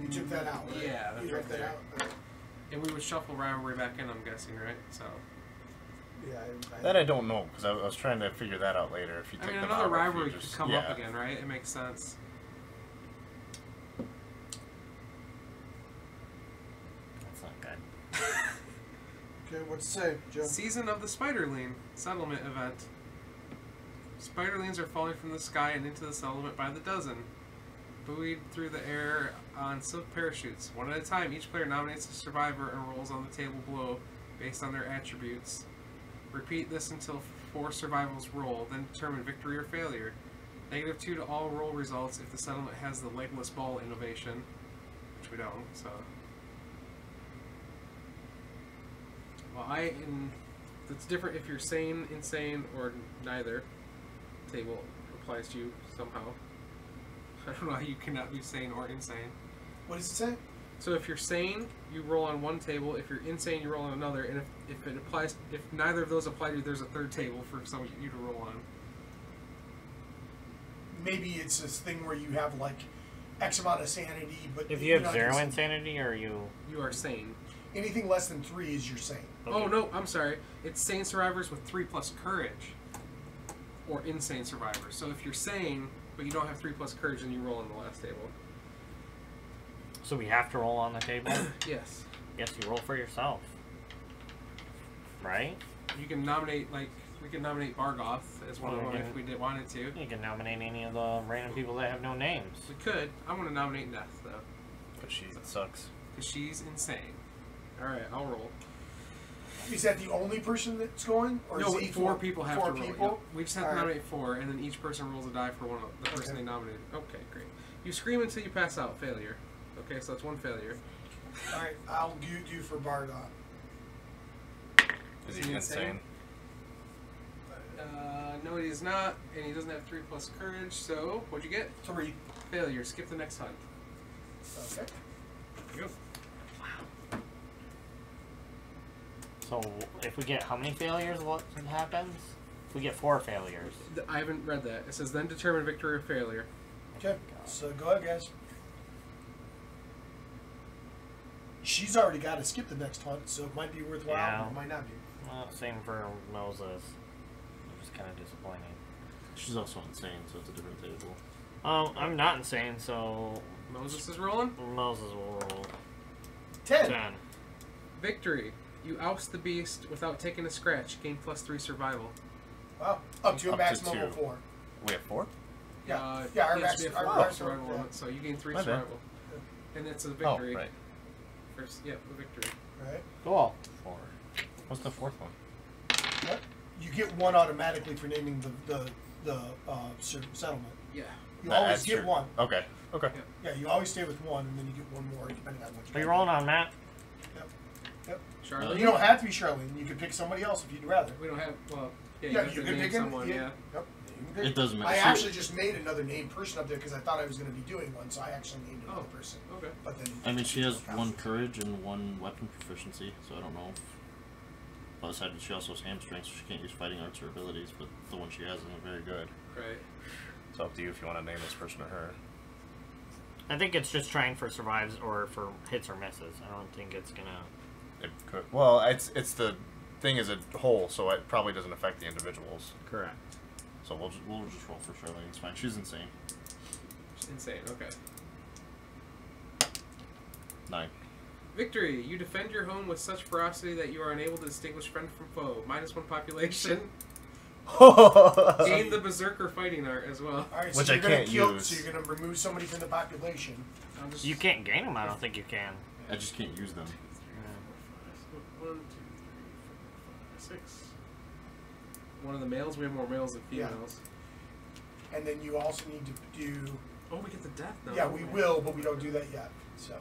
You took that out, right? Yeah, that's you right left that there. out. And we would shuffle rivalry back in, I'm guessing, right? So Yeah, That I don't know, because I was trying to figure that out later. If you I take mean, them another out, or if you rivalry just- could come yeah. up again, right? It makes sense. That's not good. Okay, what's it say, Joe? Season of the Spiderling settlement event. Spiderlings are falling from the sky and into the settlement by the dozen, buoyed through the air on silk parachutes. One at a time, each player nominates a survivor and rolls on the table below based on their attributes. Repeat this until 4 survivals roll, then determine victory or failure. -2 to all roll results if the settlement has the legless ball innovation, which we don't, so... Well, it's different if you're sane, insane, or neither. Table applies to you somehow. I don't know how you cannot be sane or insane. What does it say? So if you're sane, you roll on one table. If you're insane, you roll on another. And if it applies, if neither of those apply to you, there's a third table for you to roll on. Maybe it's this thing where you have like X amount of sanity, but If you have know, 0 it's- insanity, or you... You are sane. anything less than 3 is your sane. Okay. Oh no, I'm sorry. It's sane survivors with 3+ courage, or insane survivors. So if you're sane but you don't have 3+ courage, then you roll on the last table. So we have to roll on the table? Yes. Yes, you roll for yourself. Right? You can nominate, like, we can nominate Bargoth as one of them if we wanted to. You can nominate any of the random people that have no names. We could. I'm going to nominate Neth, though. But she sucks. Because she's insane. Alright, I'll roll. Is that the only person that's going? Or No, is it 4 people have four to roll. people? Yep. We just have to Alright. nominate 4, and then each person rolls a die for one of the person they nominated. Okay, great. You scream until you pass out. Failure. Okay, so that's 1 failure. Alright, I'll do for Bargoth. Is Is he he insane? No, he is not, and he doesn't have 3+ courage, so what'd you get? 3. Failure. Skip the next hunt. Okay. There you go. So if we get how many failures, what happens? If we get 4 failures. I haven't read that. It says then determine victory or failure. Okay, so go ahead, guys. She's already got to skip the next hunt, so it might be worthwhile, Yeah. but it might not be. Well, same for Moses. Which is kind of disappointing. She's also insane, so it's a different table. I'm not insane, so Moses is rolling. Moses will roll 10. 10. Victory. You oust the beast without taking a scratch. Gain +3 survival. Wow. Up to a Up to maximum 2. of 4. We have 4? Yeah. Yeah, our it has to be max- a our 4 max- survival yeah. limit, so you gain 3 My bad. survival. And that's a victory. Oh, right. First, yeah, a victory. Right? Cool. 4. What's the 4th one? What? You get 1 automatically for naming the settlement. Yeah. You always That's get true. 1. Okay. Okay. Yeah, you always stay with 1, and then you get 1 more depending on what you Are you got. rolling on Matt? Yep. Charlotte. You don't have to be Charlene. You can pick somebody else if you'd rather. We don't have. Well, yeah, Yeah, have you to can name pick him. someone. Yeah. Yep. You can pick. It doesn't matter. I So- actually just made another named person up there because I thought I was going to be doing one, so I actually named another person. Okay. But then I mean, she has 1 courage and 1 weapon proficiency, so I don't know if... But aside, she also has hamstrings, so she can't use fighting arts or abilities, but the one she has isn't very good. Right. It's up to you if you want to name this person or her. I think it's just trying for survives or for hits or misses. I don't think it's gonna... It could. Well, it's the thing as a whole, so it probably doesn't affect the individuals. Correct. So we'll just roll for Charlene. It's fine. She's insane. Insane. Okay. 9. Victory. You defend your home with such ferocity that you are unable to distinguish friend from foe. -1 population. Gain the Berserker fighting art as well. all right, so Which you're I gonna can't kill, use. So you're going to remove somebody from the population. I'll just You can't gain them. I don't think you can. I just can't use them. 1, 2, 3, 4, 5, 6. One of the males. We have more males than Yeah. females. And then you also need to do... Oh, we get the death though. Yeah, we will, but we don't do that yet. So,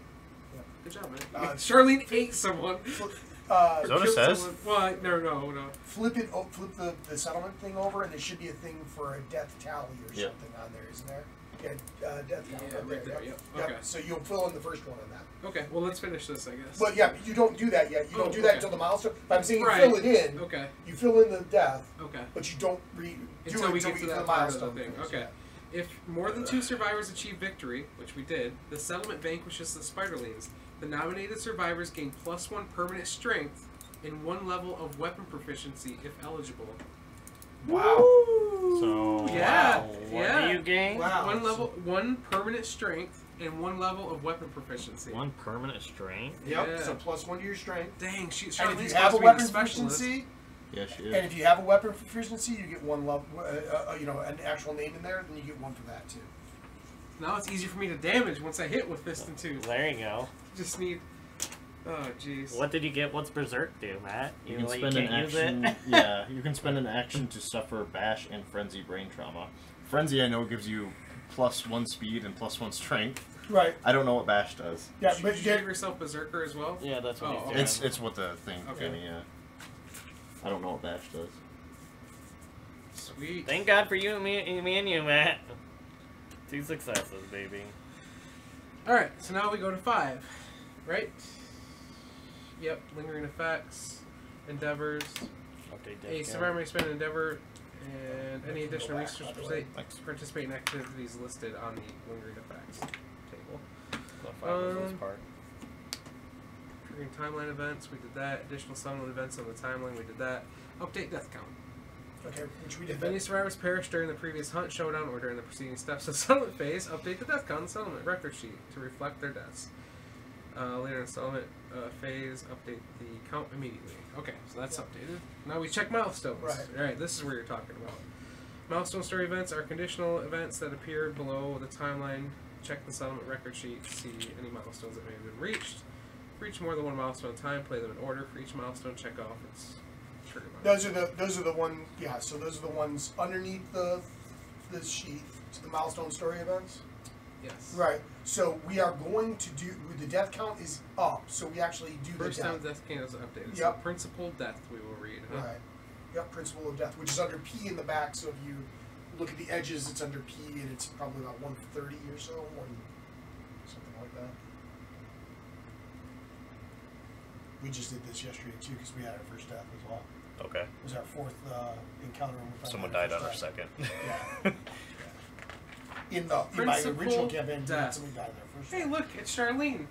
Good job, man. Uh, Charlene ate someone. uh, Is that what it Killed says? someone. Well, no. flip the settlement thing over, and there should be a thing for a death tally or Yep. something on there, isn't there? Yeah, death tally Yeah, right right there. there, Yep. yep. Okay. So you'll fill in the first one on that. Okay, well, let's finish this, I guess. But yeah, you don't do that yet. You don't Oh, do that okay. until the milestone. But I'm saying you Right. fill it in. Okay, You fill in the death, okay. but you don't do Until it we until get to the that part of the milestone thing. first, Okay. yeah. If more than 2 survivors achieve victory, which we did, the settlement vanquishes the Spiderlings. The nominated survivors gain +1 permanent strength and 1 level of weapon proficiency if eligible. Wow. So Yeah, what yeah. do you gain? Wow. 1 level, 1 permanent strength, and 1 level of weapon proficiency. 1 permanent strength. Yep. Yeah. So +1 to your strength. Dang, she. And if Charlene's you supposed have a to be the weapon specialist. proficiency, Yeah, she is. and if you have a weapon proficiency, you get 1 level. You know, an actual name in there, then you get 1 for that too. Now it's easier for me to damage once I hit with fist and tooth. There you go. Just need. Oh jeez. What did you get? What's Berserk do, Matt? You can like, spend an can't use action. it? Yeah, you can spend an action to suffer bash and frenzy brain trauma. Frenzy, I know, gives you +1 speed and +1 strength. Right. I don't know what bash does. Yeah, Should but you give yourself Berserker as well? Yeah, that's what Oh, he's okay. doing. It's what the thing Okay. gave me. Yeah. I don't know what bash does. Sweet. Thank God for you and me and you, Matt. 2 successes, baby. Alright, so now we go to 5. Right? Yep, lingering effects, endeavors. Update A discount. survivor may spend an endeavor and any Go additional back, resources by the way. participate in activities listed on the lingering effects table. So 5 is this part. Triggering timeline events, we did that. Additional settlement events on the timeline, we did that. Update death count. Okay, which we did. If any survivors perished during the previous hunt, showdown, or during the preceding steps of the settlement phase, update the death count and settlement record sheet to reflect their deaths. Later in the settlement phase, update the count immediately. Okay, so that's updated. Now we check milestones. Right. Alright, this is where you're talking about. Milestone story events are conditional events that appear below the timeline. Check the settlement record sheet to see any milestones that may have been reached. Reach more than 1 milestone at a time, play them in order. For each milestone, check off its trigger mark. Those are the one. Yeah. So those are the ones underneath the sheet. So the milestone story events. Yes. Right. So we are going to do the death count is up. So we actually do First the time death. death count is updated. So Yep. principal death we will read. Huh? Right. Yep. Principle of death, which is under P in the back. So if you look at the edges, it's under P, and it's probably about 130 or so, something like that. We just did this yesterday too because we had our first death as well. Okay. It was our 4th encounter. And we found Someone our died on our first death. second. Yeah. In my Principal original campaign, death. somebody died there first. Hey, look, it's Charlene.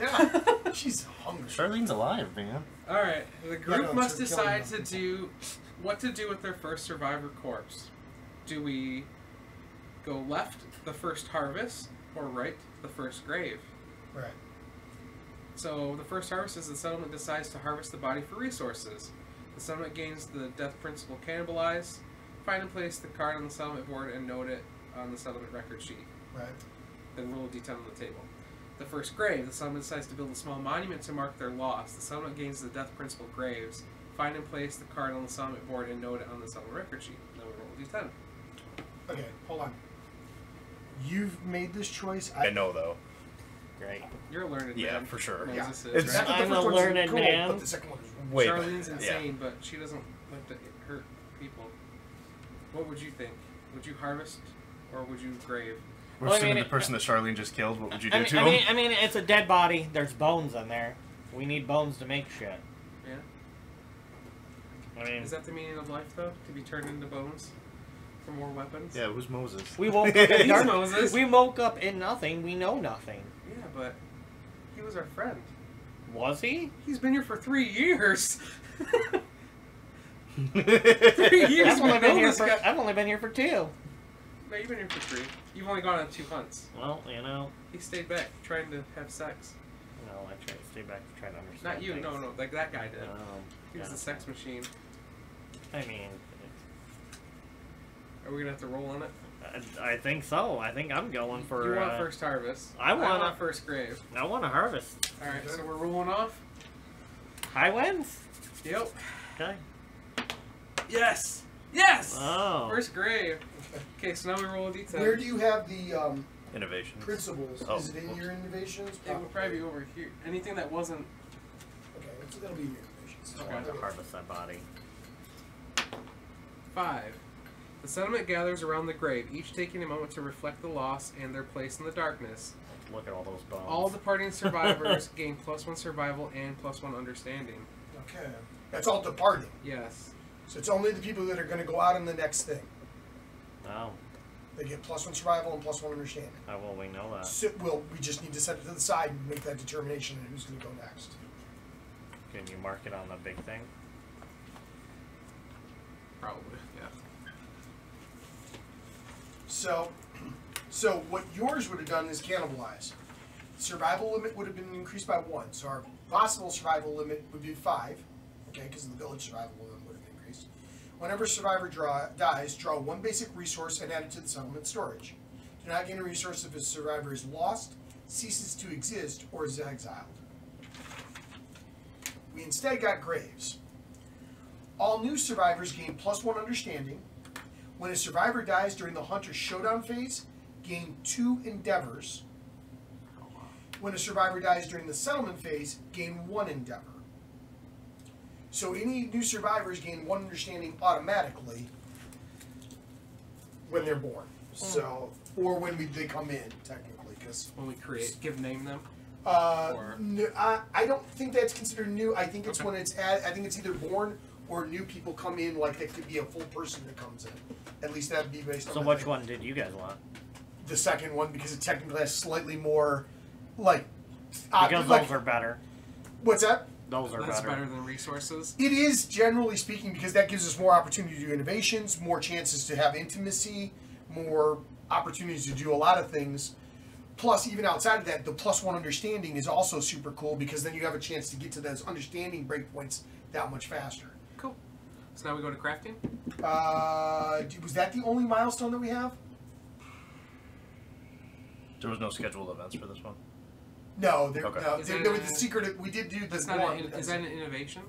Yeah, she's hungry. Charlene's alive, man. All right, the group no, must it's her killing decide to them. do what to do with their first survivor corpse. Do we go left, the first harvest, or right, the first grave? Right. So the first harvest is the settlement decides to harvest the body for resources. The settlement gains the death principle cannibalize. Find and place the card on the settlement board and note it on the settlement record sheet. Right. Then roll a d10 on the table. The first grave, the settlement decides to build a small monument to mark their loss. The settlement gains the death principle graves. Find and place the card on the settlement board and note it on the settlement record sheet. Then we roll a d10. Okay, hold on. You've made this choice. I know though. Great. You're a learned Yeah, man. for sure. Yeah. Moses is, It's- right? I'm a one's learned cool, man. But the second one is Wait. Charlene's Yeah. insane, but she doesn't like to hurt people. What would you think? Would you harvest or would you grave? We're Well, I assuming mean, the person that Charlene just killed. What would you do I mean, to I him? mean, I mean, it's a dead body. There's bones in there. We need bones to make shit. Yeah. I mean, Is that the meaning of life, though? To be turned into bones for more weapons? Yeah, who's Moses? we woke up in He's dark- Moses. We woke up in nothing. We know nothing. Yeah, but he was our friend. Was he? He's been here for 3 years. 3 years. I've only we been know here this for. guy. I've only been here for 2. No, you've been here for 3. You've only gone on 2 hunts. Well, you know. He stayed back trying to have sex. No, I tried to stay back to try to understand. Not you, things. no, like that guy did. He was yeah. the sex machine. I mean, Are we gonna have to roll on it? I think so. I think I'm going for. You want first harvest. I want first grave. I want to harvest. All right, so we're rolling off. High winds. Yep. Okay. Yes. Yes. Oh. First grave. Okay, so now we roll a d10. Where do you have the Innovations. principles? Oh, Is it in oops. your innovations? It would probably be over here. Anything that wasn't. Okay, that'll be in your innovations. I want to harvest that body. 5. The settlement gathers around the grave, each taking a moment to reflect the loss and their place in the darkness. Look at all those bones. All departing survivors gain +1 survival and +1 understanding. Okay. That's all departing. Yes. So it's only the people that are going to go out on the next thing. Oh. They get +1 survival and +1 understanding. How will we know that? So, well, we just need to set it to the side and make that determination on who's going to go next. Can you mark it on the big thing? Probably, yeah. So what yours would have done is cannibalize. Survival limit would have been increased by 1. So our possible survival limit would be 5. Okay, because the village survival limit would have increased. Whenever a survivor dies, draw 1 basic resource and add it to the settlement storage. Do not gain a resource if a survivor is lost, ceases to exist, or is exiled. We instead got graves. All new survivors gain +1 understanding. When a survivor dies during the Hunter Showdown phase, gain 2 endeavors. When a survivor dies during the settlement phase, gain 1 endeavor. So any new survivors gain 1 understanding automatically when they're born. So, or when they come in, technically, because When we name them. no, I don't think that's considered new. I think it's when it's I think it's either born or new people come in. Like it could be a full person that comes in. At least that'd be based on. So which one did you guys want? The second one, because it technically has slightly more, like. Because those are better. What's that? Those are That's better. better than resources. It is, generally speaking, because that gives us more opportunity to do innovations, more chances to have intimacy, more opportunities to do a lot of things. Plus, even outside of that, the +1 understanding is also super cool because then you have a chance to get to those understanding breakpoints that much faster. Cool. So now we go to crafting? Was that the only milestone that we have? There was no scheduled events for this one. No, Okay. there was the secret. We did do this That's not one. is that an innovation?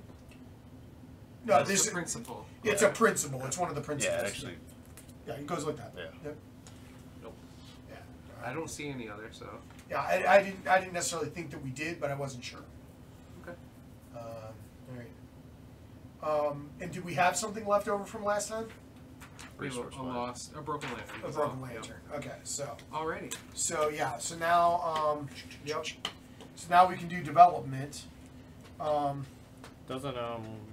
No, That's this the principle. It's a principle. It's one of the principles. Yeah, actually. Yeah, it goes with that. Yeah. Yep. Nope. Yeah. I don't see any other, so. Yeah, I didn't necessarily think that we did, but I wasn't sure. Okay. All right. And did we have something left over from last time? We have a broken lantern. A broken lantern. Okay, so. Alrighty. So yeah, so now yep. So now we can do development. Doesn't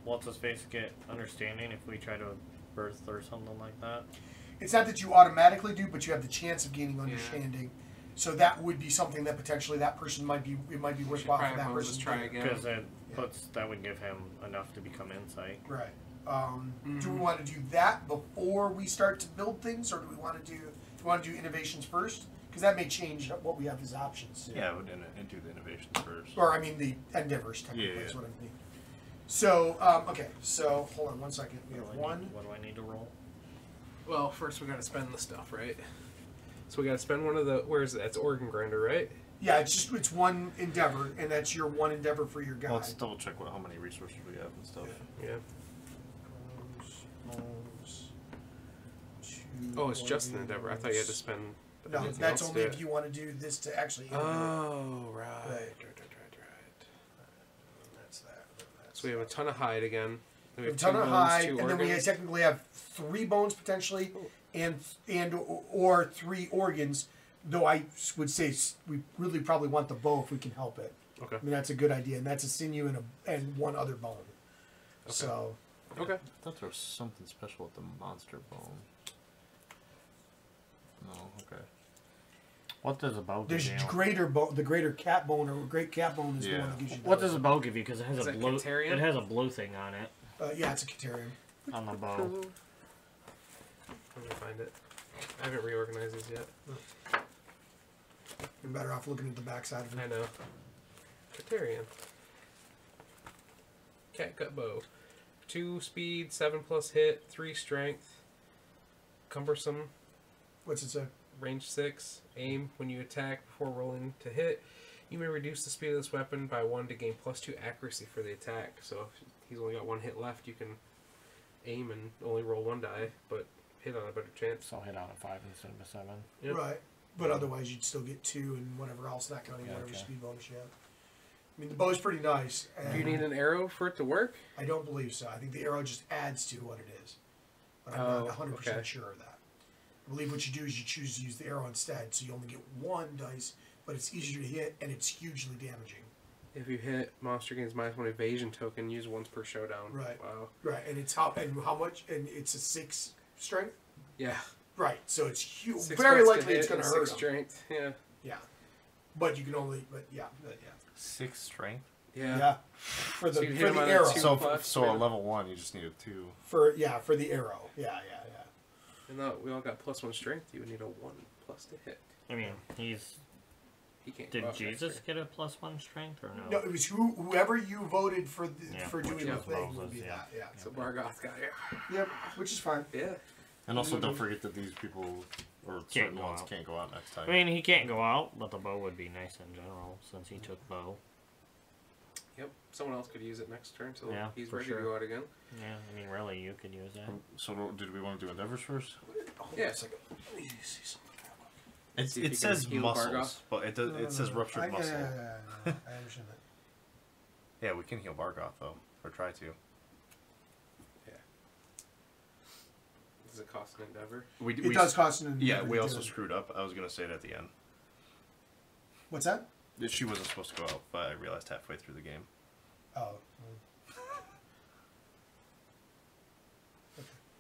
what's his face get understanding if we try to birth or something like that? It's not that you automatically do, but you have the chance of gaining understanding. So that would be something that potentially that person might be. It might be worthwhile for that person to try do. again. Because that would give him enough to become insight. Right. Do we want to do that before we start to build things, or do we want to do innovations first? Because that may change what we have as options. Yeah, I would do the innovations first. Or I mean the endeavors technically is what I mean. So okay, so hold on one second. We have one. What do I need to roll? Well, first we gotta spend the stuff, right? So we gotta spend one of the. Where is it? That's organ grinder, right? Yeah, it's one endeavor, and that's your one endeavor for your guy. Let's double check how many resources we have and stuff. Yeah. Two Oh, it's just an endeavor. I thought you had to spend. No, anything that's else only to if you want to do this to actually. Oh, right. Right. That's that. So we have a ton of hide again. We have a ton of hide, and then we technically have 3 bones potentially, and or 3 organs. Though I would say we really probably want the bow if we can help it. Okay. I mean that's a good idea, and that's a sinew and 1 other bone. Okay. So. Okay. I thought there was something special with the monster bone. No, okay. What does a bow give There's you? the greater cat bone or great cat bone is the one that gives you. What does a bow give you? Because it has Is a that blue. Katarian? It has a blue thing on it Yeah, it's a Katarian. on the bow. Let me find it. I haven't reorganized these yet. You're better off looking at the backside of it. I know. Katarian. Catgut bow. 2 speed, 7+ hit, 3 strength. Cumbersome. What's it say? Range 6. Aim when you attack before rolling to hit. You may reduce the speed of this weapon by 1 to gain +2 accuracy for the attack. So if he's only got 1 hit left, you can aim and only roll 1 die, but hit on a better chance. So I'll hit on a 5 instead of a 7. Yep. Right. But otherwise, you'd still get 2 and whatever else, not counting whatever okay. speed bonus you have. I mean, the bow's pretty nice. Do you need an arrow for it to work? I don't believe so. I think the arrow just adds to what it is. But I'm not 100% sure of that. I believe what you do is you choose to use the arrow instead, so you only get 1 dice, but it's easier to hit, and it's hugely damaging. If you hit, monster gains -1 evasion token, use once per showdown. Right. Wow. Right, and it's how much? And it's a 6 strength? Yeah. Right, so it's huge. 6 Very bucks likely to it's hit going to and hurt 6 them. strength. Yeah. Yeah. But you can only, but yeah. 6 strength? Yeah. For So the you hit for him the on a arrow. 2 So plus, so a maybe. level 1, you just need a 2. For the arrow. Yeah. And though we all got +1 strength, you would need a 1 plus to hit. I mean, he's. He can't. Did go out next Jesus turn. get a +1 strength or no? No, it was whoever you voted for Yeah, for doing which the was thing Moses, would be yeah. that. Yeah. So Bargoth got it. Yep. Which is fine. Yeah. And also, don't forget that these people, or certain go ones, out. can't go out next time. I mean, he can't go out, but the bow would be nice in general since he took bow. Yep. Someone else could use it next turn, so Yeah, he's for ready sure. to go out again. Yeah, I mean, really, you could use that. So did we want to do endeavors first? Hold Yeah. on a second. Let me see something. It's, See if it you says can heal muscles, Bargoth. but it does. It says ruptured muscle. Yeah, I understand that. Yeah, we can heal Bargoth though, or try to. Does it cost an endeavor? It does cost an Yeah, endeavor we to also do it. screwed up. I was gonna say it at the end. What's that? She wasn't supposed to go out, but I realized halfway through the game. Oh.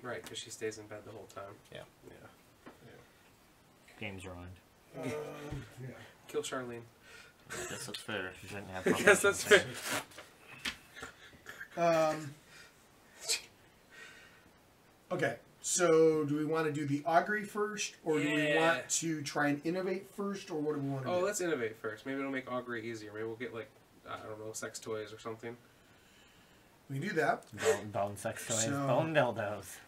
Right, because she stays in bed the whole time. Yeah. Yeah. Game's ruined. Yeah. Kill Charlene. I guess that's fair. She shouldn't have. I guess that's fair. Okay, so do we want to do the augury first, or do we Yeah. want to try and innovate first, or what do we want to Oh, do? let's innovate first. Maybe it'll make augury easier. Maybe we'll get, like, I don't know, sex toys or something. We can do that. Bone sex toys, So- bone dildos.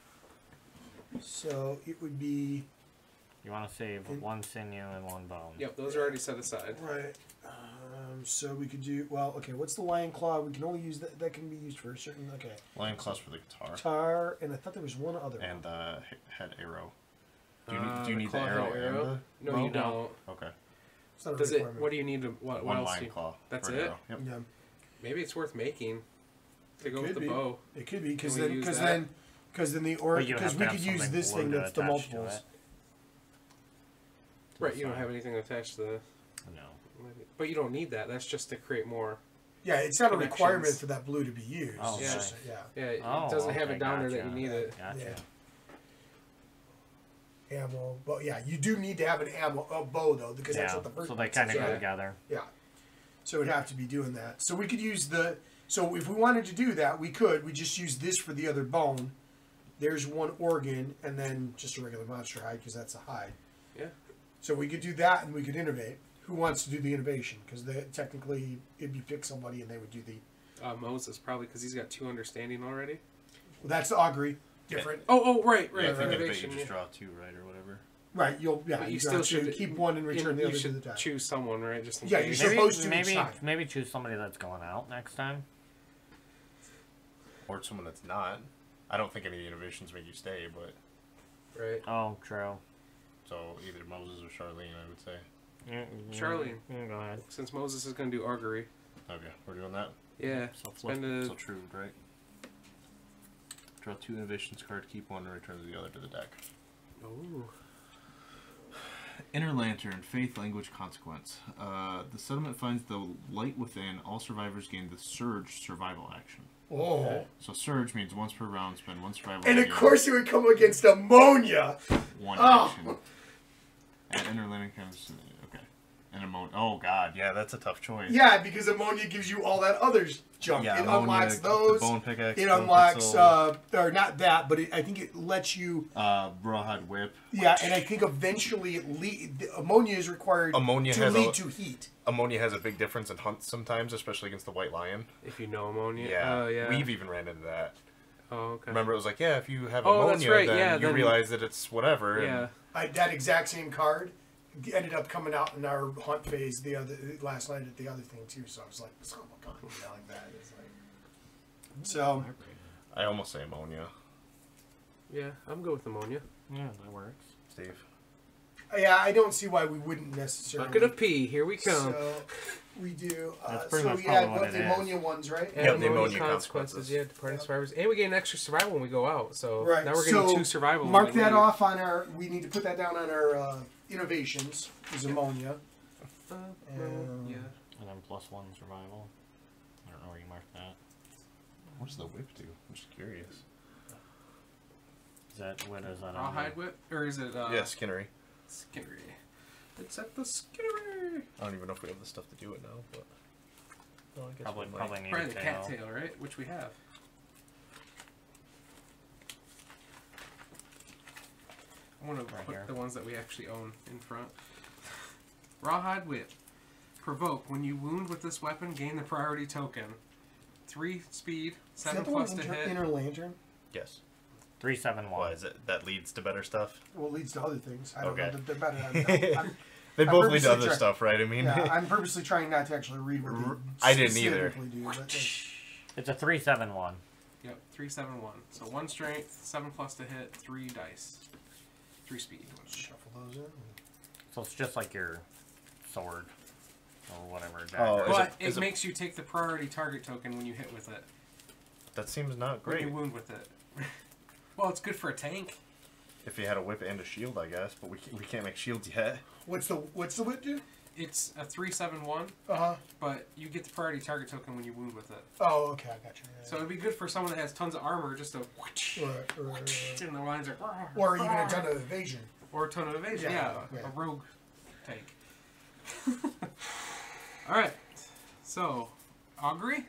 So it would be You want to save one sinew and one bone. Yep, those are already set aside. right. So we could do okay. What's the lion claw? We can only use that. That can be used for a certain. Okay. Lion claws for the guitar Guitar, and I thought there was one other. and head arrow. Do you The need the claw arrow head and the? No, you don't. Okay. It's not a Does it? requirement. What do you need to? What One else? lion Do you, claw. That's for an it? arrow. Yep. Yeah, maybe it's worth making to go It with could the be. bow. it could be because Can we then use because that? then because then the or But you because have we to could have use something this thing blue to that's the attach to multiples. it. Right, you don't have anything attached to the. No. But you don't need that. That's just to create more. Yeah, it's not a Connections. requirement for that blue to be used. Oh, It's yeah. just, yeah. Yeah, it Oh, doesn't have okay, it down there that gotcha. you need it. Gotcha. Yeah. Ammo, but yeah, you do need to have an ammo a bow though because that's Yeah, what the first. so they one kind of says. go Yeah. together. Yeah. So we'd have to be doing that. So we could use the. So if we wanted to do that, we could. We just use this for the other bone. There's one organ, and then just a regular monster hide because that's a hide. Yeah. So we could do that, and we could innovate. Who wants to do the innovation? Because technically, it'd be pick somebody, and they would do the. Moses, probably because he's got 2 understanding already. Well, that's the augury. Different. Oh, right. Yeah, I think you Innovation. just draw 2, right, or whatever. Right. You'll But you you still still should keep one and return the you other to the should deck. choose someone, right? Just in Yeah, case. you should. Supposed to each maybe time. maybe choose somebody that's going out next time. Or someone that's not. I don't think any of the innovations make you stay, but Right. Oh, true. so either Moses or Charlene, I would say. Charlene. Go ahead. Since Moses is going to do augury. Okay, we're doing that. Yeah. So flip. Spend a. So true, right? Draw 2 innovations card, keep 1, and return the other to the deck. Oh. Inner Lantern, Faith, Language, Consequence. The settlement finds the light within. All survivors gain the Surge survival action. Oh. So Surge means once per round, spend 1 survival And of action, course, it would come against ammonia. 1 Oh. action. And Inner Lantern comes... Okay. And ammonia. Oh, God. Yeah, that's a tough choice. Yeah, because ammonia gives you all that other junk. Yeah, it ammonia, unlocks the those. Bone Pickaxe, It Bone unlocks, Pencil, or not that, but I think it lets you. Rawhide Whip. Yeah, and I think eventually ammonia is required Ammonia to has lead a- to heat. Ammonia has a big difference in hunts sometimes, especially against the White Lion. If you know ammonia. Yeah. Oh, yeah. We've even ran into that. Oh, okay. Remember, it was like, yeah, if you have Oh, ammonia, that's right, then yeah, you then- realize that it's whatever. Yeah. That exact same card ended up coming out in our hunt phase last night at the other thing too. So I was like, oh my god, like that. It's like, so I almost say ammonia. Yeah, I'm good with ammonia. Yeah, that works. Steve. yeah, I don't see why we wouldn't necessarily. Bucket of pee, here we come. So we do. That's pretty so much we probably had what what it the is. ammonia ones, right? And Yep, the ammonia ammonia consequences, consequences. yeah, departing survivors. And we get an extra survival when we go out, so Right. now we're getting so 2 survival. Mark when we that leave. off on our. We need to put that down on our innovations. Is ammonia. Yeah. And then +1 survival. I don't know where you marked that. What does the whip do? I'm just curious. Is that what is that? on Rawhide there? whip? Or is it, Yeah, Skinnery. Skinnery. It's at the Skinnery. I don't even know if we have the stuff to do it now, but Well, I guess Probably we might. probably need Probably a the tail. cattail, right? Which we have. I want to Right put here. the ones that we actually own in front. Rawhide Whip. Provoke. When you wound with this weapon, gain the priority token. 3 speed, Is 7 that the one plus to hit. inner lantern? Yes. 371. Why is it that leads to better stuff? Well, it leads to other things. I don't Okay. know that they're better. They I'm both lead to purposely other try- stuff, right? I mean, Yeah, I'm purposely trying not to actually read what they I didn't either. specifically do, but It's a 371. Yep, 371. So 1 strength, 7 plus to hit, 3 dice. 3 speed. shuffle those in. So it's just like your sword or whatever. Oh, dagger. is But is it makes you take the priority target token when you hit with it. that seems not When great. you wound with it. Well, it's good for a tank. If you had a whip and a shield, I guess, but we can't make shields yet. What's the whip do? It's a 371, Uh-huh. but you get the priority target token when you wound with it. Oh, okay, I got you. Yeah. So it'd be good for someone that has tons of armor, just to Right. and the lines are Or even a ton of evasion. or a ton of evasion. Yeah, Yeah, yeah. a rogue tank. All right, so augury,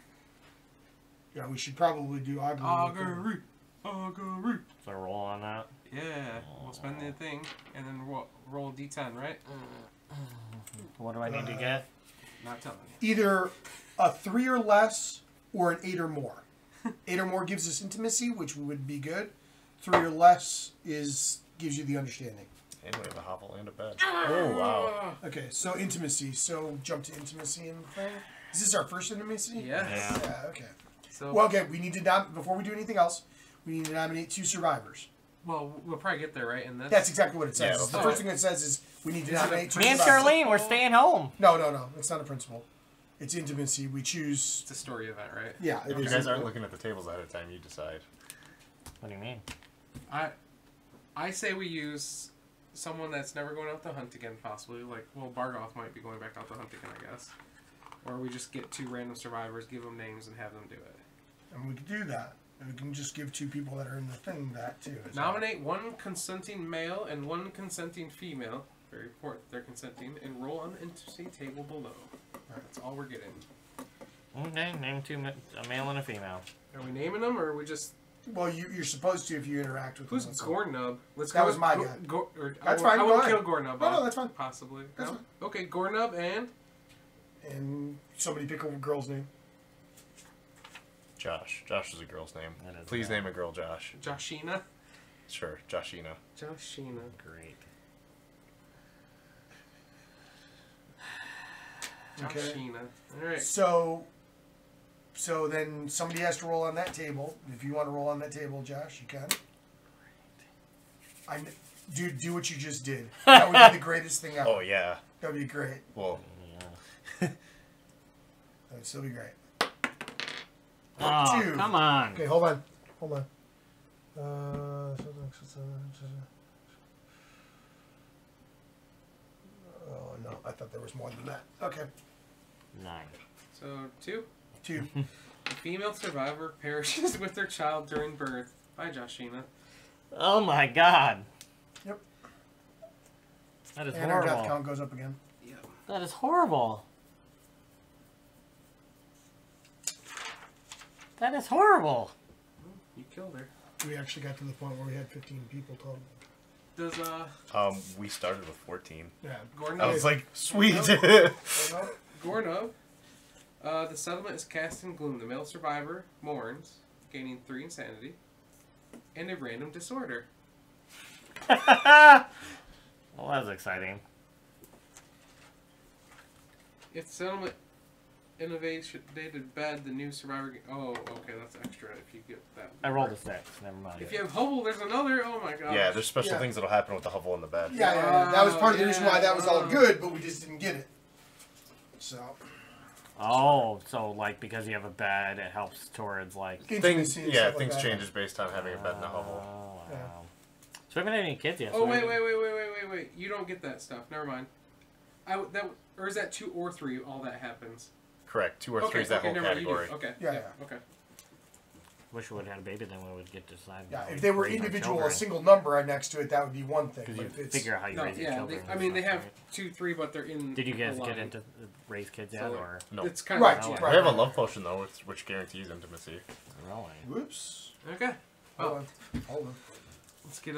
Yeah, we should probably do augury. augury. So roll on that. Yeah, we'll spend the thing and then roll d10, right? What do I need to get? Not telling you. Either a 3 or less, or an 8 or more. 8 or more gives us intimacy, which would be good. 3 or less gives you the understanding. And we have a hovel and a bed. Oh wow! Okay, so intimacy. So jump to intimacy in the thing. Is this our first intimacy? Yes. Yeah. Yeah. Okay. So Well, okay. We need to before we do anything else. We need to nominate 2 survivors. well, we'll probably get there, right? In this. That's exactly what it Yeah, says. The okay. first thing it says is we need to Is it a- nominate 2 Me and survivors. Charlene, we're staying home. No. It's not a principle. It's intimacy. We choose. It's a story event, right? Yeah. It You is. guys aren't looking at the tables ahead of time. You decide. What do you mean? I say we use someone that's never going out to hunt again, possibly. Like, well, Bargoth might be going back out to hunt again, I guess. Or we just get 2 random survivors, give them names, and have them do it. And we can do that. And we can just give 2 people that are in the thing that too. as well. Nominate 1 consenting male and 1 consenting female. Very important, they're consenting. And roll on the intimacy table below. That's all we're getting. Okay, name 2, a male and a female. Are we naming them, or are we just... Well, you're supposed to if you interact with Who's them. Gornub? Let's That go was with my guy. That's fine, I go won't ahead. kill Gornub. No, that's fine. Possibly. That's No? fine. Okay, Gornub and... And somebody pick a girl's name. Josh. Josh is a girl's name. That is Please a name a girl Josh. Joshina. Sure, Joshina. Joshina. Great. Okay. Joshina. Alright. So then somebody has to roll on that table. If you want to roll on that table, Josh, you can. Do what you just did. That would be the greatest thing ever. Oh yeah. That would be great. Well, Yeah. That would still be great. Oh, 2. come on. Okay, hold on. Oh no, I thought there was more than that. Okay. 9. So, 2. 2. A female survivor perishes with their child during birth. By Joshina. Oh my god. Yep. That is And our death horrible. count goes up again. Yep. That is horrible. That is horrible. You killed her. We actually got to the point where we had 15 people total. Does, we started with 14. Yeah. Gornub... I was like, sweet. Gornub. The settlement is cast in gloom. The male survivor mourns, gaining 3 insanity, and a random disorder. Well, that's exciting. If the settlement innovation dated bed, the new survivor... Oh, okay, that's extra if you get that. I rolled a 6. Never mind. If you have Hubble, there's another. Oh my god. Yeah, there's special Yeah. things that'll happen with the hovel in the bed. Yeah. That was part of the reason why that was all Yeah. good, but we just didn't get it. So. Oh, so like because you have a bed, it helps towards like. Intimacy and Yeah, stuff like things that. changes based on having a bed in the hovel. Oh, Yeah. wow. So we haven't had any kids yet. Oh, so wait. we- You don't get that stuff. Never mind. Or is that 2 or 3, all that happens? Correct. 2 or 3 is that whole never mind, you do. category. Okay. Yeah. Okay. wish we would have had a baby, then we would get to decide. Yeah, how if we they were raise our individual, a children. single number right next to it, that would be one thing. Because But you if it's figure out how you No, raise your yeah, children. I and mean they stuff, have right? 2, 3, but they're in. Did you guys a get line. into raise kids yet, So, or No. It's kind Right, of I have a love potion though, which guarantees intimacy. really? Whoops. Okay. Hold Well, on. Hold on. let's get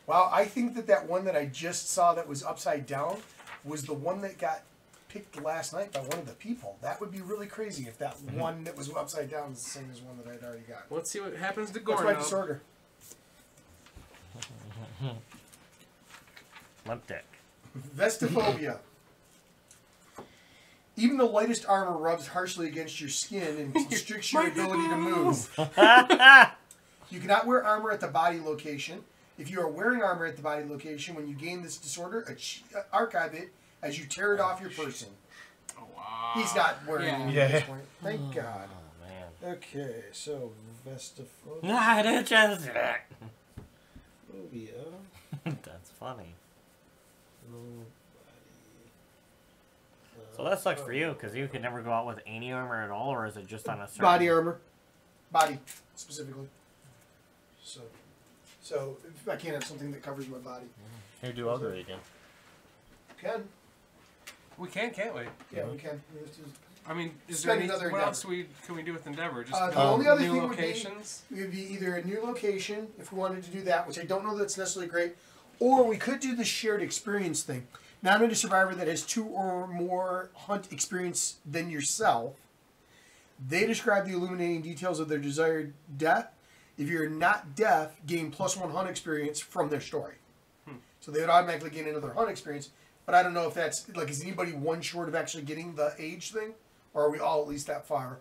Wow, I think that one that I just saw that was upside down was the one that got picked last night by one of the people. That would be really crazy if that one that was upside down is the same as one that I'd already got. Let's see what happens to What's Gorn. my disorder? Limp dick. Vestophobia. Even the lightest armor rubs harshly against your skin and constricts your ability to move. You cannot wear armor at the body location. If you are wearing armor at the body location, when you gain this disorder, archive it as you tear it off your person. Oh, wow. He's not wearing it Yeah. at this point. Thank God. Oh man. Okay, so Vestophobia. Not itches. That's funny. So that sucks for you because you could never go out with any armor at all, or is it just on a certain Body armor. Body, specifically. So if I can't have something that covers my body. Here, do Augury again. Can. We can't we? Yeah, we can. This is- I mean, is Spend there any, another what endeavor. else can we do with Endeavor? Just The only other new thing would be- locations? It would be either a new location, if we wanted to do that, which I don't know that's necessarily great, or we could do the shared experience thing. Nominate a survivor that has 2 or more hunt experience than yourself. They describe the illuminating details of their desired death. If you're not deaf, gain +1 hunt experience from their story. So they would automatically gain another hunt experience. But I don't know if that's, like, is anybody one short of actually getting the age thing? Or are we all at least that far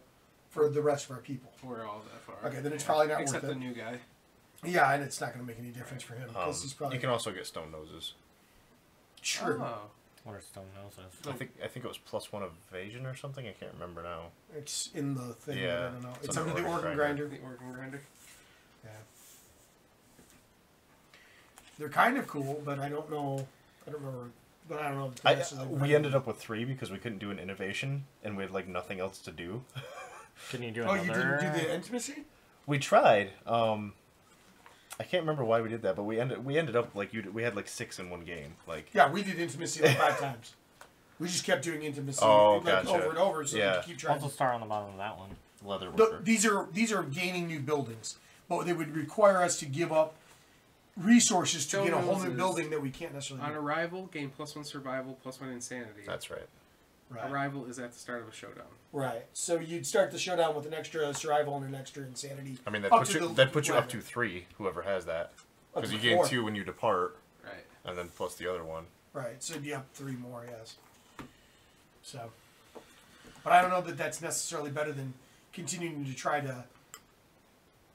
for the rest of our people? We're all that far. Okay, then it's probably not Except worth the it. new guy. Yeah, and it's not going to make any difference for him. Plus he's probably... You can also get stone noses. Sure. Oh. What are stone noses? I think it was +1 evasion or something. I can't remember now. It's in the thing. Yeah, I don't know. It's it's under under the organ organ grinder. The organ grinder. Yeah. They're kind of cool, but I don't know. I don't remember. But I don't know. If the rest of them We ended up with 3 because we couldn't do an innovation and we had like nothing else to do. Can you do Oh, another? you didn't do the intimacy? We tried. I can't remember why we did that, but we ended up like we had like 6 in one game. Like Yeah, we did intimacy like 5 times. We just kept doing intimacy Oh, like, gotcha. over and over, so Yeah. we could keep trying. What's the star on the bottom of that one? Leather The- worker. these are gaining new buildings, but they would require us to give up resources to Stone get a whole new noses. building that we can't necessarily On do. arrival, gain +1 survival, +1 insanity. that's right. Right. Arrival is at the start of a showdown. Right. So you'd start the showdown with an extra survival and an extra insanity. I mean Up that puts to you the up to level. 3. Whoever has that, Up because to you gain 4. 2 when you depart, Right. and then plus the other one. Right. So it'd be up 3 more, yes. So, but I don't know that that's necessarily better than continuing to try to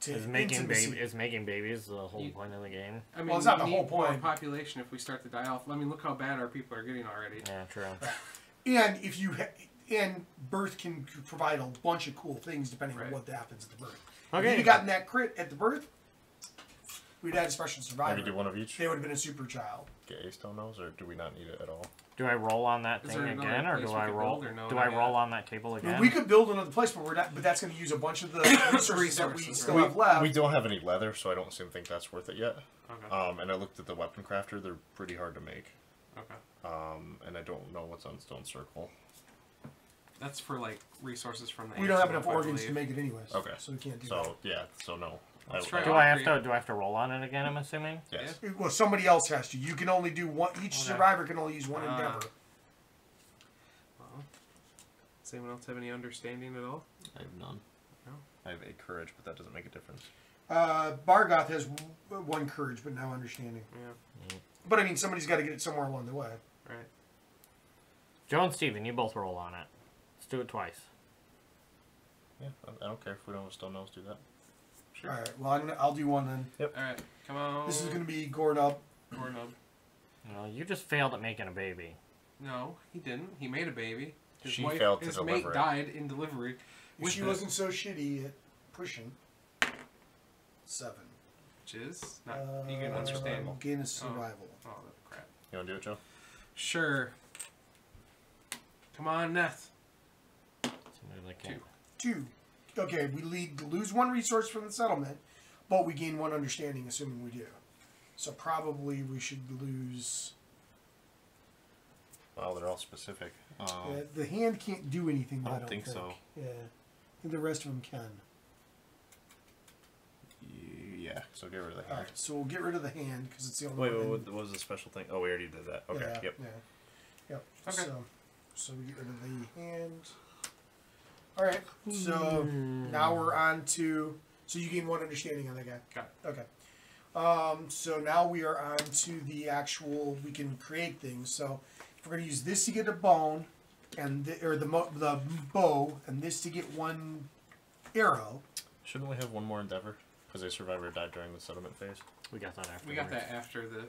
Is making intimacy. making babies the whole You- point of the game? I mean, Well, it's not we the need whole more point. population if we start to die off. I mean, look how bad our people are getting already. Yeah, true. And if you and birth can provide a bunch of cool things depending on Right. what happens at the birth. Okay. If you'd gotten that crit at the birth, we'd had a special survivor. Maybe do one of each. They would have been a super child. Get a stone nose, or do we not need it at all? Do I roll on that Is thing there another again, or place do we I could roll? build, or no, Do not I roll yet? on that table again? We could build another place, but we're not. But that's going to use a bunch of the resources that we Resources, still right. have left. We don't have any leather, so I don't think that's worth it yet. Okay. And I looked at the weapon crafter; they're pretty hard to make. Okay. And I don't know what's on Stone Circle. That's for like resources from the. We don't have ancient, enough I organs to believe. make it anyways. Okay. So we can't do that. So yeah, so no. Let's try Do all I have 3. to roll on it again? I'm assuming. Yes. Well, somebody else has to. You can only do one. Each Okay. survivor can only use one Ah. endeavor. Well, does anyone else have any understanding at all? I have none. I have 8 courage, but that doesn't make a difference. Bargoth has 1 courage, but no understanding. Yeah. But I mean, somebody's got to get it somewhere along the way. Right. Joe and Steven, you both roll on it. Let's do it twice. Yeah, I don't care if we don't have stone nose. Do that. Sure. All right. Well, I'll do one then. All right. Come on. This is going to be gored up. Gornub. No, you just failed at making a baby. No, he didn't. He made a baby. His She wife, failed to his deliver mate it. died in delivery. If with she it, wasn't so shitty at pushing. 7. which is not. You can understand. Gain a survival. Oh, crap. You want to do it, Joe? Sure. Come on, Neth. Somebody like 2. 2. okay, we lose 1 resource from the settlement, but we gain 1 understanding, assuming we do. So probably we should lose. Wow, they're all specific. Yeah, the hand can't do anything. I don't think so. Yeah, I think the rest of them can. Yeah, so get rid of the hand. All right, so we'll get rid of the hand because it's the only Wait, one. what was the special thing? Oh, we already did that. Okay, Yeah, yep. Yeah. Yep. Okay. So we get rid of the hand. All right. So now we're on to. So you gain 1 understanding on that guy. Got it. Okay. So now we are on to the actual. We can create things. So if we're going to use this to get a bone, and the bow, and this to get 1 arrow. Shouldn't we have 1 more endeavor? Because a survivor died during the settlement phase. We got that after. We got that after the.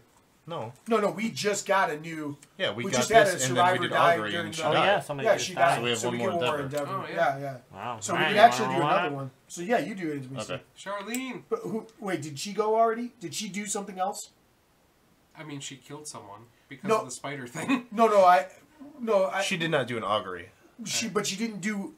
No. No, we just got a new. Yeah, we got just had a this, and then we survivor did die augury, during and she the- Oh died. yeah, somebody Yeah, just she died. died. So we have one get more one more endeavor. endeavor. Oh, yeah. Yeah. Wow. So Alright, we could you actually do wanna roll another it? one. So yeah, you do it. As we Okay. see. Charlene. But wait, did she go already? Did she do something else? I mean, she killed someone because No. of the spider thing. No, She did not do an augury. but she didn't do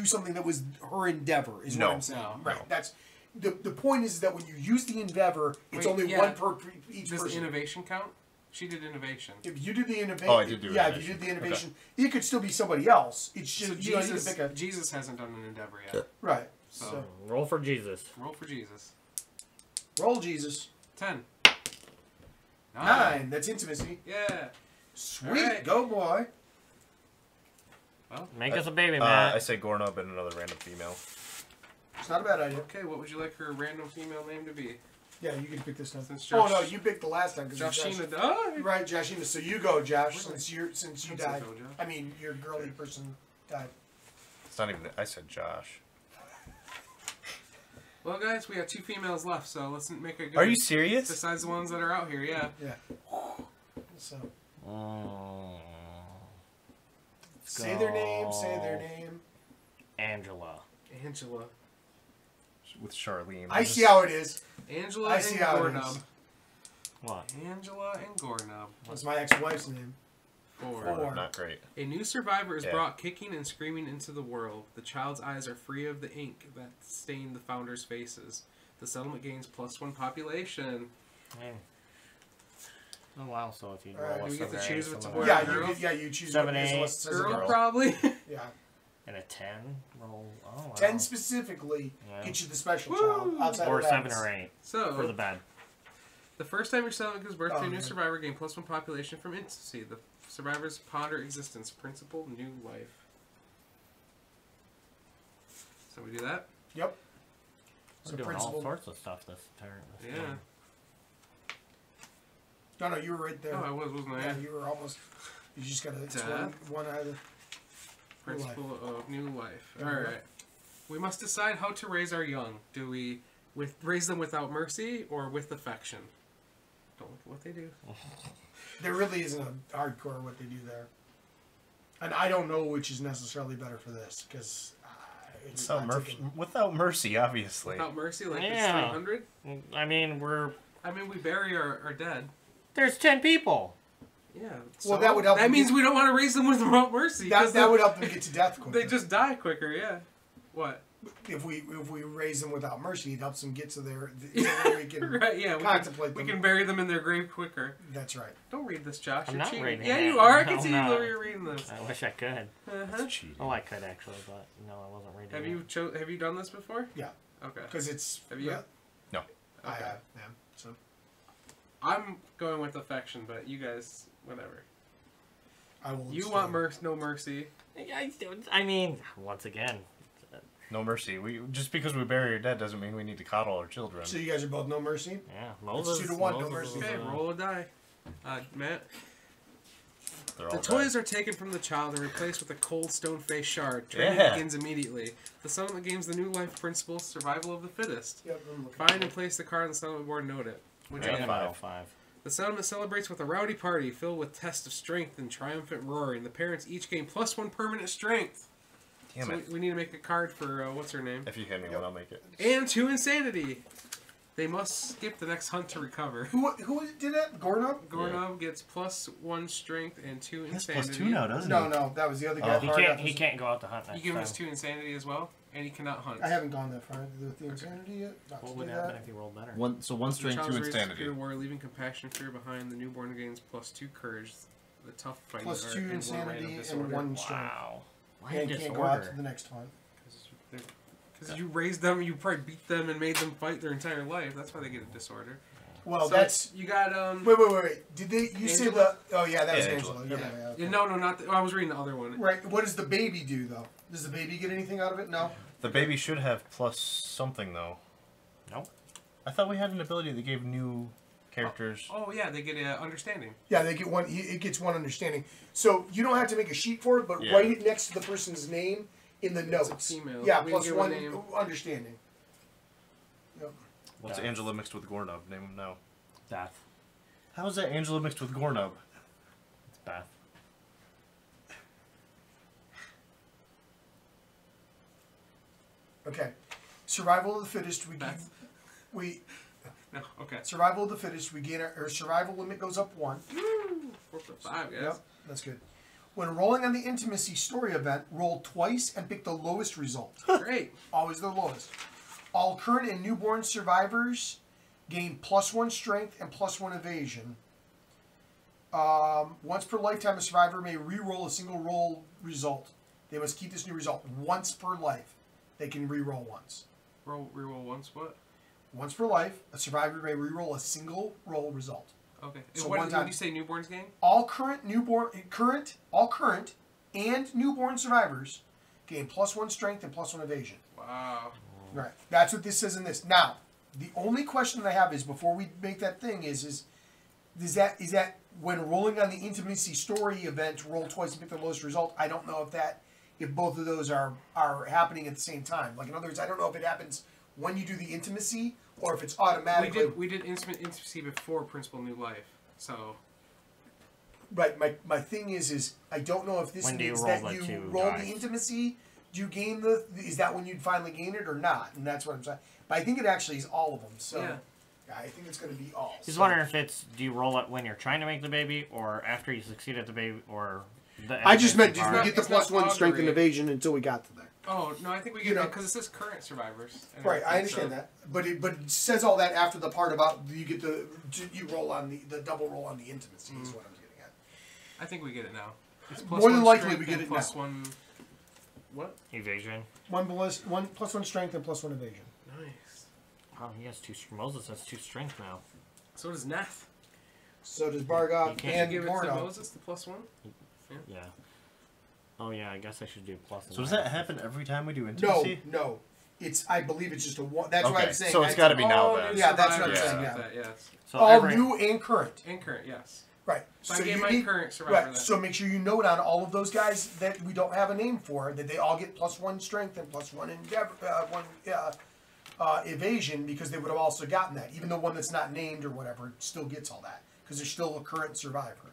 something that was her endeavor. Is No. what I'm saying. No. Right. No. That's the point is that when you use the endeavor, it's Wait, only yeah. 1 per each Does person. innovation count? She did innovation. If you do the innovation, Oh, I did do yeah. If innovation. you did the innovation, it could still be somebody else. It's just So you don't need to Jesus, pick a Jesus hasn't done an endeavor yet. right. So- So Roll for Jesus. Roll for Jesus. roll Jesus. 10. 9. That's intimacy. Yeah. Sweet. Alright. Go boy. Well, Make us a baby, Matt. I say Gornub and another random female. It's not a bad idea. okay. What would you like her random female name to be? Yeah, you can pick this time. Since Oh Josh- no, you picked the last time because Joshina. Right, Joshina. So you go, Josh. Really? Since you I'd say died. go, Josh. I mean, your girly person died. It's not even. I said Josh. Well, guys, we have 2 females left, so let's make a good. Are you serious? Besides the ones that are out here, yeah. Yeah. So Mm. say their name. Say their name. Angela. Angela. With Charlene. I see how it is. Angela I and see how it Gornub. is. What? Angela and Gornub. That's my ex-wife's name. 4. Four. Not great. A new survivor is Yeah. brought kicking and screaming into the world. The child's eyes are free of the ink that stained the founders' faces. The settlement gains +1 population. Hey. Oh wow, so if you Alright, roll do a we get to 7 choose or if it's a 7 boy or or Yeah, girl? you choose. 7, what it is, 8. unless it says a Girl, girl. probably. Yeah. and a 10, roll. Oh, wow. 10 specifically Yeah. get you the special Woo! child. Outside Or of 7 that, or 8 So, for the bad. the first time your settlement gives birth to a new yeah. survivor, gain +1 population from infancy. The survivors ponder existence, principle, new life. So we do that? Yep. We're So doing principal. all sorts of stuff this turn. This Yeah. game. No, you were right there. Oh, I wasn't I? Yeah, you were almost. You just gotta. It's Death. one either. Principle of new life. Alright. We must decide how to raise our young. Do we raise them without mercy or with affection? Don't look at what they do. There really isn't a hardcore what they do there, and I don't know which is necessarily better for this because it's Without, not taken- without mercy, obviously. Without mercy, like Yeah. it's 300? I mean, I mean, we bury our dead. there's 10 people. Yeah. Well, that would help That them means get- we don't want to raise them without mercy. 'cause That would help them get to death quicker. They just die quicker, yeah. What? if we raise them without mercy, it helps them get to their. So we can Right, yeah. contemplate We them. can bury them in their grave quicker. That's right. Don't read this, Josh. I'm You're not cheating. reading Yeah, it. you are. I can No, see no. you reading this. I wish I could. Uh-huh. Cheating. Oh, I could actually, but no, I wasn't reading Have it. you done this before? Yeah, Okay. because it's. Have you? No. I Okay. have. Yeah. So I'm going with affection, but you guys, whatever. I will. You abstain. want no mercy. I mean, once again, No mercy. We just because we bury our dead doesn't mean we need to coddle our children. So you guys are both no mercy. yeah, Moses. 2 to 1, no Moses mercy. was, Okay, roll a die. Matt. They're all The toys are taken from the child and replaced with a cold stone-faced shard. Training Yeah. begins immediately. The settlement gains the new life principle, survival of the fittest. Yep. I'm looking. Find and place the card on the settlement board and note it. Which Yeah. I'm I gonna am. roll 5. The settlement celebrates with a rowdy party filled with tests of strength and triumphant roaring. The parents each gain +1 permanent strength. Damn So it. we need to make a card for, what's her name? If you hand me one, I'll make it. And 2 insanity. They must skip the next hunt to recover. Who did that? Gornub? Gornov gets +1 strength and 2 He has insanity. +2 now, doesn't No, that was the other guy. Oh. He Hard can't. after- He can't go out to hunt next You give him time. his 2 insanity as well? and he cannot hunt. I haven't gone that far with the insanity yet. Not What to would do happen that. if you rolled better? One The strength, child's 2 raised to insanity. superior warrior, leaving compassion and fear behind. The newborn gains +2 courage. The tough fighting Plus art, 2 and 1 insanity random and disorder. 1 strength. Wow. Why And in can't go out to disorder? the next one. Because you raised them, you probably beat them and made them fight their entire life. That's why they get a disorder. Well, So that's. you got Wait. Did they? You say Angela? the? Oh yeah, that was Yeah, Angela. Angela. Yeah. Yeah, no, not. I was reading the other one. Right. What does the baby do though? Does the baby get anything out of it? No. The baby should have plus something though. Nope. I thought we had an ability that gave new characters. Oh yeah, they get understanding. Yeah, they get one. It gets 1 understanding. So you don't have to make a sheet for it, but Yeah. write it next to the person's name in the It's notes. a female. Yeah, We plus can give 1 a name. understanding. Yep. What's Death. Angela mixed with Gornub? Name him now. Death. How is that Angela mixed with Gornub? It's Beth. Okay. Survival of the fittest. Beth. We No, okay. survival of the fittest. We gain our survival limit goes up 1. 4.5, guys. Yep, that's good. When rolling on the intimacy story event, roll twice and pick the lowest result. Great. Always the lowest. All current and newborn survivors gain +1 strength and +1 evasion. Once per lifetime, a survivor may re-roll a single roll result. They must keep this new result once per life. They can re-roll once. Reroll once. What? Once per life, a survivor may re-roll a single roll result. Okay. So And one what time- did you say? Newborns game? All current and newborn survivors gain +1 strength and +1 evasion. Wow. Right. That's what this says in this. Now, the only question that I have is before we make that thing is that when rolling on the intimacy story event, roll twice and pick the lowest result. I don't know if both of those are happening at the same time. Like in other words, I don't know if it happens when you do the intimacy or if it's automatically. We did intimacy before Principal New Life. So Right. My thing is I don't know if this When do you means roll that the you two roll dice? the intimacy. Do you gain is that when you'd finally gain it or not? And that's what I'm saying. But I think it actually is all of them. So Yeah. I think it's going to be all. Just So- wondering if it's do you roll it when you're trying to make the baby or after you succeed at the baby or the I just meant did part? we get the It's not +1 strength and augury. evasion until we got to there. oh no, I think we You get know- because it says current survivors. And Right, I everything, understand so- that, but it says all that after the part about you get you roll on the double roll on the intimacy is what I'm getting at. I think we get it now. It's More than +1 likely strength we get and it now. +1. What? Evasion. +1 strength and +1 evasion. Nice. Oh, he has Moses has 2 strength now. So does Neth. So does You Bargoth can't and Give it to Gorno. Moses the +1. Yeah. Oh yeah, I guess I should do plus. So does that happen every time we do No, intimacy? no, I believe it's just a one. That's what Okay, I'm saying. so it's got to be now All then. new Yeah, that's what I'm survivors saying, have yeah. that, yes. So all every, new and current. And current, yes. Right. So I gave my current survivor Right. that. So make sure you note on all of those guys that we don't have a name for that they all get +1 strength and +1 evasion because they would have also gotten that. Even though one that's not named or whatever still gets all that because they're still a current survivor.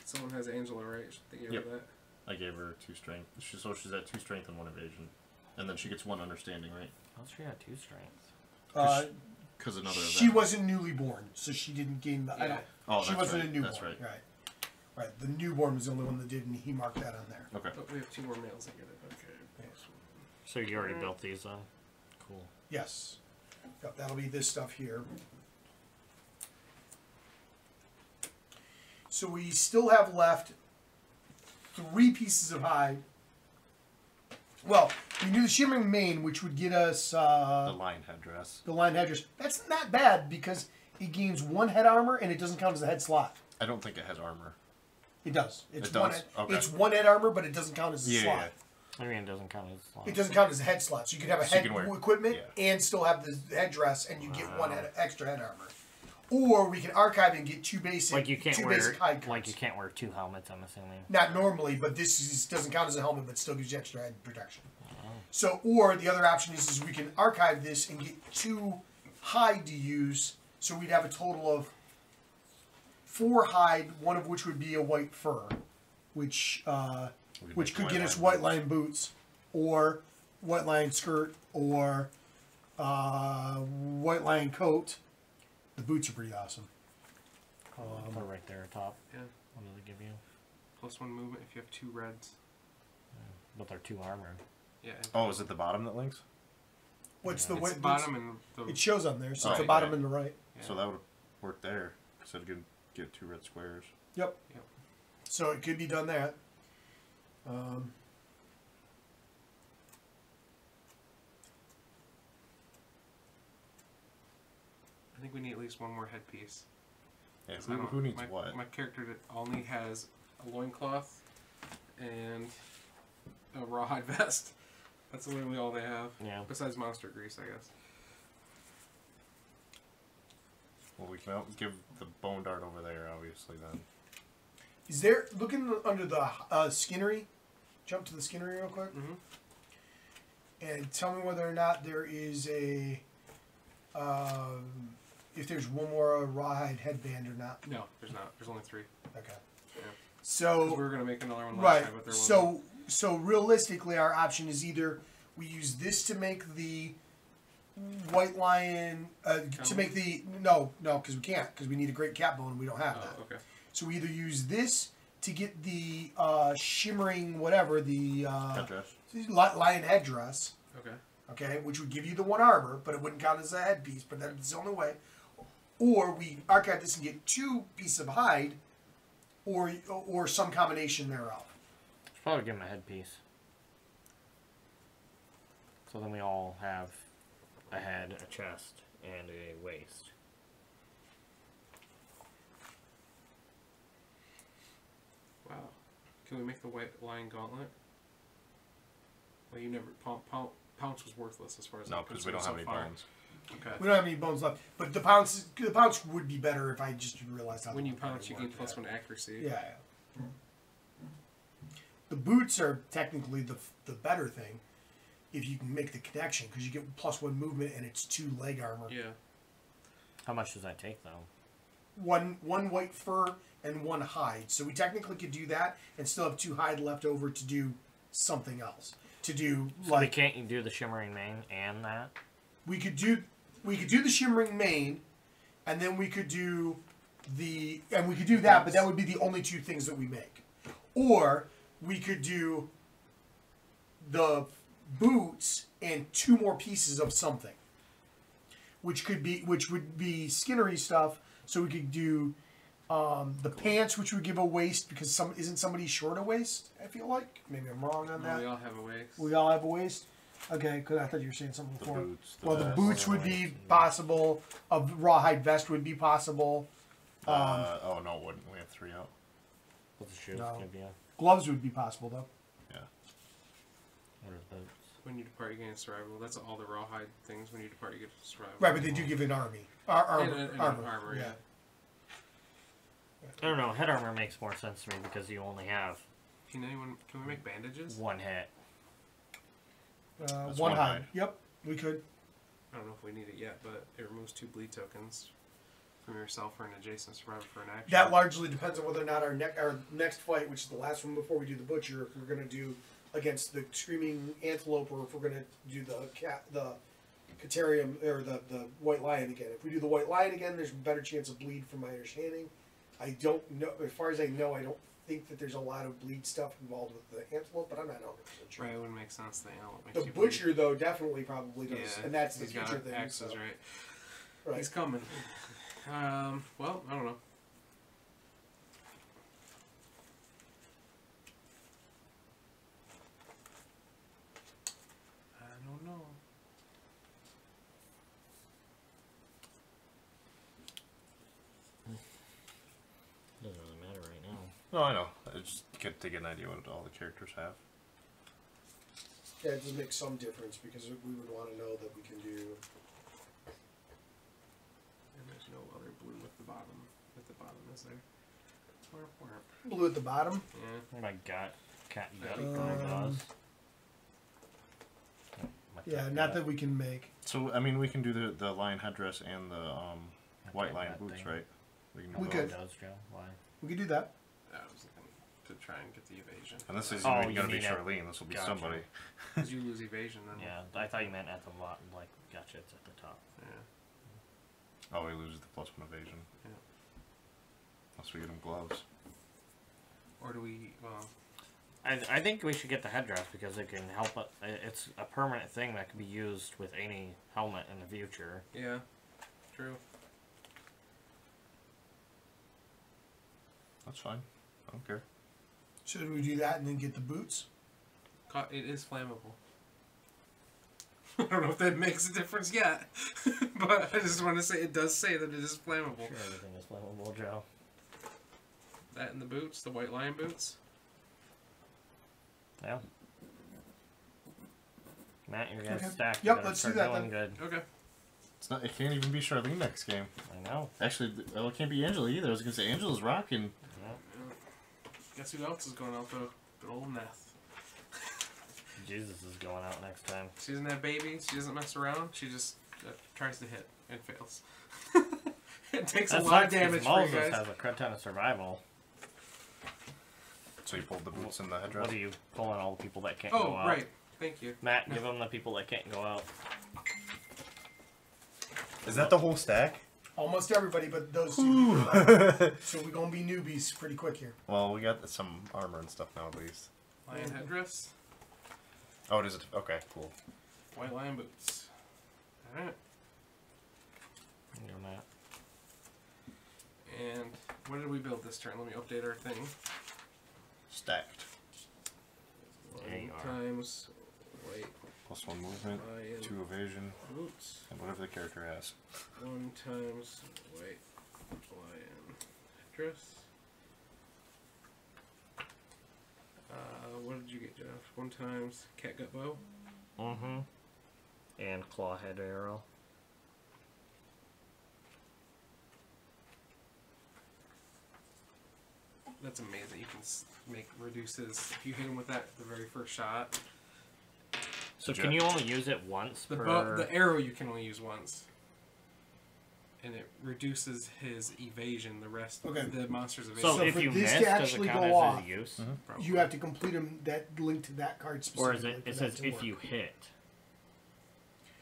Someone has Angela, right? Should they give Yep. her that? I gave her 2 strength. So she's at 2 strength and 1 evasion, and then she gets 1 understanding, right? Oh, she had 2 strengths. Because another. She event. wasn't newly born, so she didn't gain the. I Yeah. don't, Oh, she that's wasn't right. a newborn. That's right. Right. The newborn was the only one that did, and he marked that on there. Okay. Oh, we have 2 more males that get it. Okay. So you already built these then? Cool. Yes. Yep, that'll be this stuff here. So we still have left 3 pieces of hide. Well, we do the shimmering mane, which would get us The lion headdress. the line headdress. That's not bad because it gains 1 head armor and it doesn't count as a head slot. I don't think it has armor. It does. It's It does? one. Head, Okay. It's 1 head armor, but it doesn't count as a slot. Yeah. I mean, it doesn't count as long. It doesn't count as a head slot, so you could have a So you head can wear- equipment yeah. and still have the headdress, and you get 1 Wow. head extra head armor. Or we can archive and get 2 basic, Like you can't 2 wear basic hide cards. like you can't wear 2 helmets. I'm assuming. Not normally, but doesn't count as a helmet, but still gives you extra head protection. So, or the other option is we can archive this and get 2 hide to use, so we'd have a total of 4 hide, one of which would be a white fur, which could get us white line boots, or white line skirt, or white line coat. The boots are pretty awesome. Put it right there, top. Yeah. What does it give you? +1 movement if you have 2 reds. But they're 2 armored. Yeah. Oh, is it the bottom that links? What's Yeah. the It's the bottom and the. It shows on there, so it's the Right, bottom right. and the right. Yeah. So that would work there. So it'd get 2 red squares. Yep. Yep. So it could be done there. I think we need at least one more headpiece. Yeah, 'Cause I don't- who needs my, what? My character only has a loincloth and a rawhide vest. That's literally all they have. Yeah. Besides monster grease, I guess. Well, we can give the bone dart over there, obviously, then. Is there, looking under the skinnery, jump to the skinnery real quick, Mm-hmm. and tell me whether or not there is a, if there's one more rawhide headband or not. No, there's not. There's only 3. Okay. Yeah. 'Cause So, we were gonna make another one last right, time, but there wasn't. so realistically our option is either we use this to make the white lion, to make the, no, because we can't, because we need a great cat bone and we don't have that. Oh, okay. So we either use this to get the shimmering whatever, the Headdress. lion headdress, Okay. okay, which would give you the 1 armor, but it wouldn't count as a headpiece, but that's the only way. Or we archive this and get 2 pieces of hide, or some combination thereof. Should probably give him a headpiece. So then we all have a head, a chest, and a waist. Wow. Can we make the white lion gauntlet? Well, you never. Pounce was worthless as far as No, I'm because we concerned don't have so any far. bones. Okay. We don't have any bones left, but the pounce would be better if I just realized how. When the you pounce, you gain worked. +1 accuracy. Yeah. The boots are technically the better thing, if you can make the connection, because you get +1 movement and it's 2 leg armor. Yeah. How much does that take, though? One white fur and 1 hide. So we technically could do that and still have 2 hide left over to do something else. To do So we can't do the shimmering mane and that? we could do the shimmering mane, and then we could do that, but that would be the only 2 things that we make. Or we could do the boots and 2 more pieces of something, which would be skinnery stuff. So we could do the pants, which would give a waist, because isn't somebody short a waist? I feel like maybe I'm wrong on that. We all have a waist. We all have a waist. Okay, because I thought you were saying something The before. boots. Well, the vest. boots would be possible. A rawhide vest would be possible. Oh, no, it wouldn't. We have 3 out. What's the shoes No. gonna be? Gloves would be possible, though. Yeah. What are the boots? When you depart, you gain survival. That's all the rawhide things. When you depart, you get survival. Right, but they do give an armor. Armor. And armor, yeah. I don't know. Head armor makes more sense to me because you only have Can we make bandages? 1 hit. That's 1 one hide. hide. Yep, we could. I don't know if we need it yet, but it removes 2 bleed tokens from yourself or an adjacent survivor for an action. That largely depends on whether or not our next fight, which is the last one before we do the butcher, if we're going to do against the screaming antelope, or if we're going to do the Caterium or the white lion again. If we do the white lion again, there's a better chance of bleed, from my understanding. I don't know. As far as I know, I don't think that there's a lot of bleed stuff involved with the antelope, but I'm not 100% sure. Right, it wouldn't make sense. The antelope makes The you butcher, though, definitely probably bleed. does, Yeah, and that's the he's got future thing. axes, so. right? Right. He's coming. Well, I don't know. I don't know. Doesn't really matter right now. No, I know. I just get to get an idea what all the characters have. Yeah, it does make some difference, because we would want to know that we can do. And there's no other blue at the bottom. At the bottom, is there? Warp, warp. Blue at the bottom. Yeah. What I got? Cat gut. Um, My Yeah, cat not gut. that we can make. So, I mean, we can do the lion headdress and the white Okay, lion that boots, thing. right? We can do We both. could. Does Joe? Why? We could do that. I was looking to try and get the evasion. And this is Oh, going you to be need a- Charlene. This will be Gotcha. somebody. Because you lose evasion then. Yeah, I thought you meant at the lot. Like, gotcha, it's at the top. Yeah. Oh, he loses the +1 evasion. Yeah. Unless we get him gloves. Or do we, well... I think we should get the headdress because it can help. It's a permanent thing that can be used with any helmet in the future. Yeah, true. That's fine. I don't care. Should we do that and then get the boots? It is flammable. I don't know if that makes a difference yet, but I just want to say it does say that it is flammable. Sure, everything is flammable, Joe. That and the boots, the White Lion boots. Yeah. Matt, you're gonna Okay. stack. Yep, You let's start do that doing then. good. Okay. It's not. It can't even be Charlene next game. I know. Actually, well, it can't be Angela either. I was gonna say Angela's rocking. Yeah. Guess who else is going out though? Good old Neth. Jesus is going out next time. She doesn't have babies. She doesn't mess around. She just tries to hit and fails. It takes a lot of damage for you Moses guys. has a crap ton of survival. So you pulled the boots and the headdress. What are you pulling all the people that can't go Oh, out? right. Thank you. Matt, give them the people that can't go out. Is that the whole stack? Almost everybody, but those two. So we're gonna be newbies pretty quick here. Well, we got some armor and stuff now, at least. Lion headdress. Oh, it is. Okay, cool. White Lion boots. Alright. You know, Matt. And what did we build this turn? Let me update our thing. Stacked. There you are. Times white Plus 1 movement, lion 2 evasion, boots. and whatever the character has. 1 times white lion dress. What did you get, Josh? 1 times catgut bow. Mm-hmm. And claw head arrow. That's amazing. You can make reduces if you hit him with that the very first shot. So can you only use it once The per... the arrow you can only use once, and it reduces his evasion. The rest, Okay. the monster's evasion. So So if for you this miss, to does it actually count go as off, a use? Probably. You have to complete them that link to that card Or specifically. is it? for It that says to if work. you hit.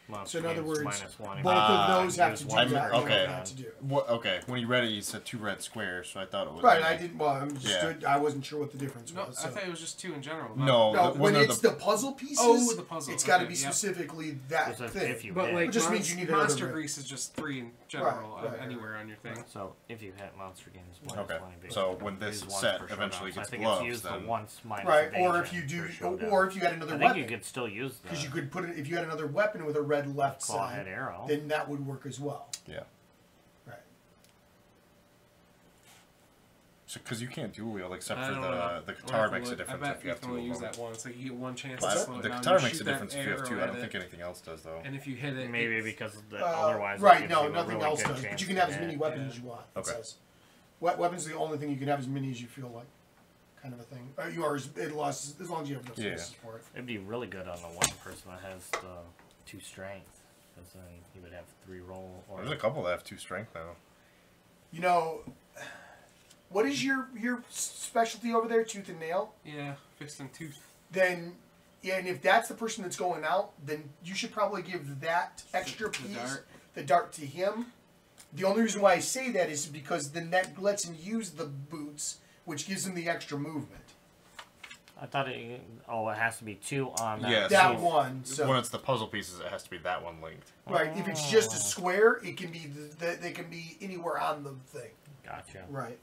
So Monster in other gains words, -1. both of those have use to do one that. per okay. You turn. have to do. What? Okay, when you read it, you said 2 red squares, so I thought it was. Right, I didn't. Well, I'm just. Yeah. I wasn't sure what the difference No, was. I So. thought it was just 2 in general. No, No, it when wasn't it's the puzzle pieces, Oh, the puzzle. it's got to Okay, be yep. specifically that It says thing. if you But hit. like, It just means you need another monster red. grease is just 3 in general Right, anywhere on your thing. So if you hit, monster gains -1 Okay, evasion. so when this Use once set per eventually showdown. So gets I think gloves, it's used then- the once minus Right, or if evasion you do, per showdown. or if you had another I think weapon, you could still use the because you could put it. If you had another weapon with a red left claw head side, arrow. then that would work as well. Yeah. Right. So, because you can't dual wield except I for don't know. the We'll have guitar to makes a look. difference I bet if you have can 2 only of use them. that once. Like you get 1 chance But to slow it the down. guitar You makes a shoot that difference if you have arrow 2. I at don't it, think anything else does, though. And if you hit it, Maybe it's- because otherwise it Right, gives no, you a nothing really else good does. But chance you can to have as hit. many weapons Yeah. as you want. Okay. It says. Weapons are the only thing you can have as many as you feel like, kind of a thing. You are as long as you have enough Yeah. spaces for it. It'd be really good on the one person that has the 2 strength, because then he would have 3 roll. Or There's a couple that have 2 strength now. You know, what is your specialty over there? Tooth and nail. yeah, fixed in tooth. Then, yeah, and if that's the person that's going out, then you should probably give that extra The piece, dart. the dart, to him. The only reason why I say that is because then that lets him use the boots, which gives him the extra movement. I thought it. Oh, it has to be 2 on that. Yeah, That so one. So when it's the puzzle pieces, it has to be that one linked. right, if it's just a square, it can be they can be anywhere on the thing. Gotcha. Right.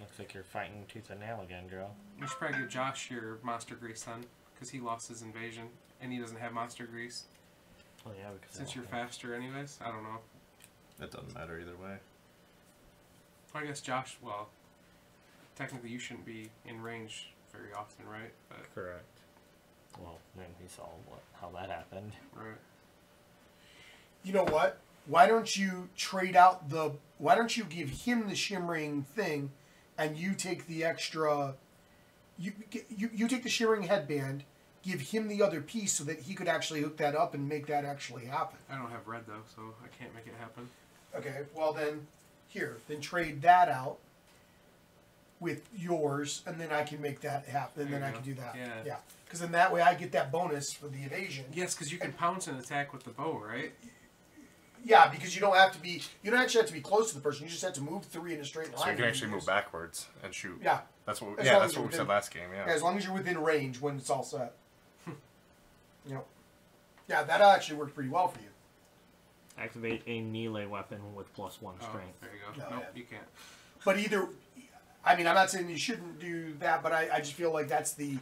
Looks like you're fighting tooth and nail again, Joe. You should probably give Josh your monster grease then, because he lost his invasion and he doesn't have monster grease. Oh yeah, because Since you're faster, anyways. I don't know. It doesn't matter either way. I guess Josh. Well, technically you shouldn't be in range very often, right? But Correct. Well, then he saw how that happened. right. You know what? Why don't you trade out the? Why don't you give him the shimmering thing, and you take the extra? You take the shimmering headband. Give him the other piece so that he could actually hook that up and make that actually happen. I don't have red though, so I can't make it happen. Okay. Well then, then trade that out with yours, and then I can make that happen. And There then you I go. can do that. Yeah. Yeah. Because then that way I get that bonus for the evasion. Yes, because you can pounce and attack with the bow, right? Yeah, because you don't actually have to be close to the person. You just have to move 3 in a straight line. So you can actually move backwards and shoot. Yeah. That's what. As Yeah, long that's as what you're we said last game. Yeah. Yeah, as long as you're within range when it's all set. You know. Yeah, that actually worked pretty well for you. Activate a melee weapon with +1 strength. There you go. No, Nope, yeah. you can't. But either, I mean, I'm not saying you shouldn't do that, but I just feel like that's the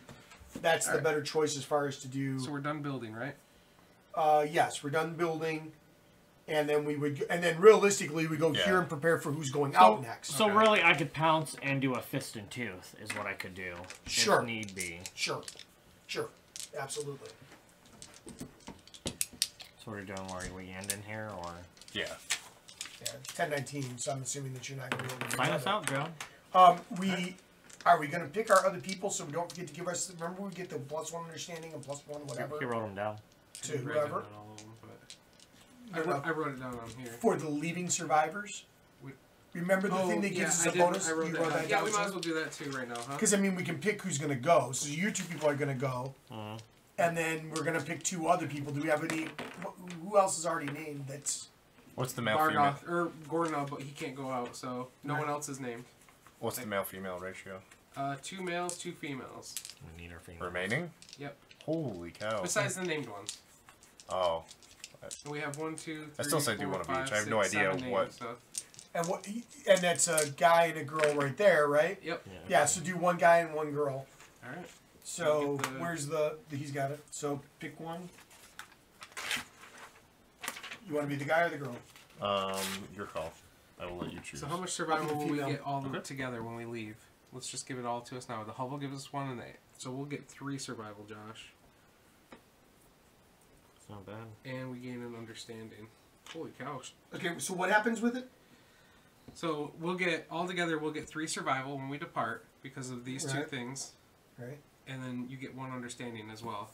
better choice as far as to do. So we're done building, right? Yes, we're done building, and then realistically we go Yeah. here and prepare for who's going out next. So Okay. really, I could pounce and do a fist and tooth is what I could do. Sure. If need be. Sure, absolutely. So what are you doing? Where we end in here, or Yeah. Yeah, 10-19. So I'm assuming that you're not going to be able to. find us out, Joe? Are we going to pick our other people so we don't forget to give us? Remember, we get the +1 understanding and +1 whatever He wrote them down. to I didn't write whoever down all of them, but I wrote it down on here. for the leaving survivors. We- Remember the thing that gives us a bonus? I wrote You that wrote down. that Yeah, down, we might too? as well do that too right now, huh? Because I mean, we can pick who's going to go. So you 2 people are going to go, and then we're going to pick 2 other people. Do we have any? Who else is already named? That's What's the male female? Bargoth or Gordon, but he can't go out, so no one else is named. What's the male female ratio? 2 males, 2 females. We need our female. Remaining? Yep. Holy cow. Besides the named ones. Oh. And we have 1, 2, 3, I still say do 4, one of 5, each. I have no 6, idea 7 names, what- so. and that's a guy and a girl right there, right? Yep. Yeah. So do 1 guy and 1 girl. All right. So Get the- where's the? He's got it. So pick one. You want to be the guy or the girl? Your call. I will let you choose. So how much survival The will we female. get all Okay. together when we leave? Let's just give it all to us now. The hovel gives us 1 and 8. So we'll get 3 survival, Josh. It's not bad. And we gain an understanding. Holy cow. Okay. So what happens with it? So we'll get, all together, we'll get 3 survival when we depart because of these 2 Right. things. Right. And then you get 1 understanding as well.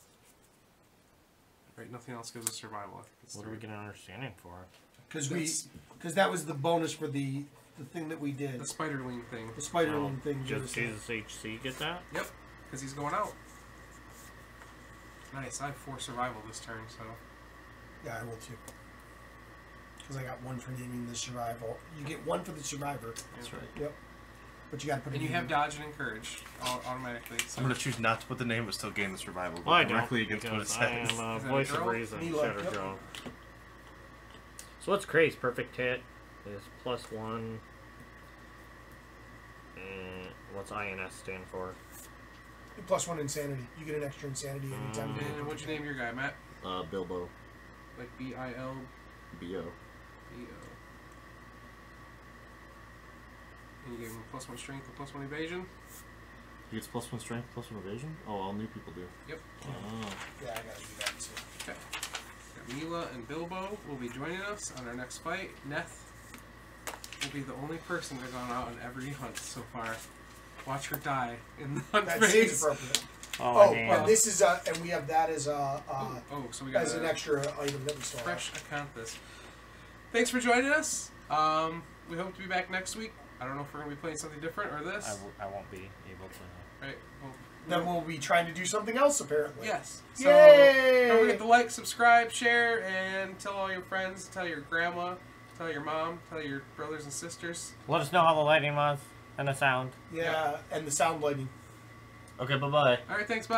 Right, nothing else gives us survival. I think it's What 3. do we get an understanding for? Because that was the bonus for the thing that we did. The spiderling thing. The Spider-Man thing. Just Jesus HC get that? Yep, because he's going out. Nice, I have 4 survival this turn, so. Yeah, I will too. Because I got 1 for naming the survival. You get 1 for the survivor. That's right. Yep. But you got to put. And it you in. have dodge and encourage automatically. So. I'm going to choose not to put the name, but still gain the survival. Well, I don't, directly against what it because I says. am a Is that a voice of girl? reason, Mila, Shadow yep. Joe. So what's Craze? Perfect hit is +1. And what's INS stand for? +1 insanity. You get an extra insanity anytime. you And what'd you name your guy, Matt? Bilbo. Like BILBO. B.O. And you gave him +1 strength and +1 evasion. He gets +1 strength, +1 evasion? Oh, all new people do. Yep. Oh. Yeah, I gotta do that too. Okay. Got Mila and Bilbo will be joining us on our next fight. Neth will be the only person to have gone out on every hunt so far. Watch her die in the hunt That seems phase. appropriate. Oh, and this is and we have that as a So we got as an extra item that we still fresh have. account this. Thanks for joining us. We hope to be back next week. I don't know if we're going to be playing something different or this. I won't be able to. Right? Well, Then we'll be trying to do something else apparently. yes. So Yay! don't forget to like, subscribe, share, and tell all your friends, tell your grandma, tell your mom, tell your brothers and sisters. Let us know how the lighting was and the sound. Yeah, and the sound lighting. Okay, bye-bye. All right, thanks, bye.